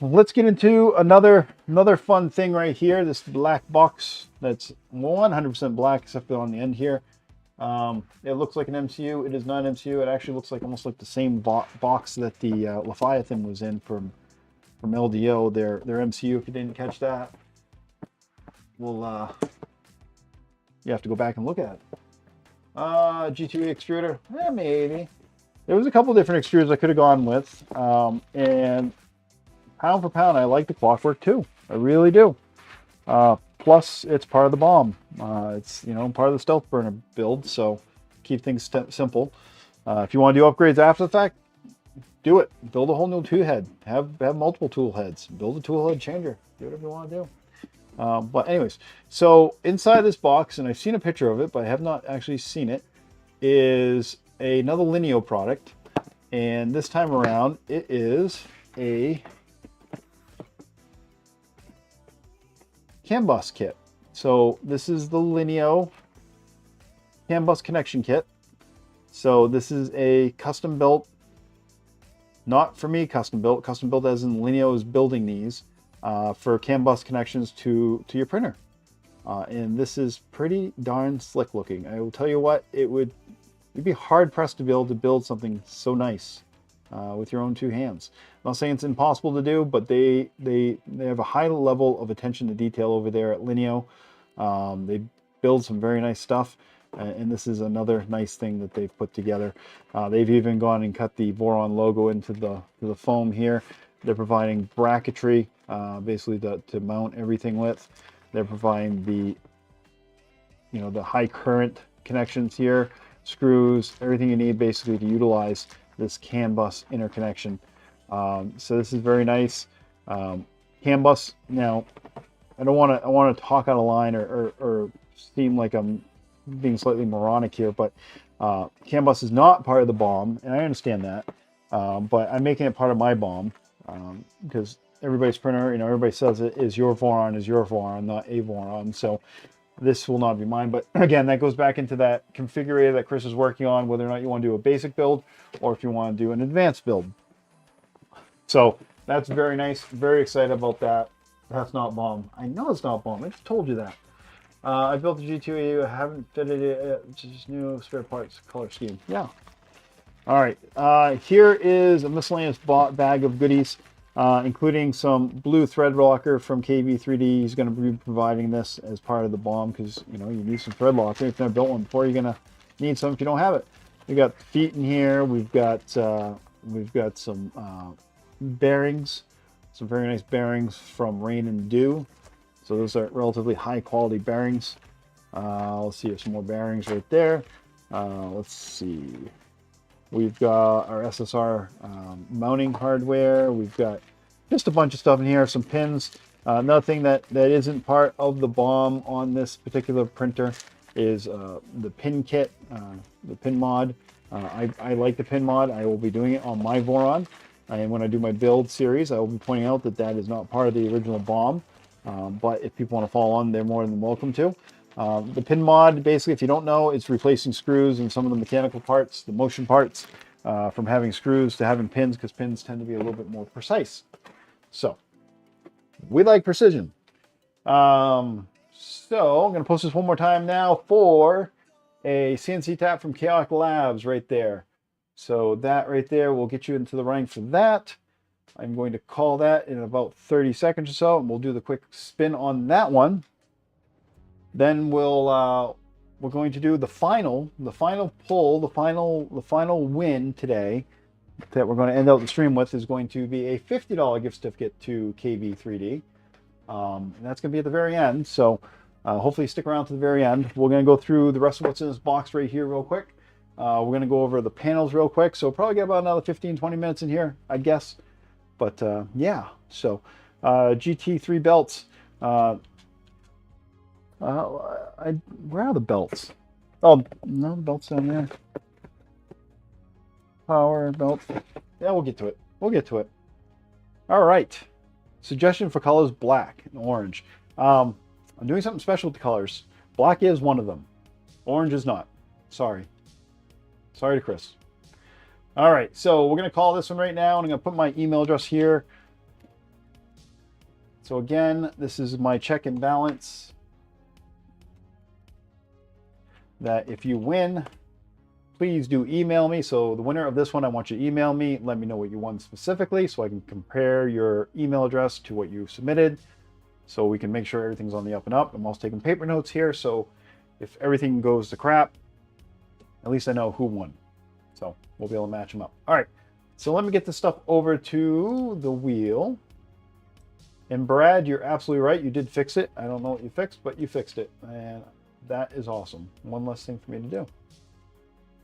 Let's get into another fun thing right here. This black box that's 100% black except for on the end here. It looks like an MCU. It is not an MCU. It actually looks like almost like the same box that the Leviathan was in from LDO. Their MCU. If you didn't catch that, well, you have to go back and look at it. G2E extruder, maybe. There was a couple different extruders I could have gone with, and pound for pound, I like the Clockwork too. I really do. Plus, it's part of the BOM. It's, you know, part of the Stealth Burner build, so keep things simple. If you want to do upgrades after the fact, do it. Build a whole new tool head. Have multiple tool heads. Build a tool head changer. Do whatever you want to do. But anyways, so inside this box, and I've seen a picture of it, but I have not actually seen it, is another Lineo product. And this time around, it is a CAN bus kit. So this is the Lineo CAN bus connection kit. So this is a custom built, not for me custom built as in Lineo is building these. For CAN bus connections to your printer. And this is pretty darn slick looking. I will tell you what, you'd be hard pressed to be able to build something so nice with your own two hands. I'm not saying it's impossible to do, but they have a high level of attention to detail over there at Lineo. They build some very nice stuff. And this is another nice thing that they've put together. They've even gone and cut the Voron logo into the foam here. They're providing bracketry, basically to mount everything with. They're providing the, you know, the high current connections here, screws, everything you need basically to utilize this CAN bus interconnection. So this is very nice. CAN bus. Now, I want to talk out of line or seem like I'm being slightly moronic here, but CAN bus is not part of the BOM, and I understand that. But I'm making it part of my BOM because everybody's printer, you know, everybody says it is your Voron, not a Voron. So this will not be mine. But again, that goes back into that configurator that Chris is working on, whether or not you want to do a basic build or if you want to do an advanced build. So that's very nice. Very excited about that. That's not BOM. I know it's not BOM. I just told you that. I built the G2AU. I haven't fitted it. Just new spare parts color scheme. Yeah. All right. Here is a miscellaneous bag of goodies, including some blue thread locker from KB3D. He's going to be providing this as part of the BOM because, you know, you need some thread locker. If you've never built one before, you're going to need some if you don't have it. We got feet in here. We've got some bearings, some very nice bearings from Rain and Dew. So those are relatively high quality bearings. Let's see, there's some more bearings right there. Let's see. We've got our SSR mounting hardware. We've got just a bunch of stuff in here, some pins. Another thing that isn't part of the BOM on this particular printer is the pin kit, the pin mod. I like the pin mod. I will be doing it on my Voron. And when I do my build series, I will be pointing out that that is not part of the original BOM. But if people want to follow on, they're more than welcome to. The pin mod, basically, if you don't know, it's replacing screws and some of the mechanical parts, the motion parts, from having screws to having pins, because pins tend to be a little bit more precise. So, we like precision. So, I'm going to post this one more time now for a CNC tap from Chaotic Labs right there. So, that right there will get you into the running for that. I'm going to call that in about 30 seconds or so, and we'll do the quick spin on that one. Then we're going to do the final pull, the final win today that we're going to end out the stream with is going to be a $50 gift certificate to KB3D. And that's going to be at the very end. So hopefully stick around to the very end. We're going to go through the rest of what's in this box right here real quick. We're going to go over the panels real quick. So probably get about another 15, 20 minutes in here, I guess. But yeah, so GT3 belts. Where are the belts? Oh, no, the belt's down there. Power belt. Yeah, we'll get to it. We'll get to it. All right. Suggestion for colors: black and orange. I'm doing something special with the colors. Black is one of them. Orange is not. Sorry. Sorry to Chris. All right, so we're going to call this one right now, and I'm going to put my email address here. So again, this is my check and balance. That if you win, please do email me. So the winner of this one, I want you to email me. Let me know what you won specifically so I can compare your email address to what you submitted so we can make sure everything's on the up and up. I'm also taking paper notes here, so if everything goes to crap, at least I know who won. So we'll be able to match them up. All right, so let me get this stuff over to the wheel. And Brad, you're absolutely right. You did fix it. I don't know what you fixed, but you fixed it. And that is awesome. One less thing for me to do.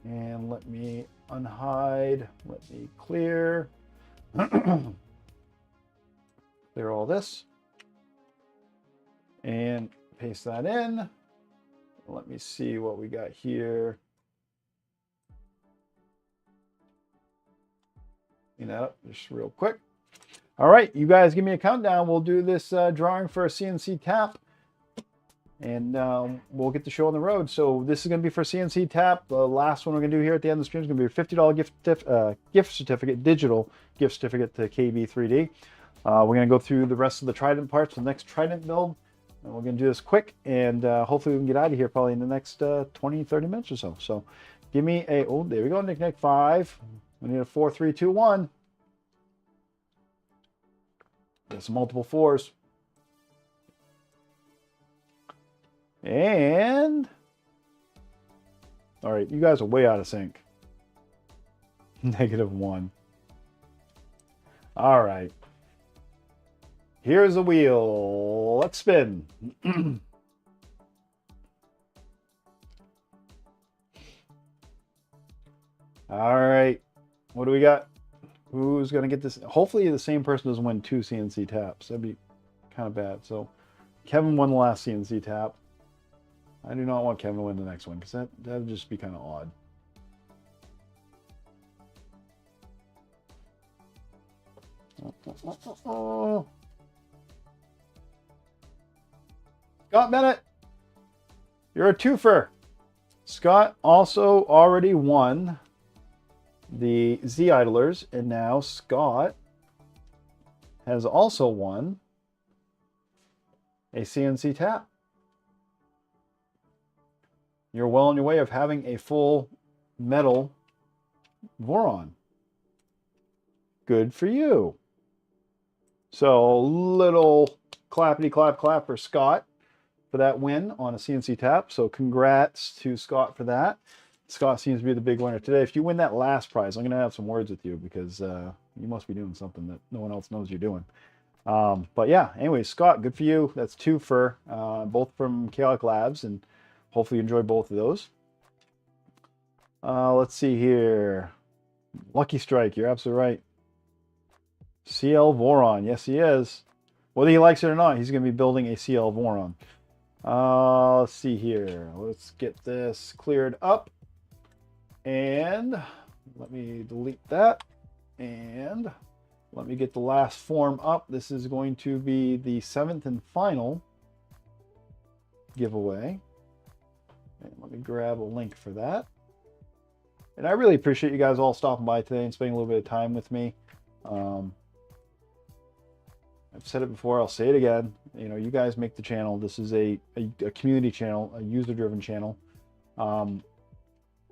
And let me unhide. Let me clear. Clear all this. And paste that in. Let me see what we got here. Clean that up just real quick. All right, you guys give me a countdown. We'll do this drawing for a CNC tap. And we'll get the show on the road. So this is going to be for CNC tap. The last one we're going to do here at the end of the stream is going to be a $50 gift certificate, digital gift certificate to KB3D. We're going to go through the rest of the Trident parts, the next Trident build. And we're going to do this quick. And hopefully we can get out of here probably in the next 20, 30 minutes or so. So give me a, oh, there we go, Nick 5. We need a 4, 3, 2, 1. There's some multiple 4s. And All right, you guys are way out of sync. -1. All right. Here's a wheel. Let's spin. All right. What do we got? Who's going to get this? Hopefully the same person doesn't win 2 CNC taps. That'd be kind of bad. So Kevin won the last CNC tap. I do not want Kevin to win the next one because that'd just be kind of odd. Scott Bennett, you're a twofer. Scott also already won the Z Idlers, and now Scott has also won a CNC tap. You're well on your way of having a full metal Voron. Good for you. So little clappity clap clap for Scott for that win on a CNC tap. So congrats to Scott for that. Scott seems to be the big winner today. If you win that last prize, I'm going to have some words with you because you must be doing something that no one else knows you're doing. But yeah, anyway, Scott, good for you. That's 2 for both from Chaotic Labs, and hopefully you enjoy both of those. Let's see here. Lucky Strike, you're absolutely right. CL Voron, yes he is. Whether he likes it or not, he's going to be building a CL Voron. Let's see here. Let's get this cleared up. And let me delete that. And let me get the last form up. This is going to be the 7th and final giveaway. And let me grab a link for that. And I really appreciate you guys all stopping by today and spending a little bit of time with me. I've said it before, I'll say it again. You know, you guys make the channel. This is a community channel, a user-driven channel.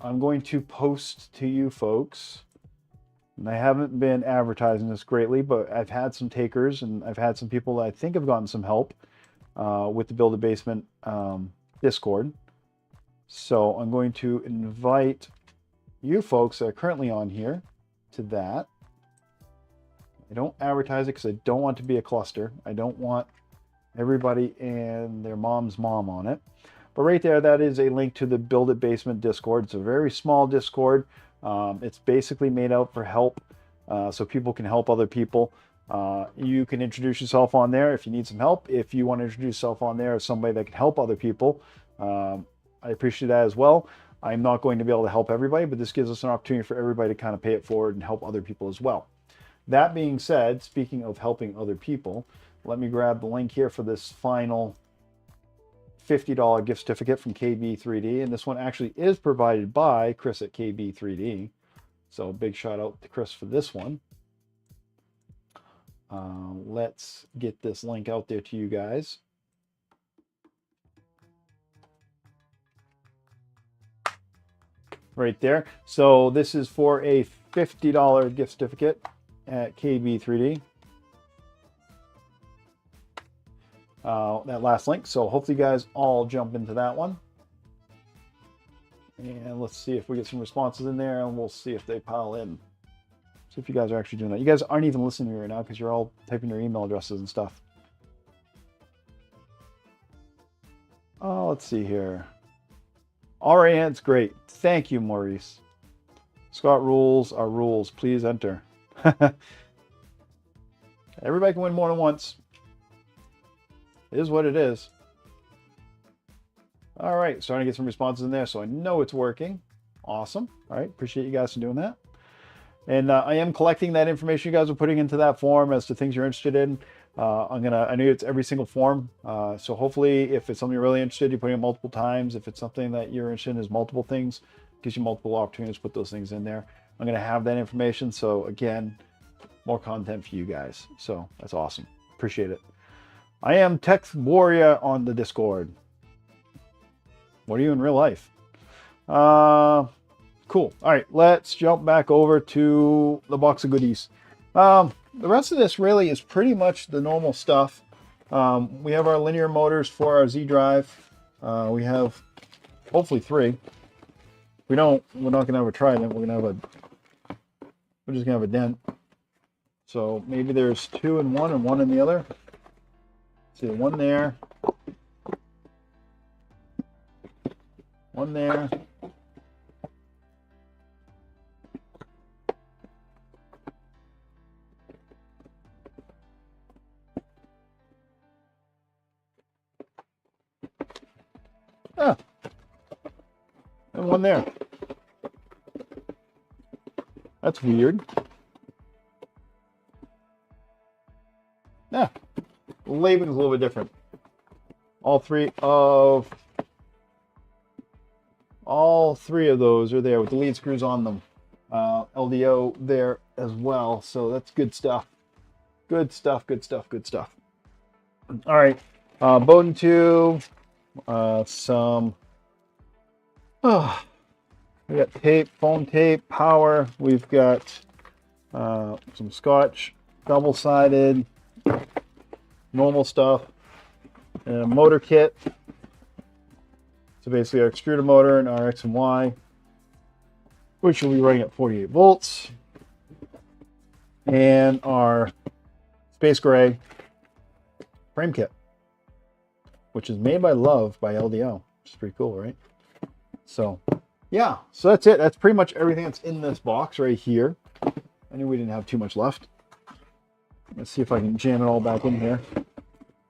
I'm going to post to you folks, and I haven't been advertising this greatly, but I've had some takers, and I've had some people that I think have gotten some help with the Build a Basement Discord. So I'm going to invite you folks that are currently on here to that. I don't advertise it because I don't want it to be a cluster. I don't want everybody and their mom's mom on it. But right there, that is a link to the Build It Basement Discord. It's a very small Discord. It's basically made out for help, so people can help other people. You can introduce yourself on there if you need some help. If you want to introduce yourself on there as somebody that can help other people, I appreciate that as well. I'm not going to be able to help everybody, but this gives us an opportunity for everybody to kind of pay it forward and help other people as well. That being said, speaking of helping other people, let me grab the link here for this final $50 gift certificate from KB3D. And this one actually is provided by Chris at KB3D. So big shout out to Chris for this one. Let's get this link out there to you guys. Right there. So this is for a $50 gift certificate at KB3D. That last link. So hopefully you guys all jump into that one. And let's see if we get some responses in there, and we'll see if they pile in. See if you guys are actually doing that. You guys aren't even listening to me right now because you're all typing your email addresses and stuff. Oh, let's see here. RAN's great. Thank you, Maurice. Scott rules are rules. Please enter. Everybody can win more than once. It is what it is. All right, starting to get some responses in there, so I know it's working. Awesome. All right, appreciate you guys for doing that. And I am collecting that information you guys are putting into that form as to things you're interested in. I know it's every single form. So hopefully if it's something you're really interested in, you put it in multiple times. If it's something that you're interested in is multiple things, it gives you multiple opportunities to put those things in there. I'm going to have that information. So again, more content for you guys. So that's awesome. Appreciate it. I am Tech Warrior on the Discord. What are you in real life? Cool. All right, let's jump back over to the box of goodies. The rest of this really is pretty much the normal stuff. We have our linear motors for our Z drive. We have hopefully 3. we don't, we're not gonna have a trident. We're just gonna have a dent. So maybe there's 2 in one and 1 in the other. Let's see, 1 there, 1 there. Ah, and 1 there. That's weird. Yeah, the labeling's a little bit different. All three of those are there with the lead screws on them. LDO there as well. So that's good stuff. Good stuff. Good stuff. Good stuff. All right, Bowden tube. Some. We got tape, foam tape, power. We've got some Scotch, double-sided, normal stuff, and a motor kit. So basically our extruder motor and our X and Y, which will be running at 48 volts. And our space gray frame kit, which is made by Love by LDO, which is pretty cool, right? So yeah, so that's it. That's pretty much everything that's in this box right here. I knew we didn't have too much left. Let's see if I can jam it all back in here.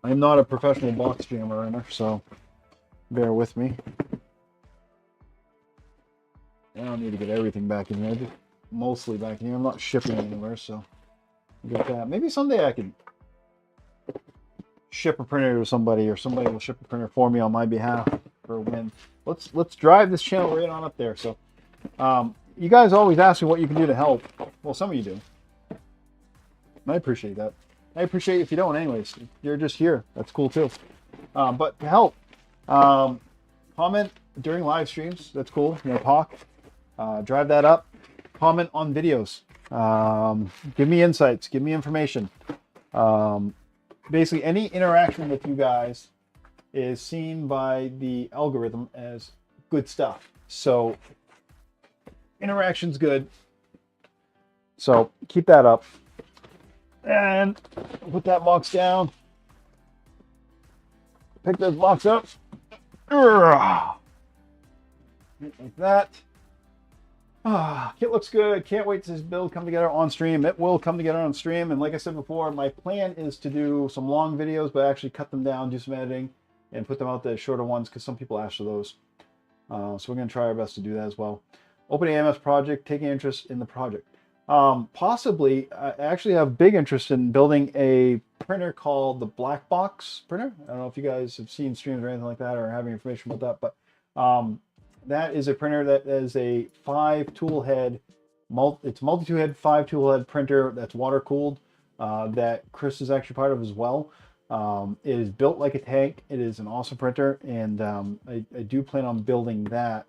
I'm not a professional box jammer, so bear with me. I don't need to get everything back in here, just mostly back in here. I'm not shipping anywhere, so get that. Maybe someday I can ship a printer to somebody, or somebody will ship a printer for me on my behalf for a win. Let's drive this channel right on up there. So you guys always ask me what you can do to help. Well, some of you do. I appreciate that. I appreciate if you don't anyways. You're just here. That's cool too. But to help, comment during live streams. That's cool. You know, talk. Drive that up. Comment on videos. Give me insights. Give me information. Basically, any interaction with you guys is seen by the algorithm as good stuff. So interaction's good. So keep that up. And put that box down. Pick this box up. Like that. Kit looks good. Can't wait to this build come together on stream. It will come together on stream. And like I said before, my plan is to do some long videos, but actually cut them down, do some editing, and put them out the shorter ones because some people ask for those. So we're going to try our best to do that as well. Open AMS project, taking interest in the project. Possibly, I actually have big interest in building a printer called the Black Box printer. I don't know if you guys have seen streams or anything like that or having information about that, but that is a printer that is a 5-tool head, it's multi-tool head, 5-tool head printer that's water cooled, that Chris is actually part of as well. It is built like a tank. It is an awesome printer, and I do plan on building that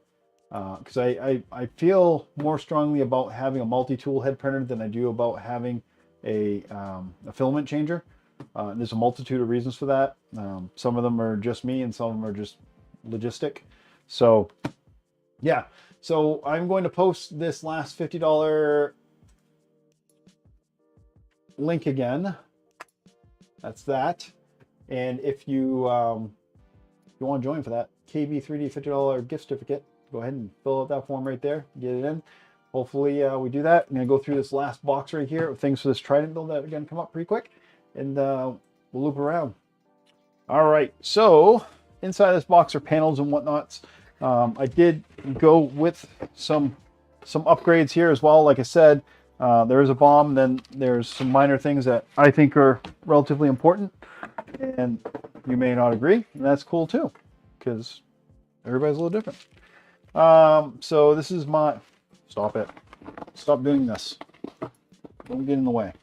because I feel more strongly about having a multi-tool head printer than I do about having a filament changer. There's a multitude of reasons for that. Some of them are just me, and some of them are just logistic. So yeah, so I'm going to post this last $50 link again. That's that. And if you want to join for that KB3D $50 gift certificate, go ahead and fill out that form right there, get it in. Hopefully we do that. I'm going to go through this last box right here of things for this trident build that are going to come up pretty quick, and we'll loop around. All right, so inside this box are panels and whatnots. I did go with some upgrades here as well. Like I said, there is a bomb, then there's some minor things that I think are relatively important, and you may not agree, and that's cool too, because everybody's a little different. So this is my, stop it. Stop doing this. Don't get in the way.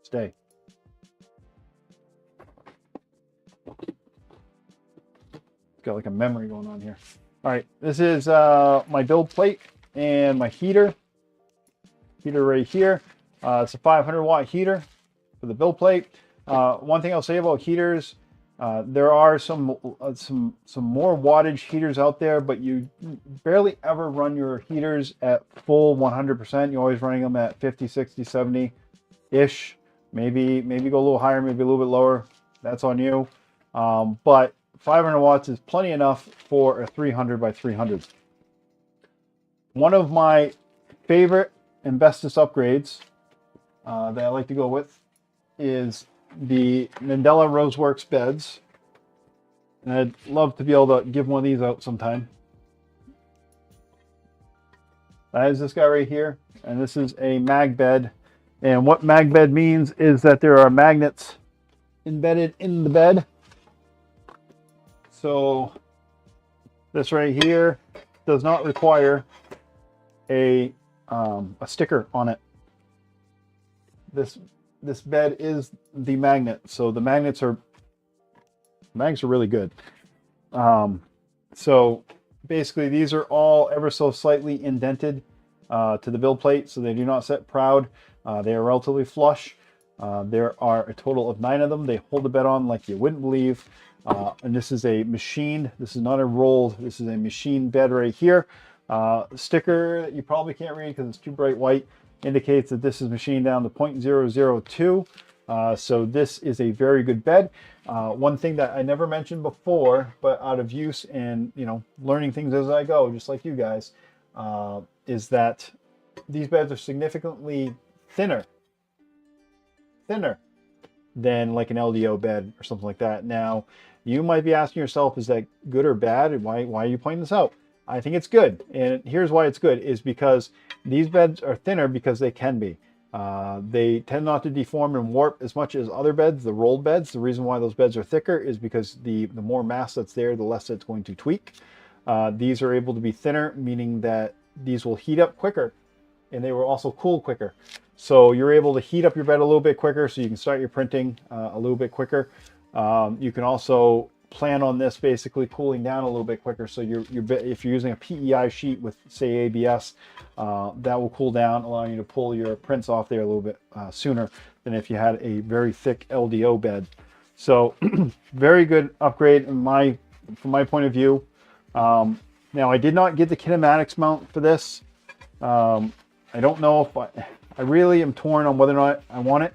Stay. Got like a memory going on here. All right, this is my build plate and my heater. Heater right here. It's a 500 watt heater for the build plate. One thing I'll say about heaters, There are some more wattage heaters out there, but you barely ever run your heaters at full 100%. You're always running them at 50, 60, 70 ish. Maybe go a little higher, maybe a little bit lower. That's on you. But 500 watts is plenty enough for a 300 by 300. One of my favorite and bestest upgrades that I like to go with is the Mandela Roseworks beds. And I'd love to be able to give one of these out sometime. That is this guy right here, and this is a mag bed. And what mag bed means is that there are magnets embedded in the bed. So this right here does not require a sticker on it. This bed is the magnet, so the magnets are really good. So basically these are all ever so slightly indented to the build plate, so they do not set proud. They are relatively flush. There are a total of 9 of them. They hold the bed on like you wouldn't believe. And this is a machined, this is not a rolled, this is a machined bed right here. Sticker that you probably can't read because it's too bright white indicates that this is machined down to 0.002. So this is a very good bed. One thing that I never mentioned before, but out of use and learning things as I go, just like you guys, is that these beds are significantly thinner than like an LDO bed or something like that. Now, you might be asking yourself, is that good or bad? And why are you pointing this out? I think it's good. And here's why it's good, is because these beds are thinner because they can be. They tend not to deform and warp as much as other beds, the rolled beds. The reason why those beds are thicker is because the more mass that's there, the less it's going to tweak. These are able to be thinner, meaning that these will heat up quicker, and they will also cool quicker. So you're able to heat up your bed a little bit quicker, so you can start your printing a little bit quicker. You can also plan on this basically cooling down a little bit quicker. So if you're using a PEI sheet with, say, ABS, that will cool down, allowing you to pull your prints off there a little bit sooner than if you had a very thick LDO bed. So very good upgrade from my point of view. Now, I did not get the kinematics mount for this. I don't know if I really am torn on whether or not I want it.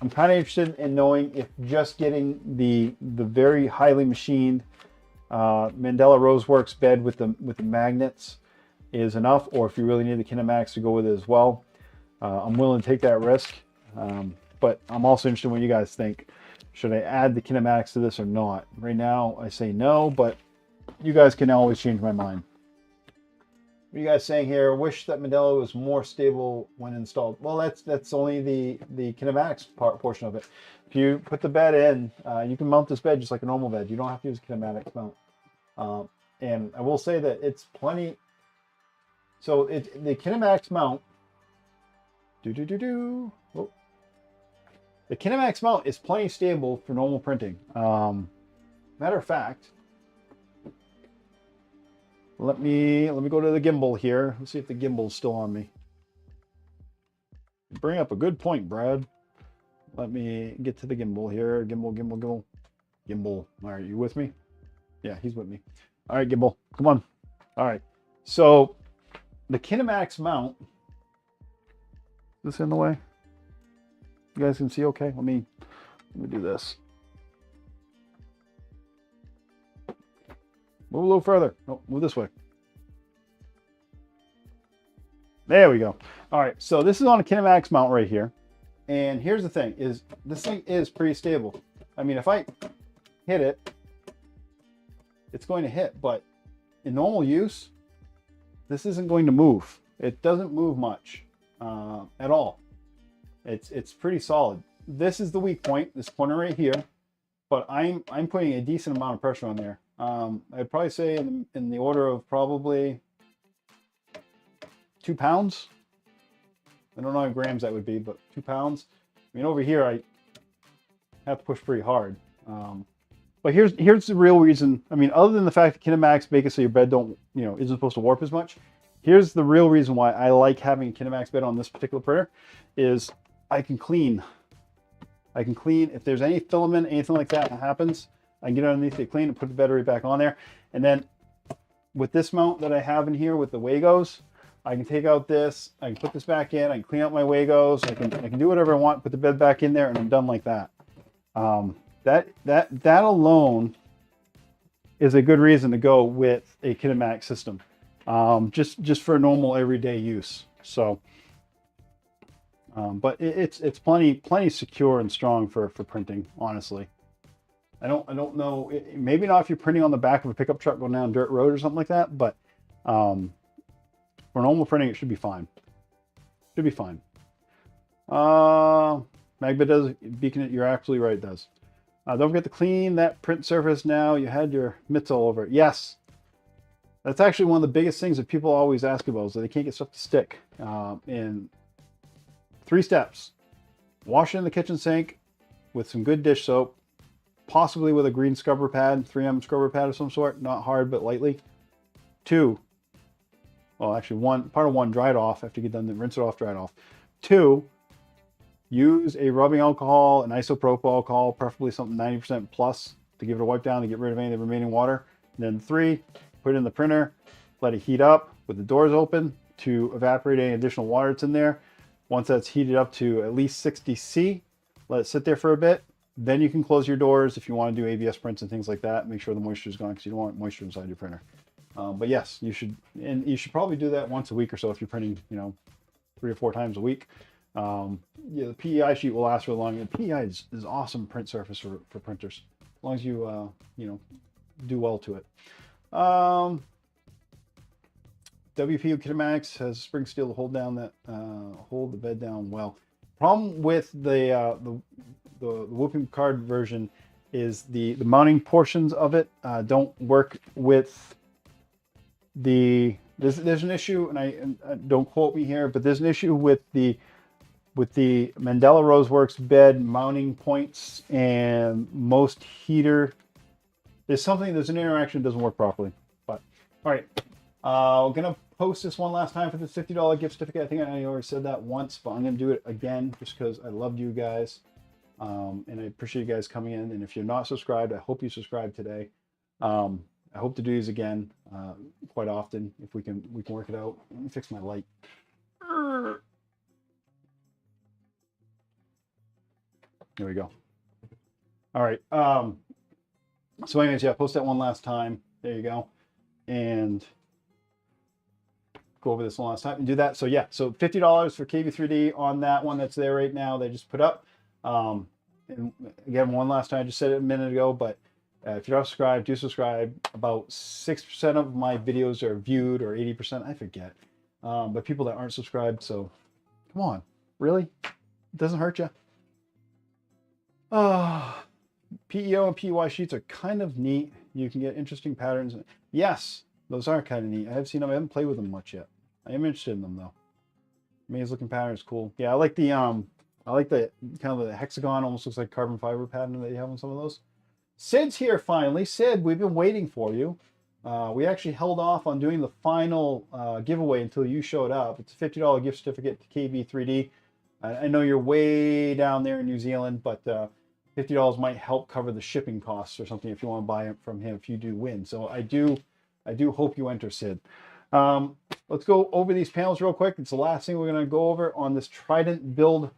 I'm kind of interested in knowing if just getting the very highly machined Mandela Roseworks bed with the magnets is enough, or if you really need the kinematics to go with it as well. I'm willing to take that risk, but I'm also interested in what you guys think. Should I add the kinematics to this or not? Right now, I say no, but you guys can always change my mind. What are you guys saying here? Wish that Mandela was more stable when installed. Well, that's only the kinematics portion of it. If you put the bed in, you can mount this bed just like a normal bed. You don't have to use a kinematics mount. And I will say that it's plenty. So the kinematics mount. Oh. The kinematics mount is plenty stable for normal printing. Matter of fact. Let me go to the gimbal here. Let's see if the gimbal's still on me. Bring up a good point, Brad. Let me get to the gimbal here. Gimbal. All right, you with me? Yeah, he's with me. All right, gimbal, come on. All right, so the kinematics mount. Is this in the way? You guys can see okay? Let me do this. Move a little further. No, move this way. There we go. All right, so this is on a kinematics mount right here. And here's the thing, is this thing is pretty stable. I mean, if I hit it, it's going to hit, but in normal use, this isn't going to move. It doesn't move much at all. It's pretty solid. This is the weak point, this corner right here, but I'm putting a decent amount of pressure on there. I'd probably say in the order of probably 2 pounds. I don't know how grams that would be, but 2 pounds. I mean, over here, I have to push pretty hard. But here's the real reason. I mean, other than the fact that kinematics make it so your bed isn't supposed to warp as much. Here's the real reason why I like having a kinematics bed on this particular printer is I can clean. If there's any filament, anything like that happens, I can get it underneath it clean and put the bed right back on there. And then with this mount that I have in here with the Wagos, I can take out this, I can put this back in, I can clean up my Wagos, I can do whatever I want, put the bed back in there, and I'm done like that. That alone is a good reason to go with a kinematic system, just for normal everyday use. So, but it's plenty secure and strong for printing, honestly. I don't know, maybe not if you're printing on the back of a pickup truck going down a dirt road or something like that, but for normal printing, it should be fine. Should be fine. Magba does beacon it. You're absolutely right, it does. Don't forget to clean that print surface now. You had your mitts all over it. Yes. That's actually one of the biggest things that people always ask about, is that they can't get stuff to stick. In 3 steps. Wash it in the kitchen sink with some good dish soap, possibly with a green scrubber pad, 3M scrubber pad of some sort, not hard but lightly. 2, well actually part of 1, dry it off after you get done, then rinse it off, dry it off. 2, use a rubbing alcohol, an isopropyl alcohol, preferably something 90% plus, to give it a wipe down to get rid of any of the remaining water. And then 3, put it in the printer, let it heat up with the doors open to evaporate any additional water that's in there. Once that's heated up to at least 60 C, let it sit there for a bit. Then you can close your doors if you want to do ABS prints and things like that. Make sure the moisture is gone, because you don't want moisture inside your printer. But yes, you should, and you should probably do that once a week or so if you're printing, 3 or 4 times a week. Yeah, the PEI sheet will last really long. And PEI is awesome print surface for printers, as long as you do well to it. WPU Kinematics has spring steel to hold the bed down well. Problem with the Whooping Card version is the mounting portions of it don't work with there's an issue, and don't quote me here, but there's an issue with the Mandela Roseworks bed mounting points, and most heater, there's an interaction that doesn't work properly. But all right, we're gonna post this one last time for this $50 gift certificate. I think I already said that once, but I'm gonna do it again just because I loved you guys, and I appreciate you guys coming in. And if you're not subscribed, I hope you subscribe today. I hope to do these again quite often if we can work it out. Let me fix my light. There we go. All right. So anyways, yeah, post that one last time. There you go. And go over this one last time and do that. So yeah, so $50 for KB3D on that one that's there right now. They just put up. And again, one last time, I just said it a minute ago, but if you're not subscribed, do subscribe. About 6% of my videos are viewed, or 80%, I forget. But people that aren't subscribed, so come on, really? It doesn't hurt you. PEO and PEY sheets are kind of neat. You can get interesting patterns. Yes, those are kind of neat. I have seen them. I haven't played with them much yet. I am interested in them though. Maze looking pattern is cool. Yeah, I like the kind of the hexagon, almost looks like carbon fiber pattern that you have on some of those. Sid's here finally. Sid, we've been waiting for you. We actually held off on doing the final giveaway until you showed up. It's a $50 gift certificate to KB3D. I know you're way down there in New Zealand, but $50 might help cover the shipping costs or something if you want to buy it from him if you do win. So I do hope you enter, Sid. Let's go over these panels real quick. It's the last thing we're going to go over on this Trident build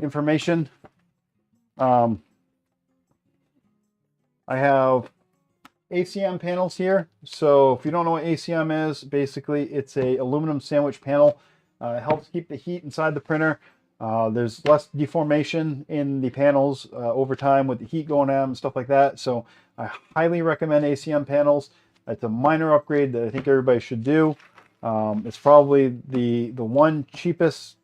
information. I have ACM panels here. So if you don't know what ACM is, basically it's a aluminum sandwich panel. It helps keep the heat inside the printer. There's less deformation in the panels over time with the heat going on and stuff like that. So I highly recommend ACM panels. It's a minor upgrade that I think everybody should do. It's probably the one cheapest,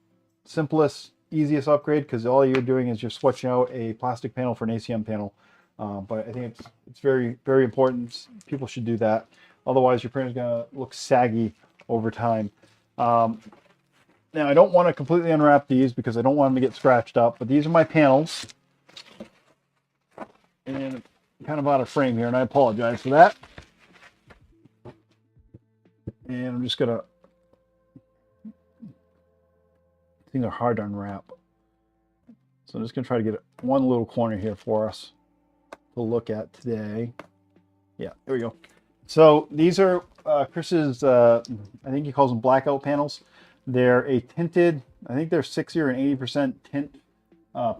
simplest, easiest upgrade, because all you're doing is you're switching out a plastic panel for an ACM panel. But I think it's very, very important. People should do that. Otherwise, your printer's going to look saggy over time. Now, I don't want to completely unwrap these because I don't want them to get scratched up, but these are my panels. And I'm kind of out of frame here, and I apologize for that. And I'm just going to... These are hard to unwrap. So I'm just going to try to get one little corner here for us. to look at today. Yeah, there we go. So these are Chris's, I think he calls them blackout panels. They're a tinted, I think they're 60 or an 80% tint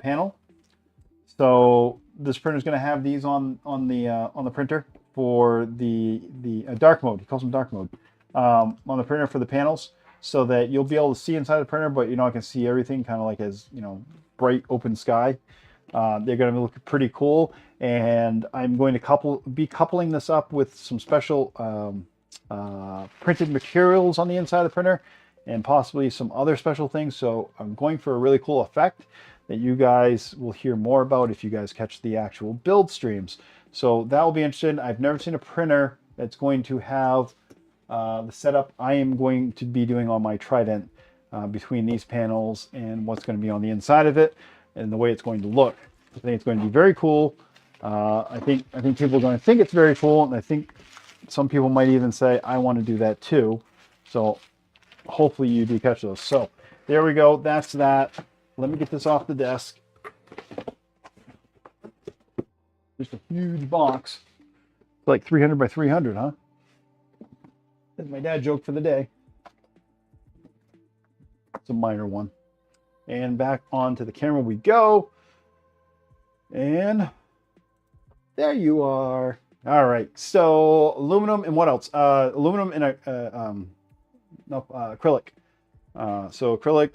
panel. So this printer is going to have these on the printer for the dark mode. He calls them dark mode on the printer for the panels, so that you'll be able to see inside the printer, but you're not going to see everything, kind of like as bright open sky. They're going to look pretty cool, and I'm going to be coupling this up with some special printed materials on the inside of the printer, and possibly some other special things. So I'm going for a really cool effect that you guys will hear more about if you guys catch the actual build streams. So that will be interesting. I've never seen a printer that's going to have the setup I am going to be doing on my Trident between these panels and what's going to be on the inside of it and the way it's going to look. I think it's going to be very cool. I think people are going to think it's very cool, and I think some people might even say, I want to do that too. So hopefully you do catch those. So there we go. That's that. Let me get this off the desk. Just a huge box. It's like 300 by 300, huh? That's my dad joke for the day. It's a minor one. And back onto the camera we go. And there you are. All right. So aluminum and what else? Aluminum and acrylic. So acrylic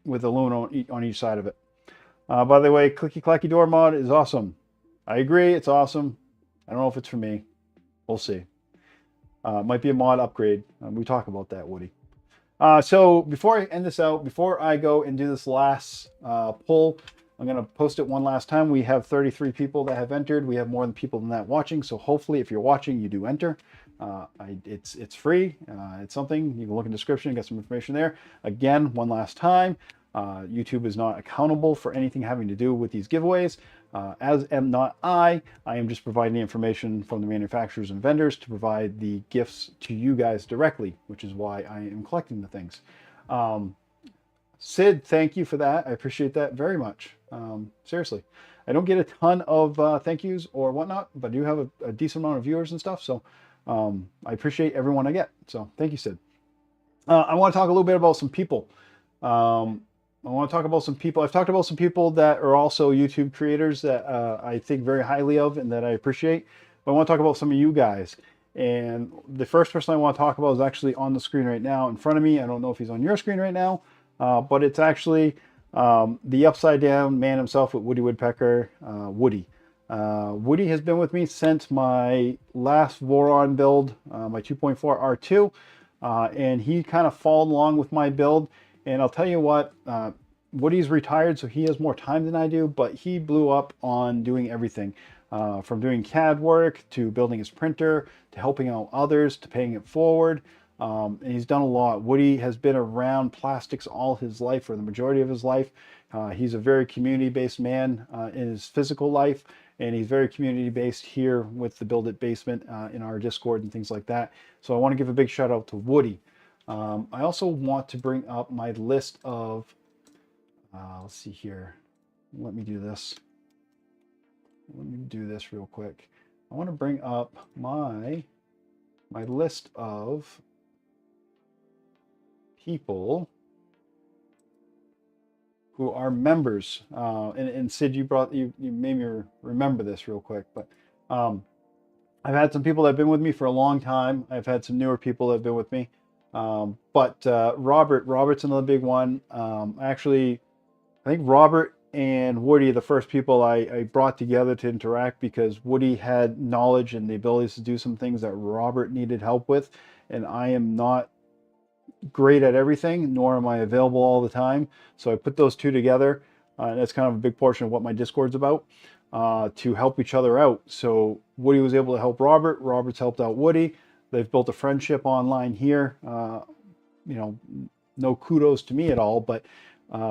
with aluminum on each side of it. By the way, Clicky Clacky Door mod is awesome. I agree, it's awesome. I don't know if it's for me. We'll see. Might be a mod upgrade. We talk about that, Woody. So before I end this out, before I go and do this last poll, I'm going to post it one last time. We have 33 people that have entered. We have more than people than that watching. So hopefully if you're watching, you do enter. It's free. It's something. You can look in the description and get some information there. Again, one last time. YouTube is not accountable for anything having to do with these giveaways, as am not I. I am just providing the information from the manufacturers and vendors to provide the gifts to you guys directly, which is why I am collecting the things. Sid, thank you for that. I appreciate that very much. Seriously, I don't get a ton of thank yous or whatnot, but I do have a decent amount of viewers and stuff. So I appreciate everyone I get. So thank you, Sid. I want to talk a little bit about some people. I want to talk about some people. I've talked about some people that are also YouTube creators that I think very highly of and that I appreciate. But I want to talk about some of you guys. And the first person I want to talk about is actually on the screen right now in front of me. I don't know if he's on your screen right now, but it's actually the upside down man himself with Woody Woodpecker, Woody. Woody has been with me since my last Voron build, my 2.4 R2, and he kind of followed along with my build. And I'll tell you what, Woody's retired, so he has more time than I do, but he blew up on doing everything. From doing CAD work, to building his printer, to helping out others, to paying it forward. And he's done a lot. Woody has been around plastics all his life, or the majority of his life. He's a very community-based man in his physical life, and he's very community-based here with the Build It Basement in our Discord and things like that. So I want to give a big shout out to Woody. I also want to bring up my list of, let's see here. Let me do this. Let me do this real quick. I want to bring up my list of people who are members. And Sid, you made me remember this real quick, but I've had some people that have been with me for a long time. I've had some newer people that have been with me. But Robert's another big one. Actually, I think Robert and Woody are the first people I brought together to interact, because Woody had knowledge and the abilities to do some things that Robert needed help with. And I am not great at everything, nor am I available all the time. So I put those two together. And that's kind of a big portion of what my Discord's about, to help each other out. So Woody was able to help Robert. Robert's helped out Woody. They've built a friendship online here. No kudos to me at all, but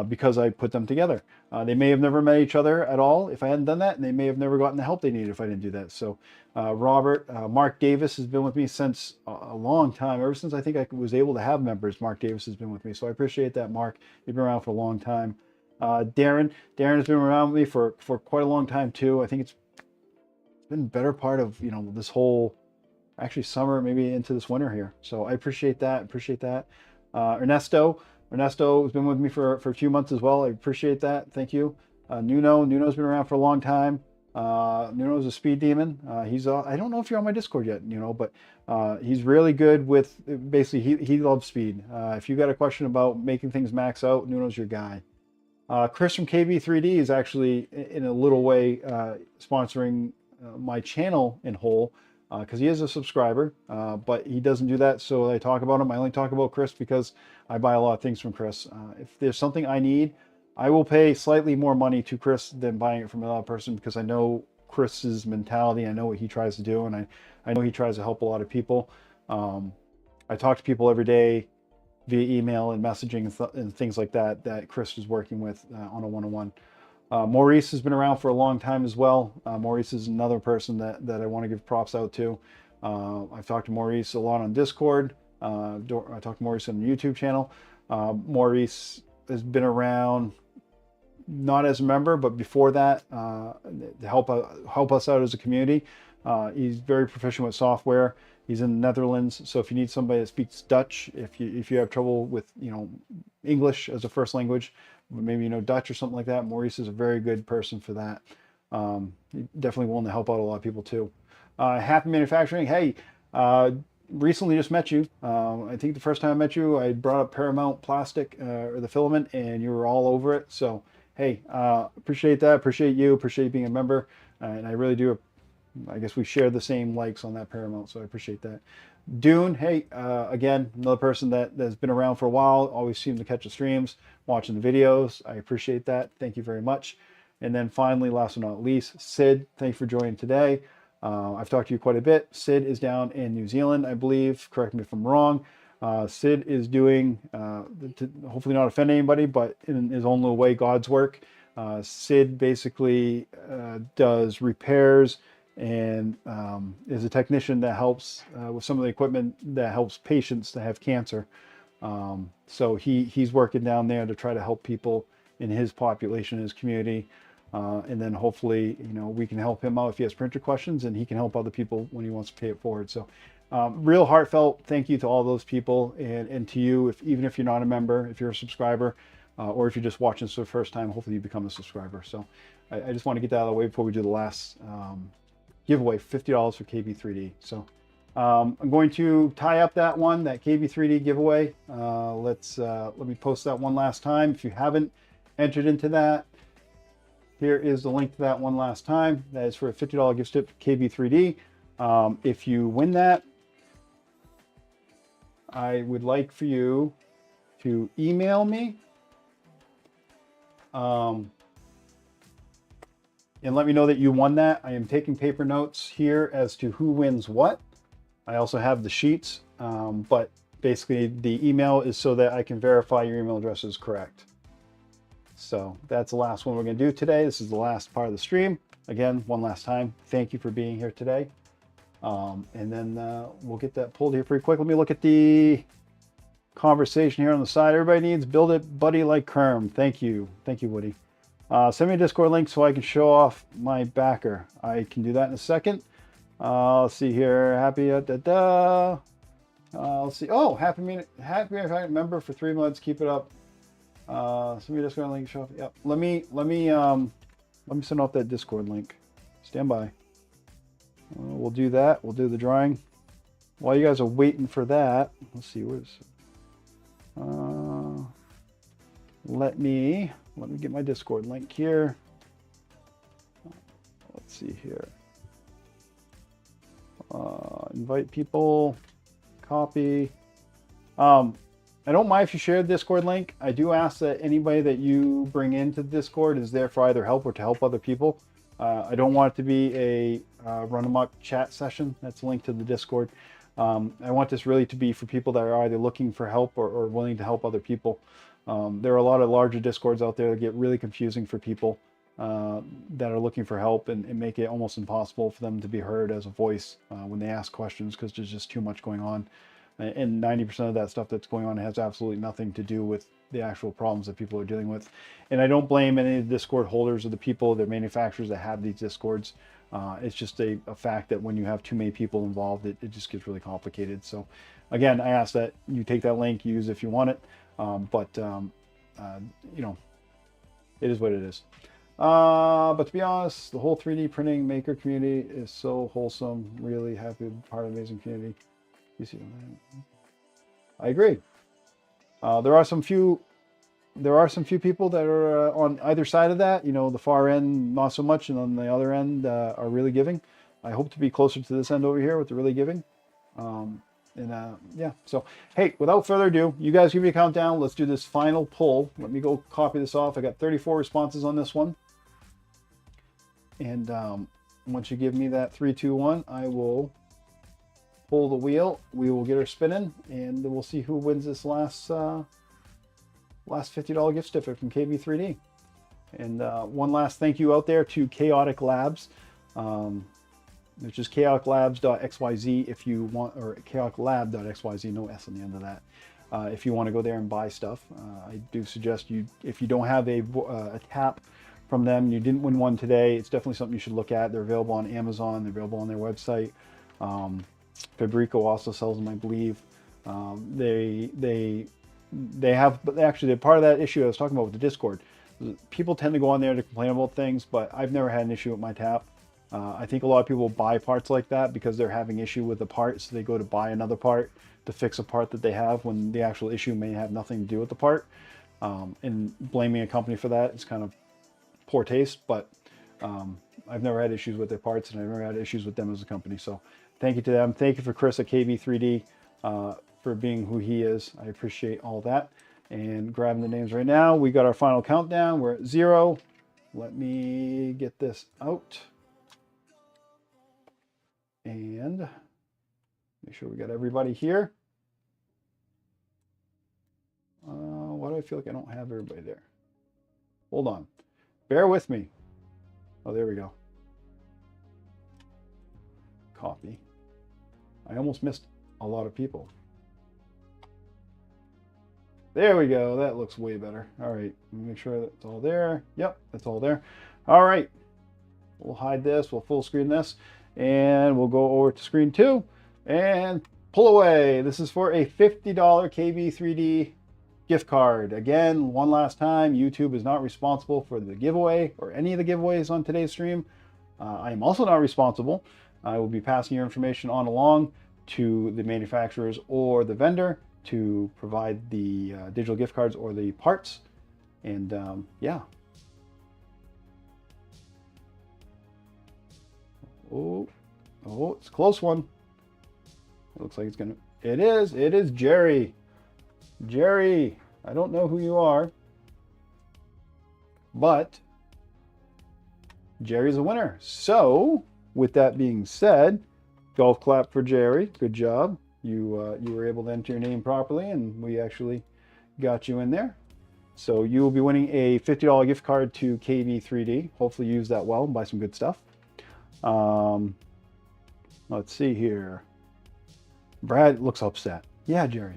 because I put them together. They may have never met each other at all if I hadn't done that, and they may have never gotten the help they needed if I didn't do that. So Robert, Mark Davis has been with me since a long time. Ever since I think I was able to have members, Mark Davis has been with me. So I appreciate that, Mark. You've been around for a long time. Darren has been around with me for quite a long time too. I think it's been a better part of, this whole actually summer, maybe into this winter here. So I appreciate that. Appreciate that. Ernesto has been with me for a few months as well. I appreciate that. Thank you. Nuno's been around for a long time. Nuno's a speed demon. I don't know if you're on my Discord yet, but he's really good with, basically, he loves speed. If you got a question about making things max out, Nuno's your guy. Chris from KB3D is actually, in a little way, sponsoring my channel in whole, because he is a subscriber, but he doesn't do that, so I talk about him. I only talk about Chris because I buy a lot of things from Chris. If there's something I need, I will pay slightly more money to Chris than buying it from another person, because I know Chris's mentality. I know what he tries to do, and I know he tries to help a lot of people. I talk to people every day via email and messaging and things like that Chris is working with on a one-on-one. Maurice has been around for a long time as well. Maurice is another person that I want to give props out to. I've talked to Maurice a lot on Discord. I talked to Maurice on the YouTube channel. Maurice has been around, not as a member, but before that, to help us out as a community. He's very proficient with software. He's in the Netherlands, so if you need somebody that speaks Dutch, if you have trouble with English as a first language, maybe Dutch or something like that, Maurice is a very good person for that. Definitely willing to help out a lot of people too. Happy Manufacturing, hey, recently just met you. I think the first time I met you, I brought up Paramount Plastic, or the filament, and you were all over it. So hey, appreciate that. Appreciate you. Appreciate being a member, and I really do. I guess we share the same likes on that Paramount, so I appreciate that. Dune, hey, again, another person that's been around for a while, always seem to catch the streams, watching the videos. I appreciate that. Thank you very much. And then finally, last but not least, Sid, thank you for joining today. I've talked to you quite a bit. Sid is down in New Zealand, I believe. Correct me if I'm wrong. Sid is doing, hopefully not offend anybody, but in his own little way, God's work. Sid basically does repairs and is a technician that helps with some of the equipment that helps patients that have cancer. So he's working down there to try to help people in his population, his community. And then hopefully, we can help him out if he has printer questions, and he can help other people when he wants to pay it forward. So real heartfelt thank you to all those people, and to you, even if you're not a member, if you're a subscriber, or if you're just watching this for the first time, hopefully you become a subscriber. So I just want to get that out of the way before we do the last giveaway, $50 for KB3D. So I'm going to tie up that KB3D giveaway. Let me post that one last time. If you haven't entered into that, here is the link to that one last time. That is for a $50 gift tip for KB3D. If you win that, I would like for you to email me and let me know that you won that. I am taking paper notes here as to who wins what. I also have the sheets, but basically the email is so that I can verify your email address is correct. So that's the last one we're going to do today. This is the last part of the stream. Again, one last time, thank you for being here today. And then we'll get that pulled here pretty quick. Let me look at the conversation here on the side. Everybody needs build it buddy like Kerm. Thank you. Thank you, Woody. Send me a Discord link so I can show off my backer. I can do that in a second. Let's see here. Happy let's see. Oh, happy member for 3 months. Keep it up. Send me a Discord link. Show off. Yep. Let me send off that Discord link. Stand by. We'll do that. We'll do the drawing. While you guys are waiting for that, let's see where's. Let me get my Discord link here. Let's see here. Invite people. Copy. I don't mind if you share the Discord link. I do ask that anybody that you bring into Discord is there for either help or to help other people. I don't want it to be a run amok chat session. That's linked to the Discord. I want this really to be for people that are either looking for help or willing to help other people. There are a lot of larger Discords out there that get really confusing for people that are looking for help and make it almost impossible for them to be heard as a voice when they ask questions because there's just too much going on. And 90% of that stuff that's going on has absolutely nothing to do with the actual problems that people are dealing with. And I don't blame any of the Discord holders or the people, the manufacturers that have these Discords. It's just a fact that when you have too many people involved, it just gets really complicated. So again, I ask that you take that link, use if you want it. You know, it is what it is. But to be honest, the whole 3D printing maker community is so wholesome. Really happy to be part of the amazing community. You see, I agree. There are some few people that are on either side of that. You know, the far end not so much, and on the other end are really giving. I hope to be closer to this end over here with the really giving. Yeah. So hey, without further ado, you guys give me a countdown. Let's do this final pull. Let me go copy this off. I got 34 responses on this one, and once you give me that 3, 2, 1, I will pull the wheel. We will get her spinning, and we'll see who wins this last $50 gift certificate from KB3D. And one last thank you out there to Chaotic Labs, which is chaoticlabs.xyz if you want, or chaoticlab.xyz, no S on the end of that. If you want to go there and buy stuff, I do suggest you, if you don't have a tap from them, you didn't win one today, it's definitely something you should look at. They're available on Amazon, they're available on their website. Fabrico also sells them, I believe. They have, but actually they're part of that issue I was talking about with the Discord. People tend to go on there to complain about things, but I've never had an issue with my tap. I think a lot of people buy parts like that because they're having issue with the part, so they go to buy another part to fix a part that they have when the actual issue may have nothing to do with the part. And blaming a company for that is kind of poor taste, but I've never had issues with their parts, and I've never had issues with them as a company. So thank you to them. Thank you for Chris at KB3D for being who he is. I appreciate all that. And grabbing the names right now. We got our final countdown. We're at 0. Let me get this out. And make sure we got everybody here. Why do I feel like I don't have everybody there? Hold on. Bear with me. Oh, there we go. Copy. I almost missed a lot of people. There we go. That looks way better. All right. Make sure that's all there. Yep, that's all there. All right. We'll hide this. We'll full screen this. And we'll go over to screen 2 and pull away. This is for a $50 KB3D gift card. Again, one last time, YouTube is not responsible for the giveaway or any of the giveaways on today's stream. I am also not responsible. I will be passing your information on along to the manufacturers or the vendor to provide the digital gift cards or the parts. And yeah. Oh, it's a close one. It looks like it's gonna, it is Jerry. Jerry, I don't know who you are, but Jerry's a winner. So with that being said, golf clap for Jerry. Good job. You were able to enter your name properly, and we actually got you in there. So you will be winning a $50 gift card to KB3D. Hopefully use that well and buy some good stuff. Let's see here. Brad looks upset. Yeah, Jerry.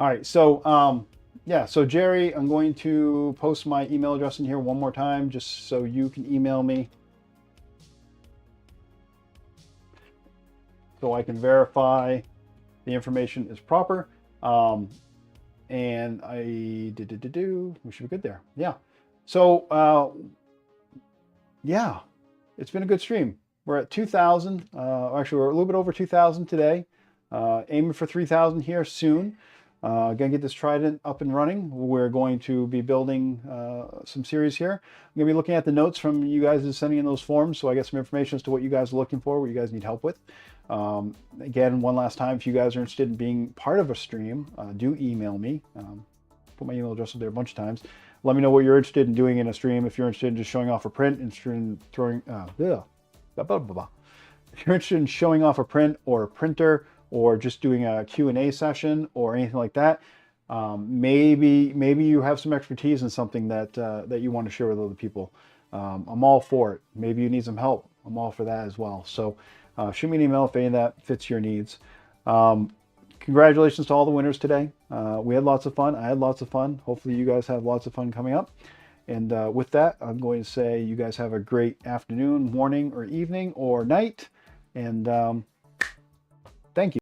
All right, so yeah, so Jerry, I'm going to post my email address in here one more time just so you can email me, so I can verify the information is proper. And we should be good there. Yeah. So yeah, it's been a good stream. We're at 2,000. Actually, we're a little bit over 2,000 today. Aiming for 3,000 here soon. Gonna get this Trident up and running. We're going to be building some series here. I'm gonna be looking at the notes from you guys and sending in those forms, so I get some information as to what you guys are looking for, what you guys need help with. Again, one last time, if you guys are interested in being part of a stream, do email me. Put my email address up there a bunch of times. Let me know what you're interested in doing in a stream. If you're interested in just showing off a print, interested in throwing, if you're interested in showing off a print or a printer, or just doing a Q&A session or anything like that, maybe you have some expertise in something that that you want to share with other people. I'm all for it. Maybe you need some help. I'm all for that as well. So shoot me an email if any of that fits your needs. congratulations to all the winners today. We had lots of fun. I had lots of fun. Hopefully you guys have lots of fun coming up. And with that, I'm going to say you guys have a great afternoon, morning, or evening, or night. And thank you.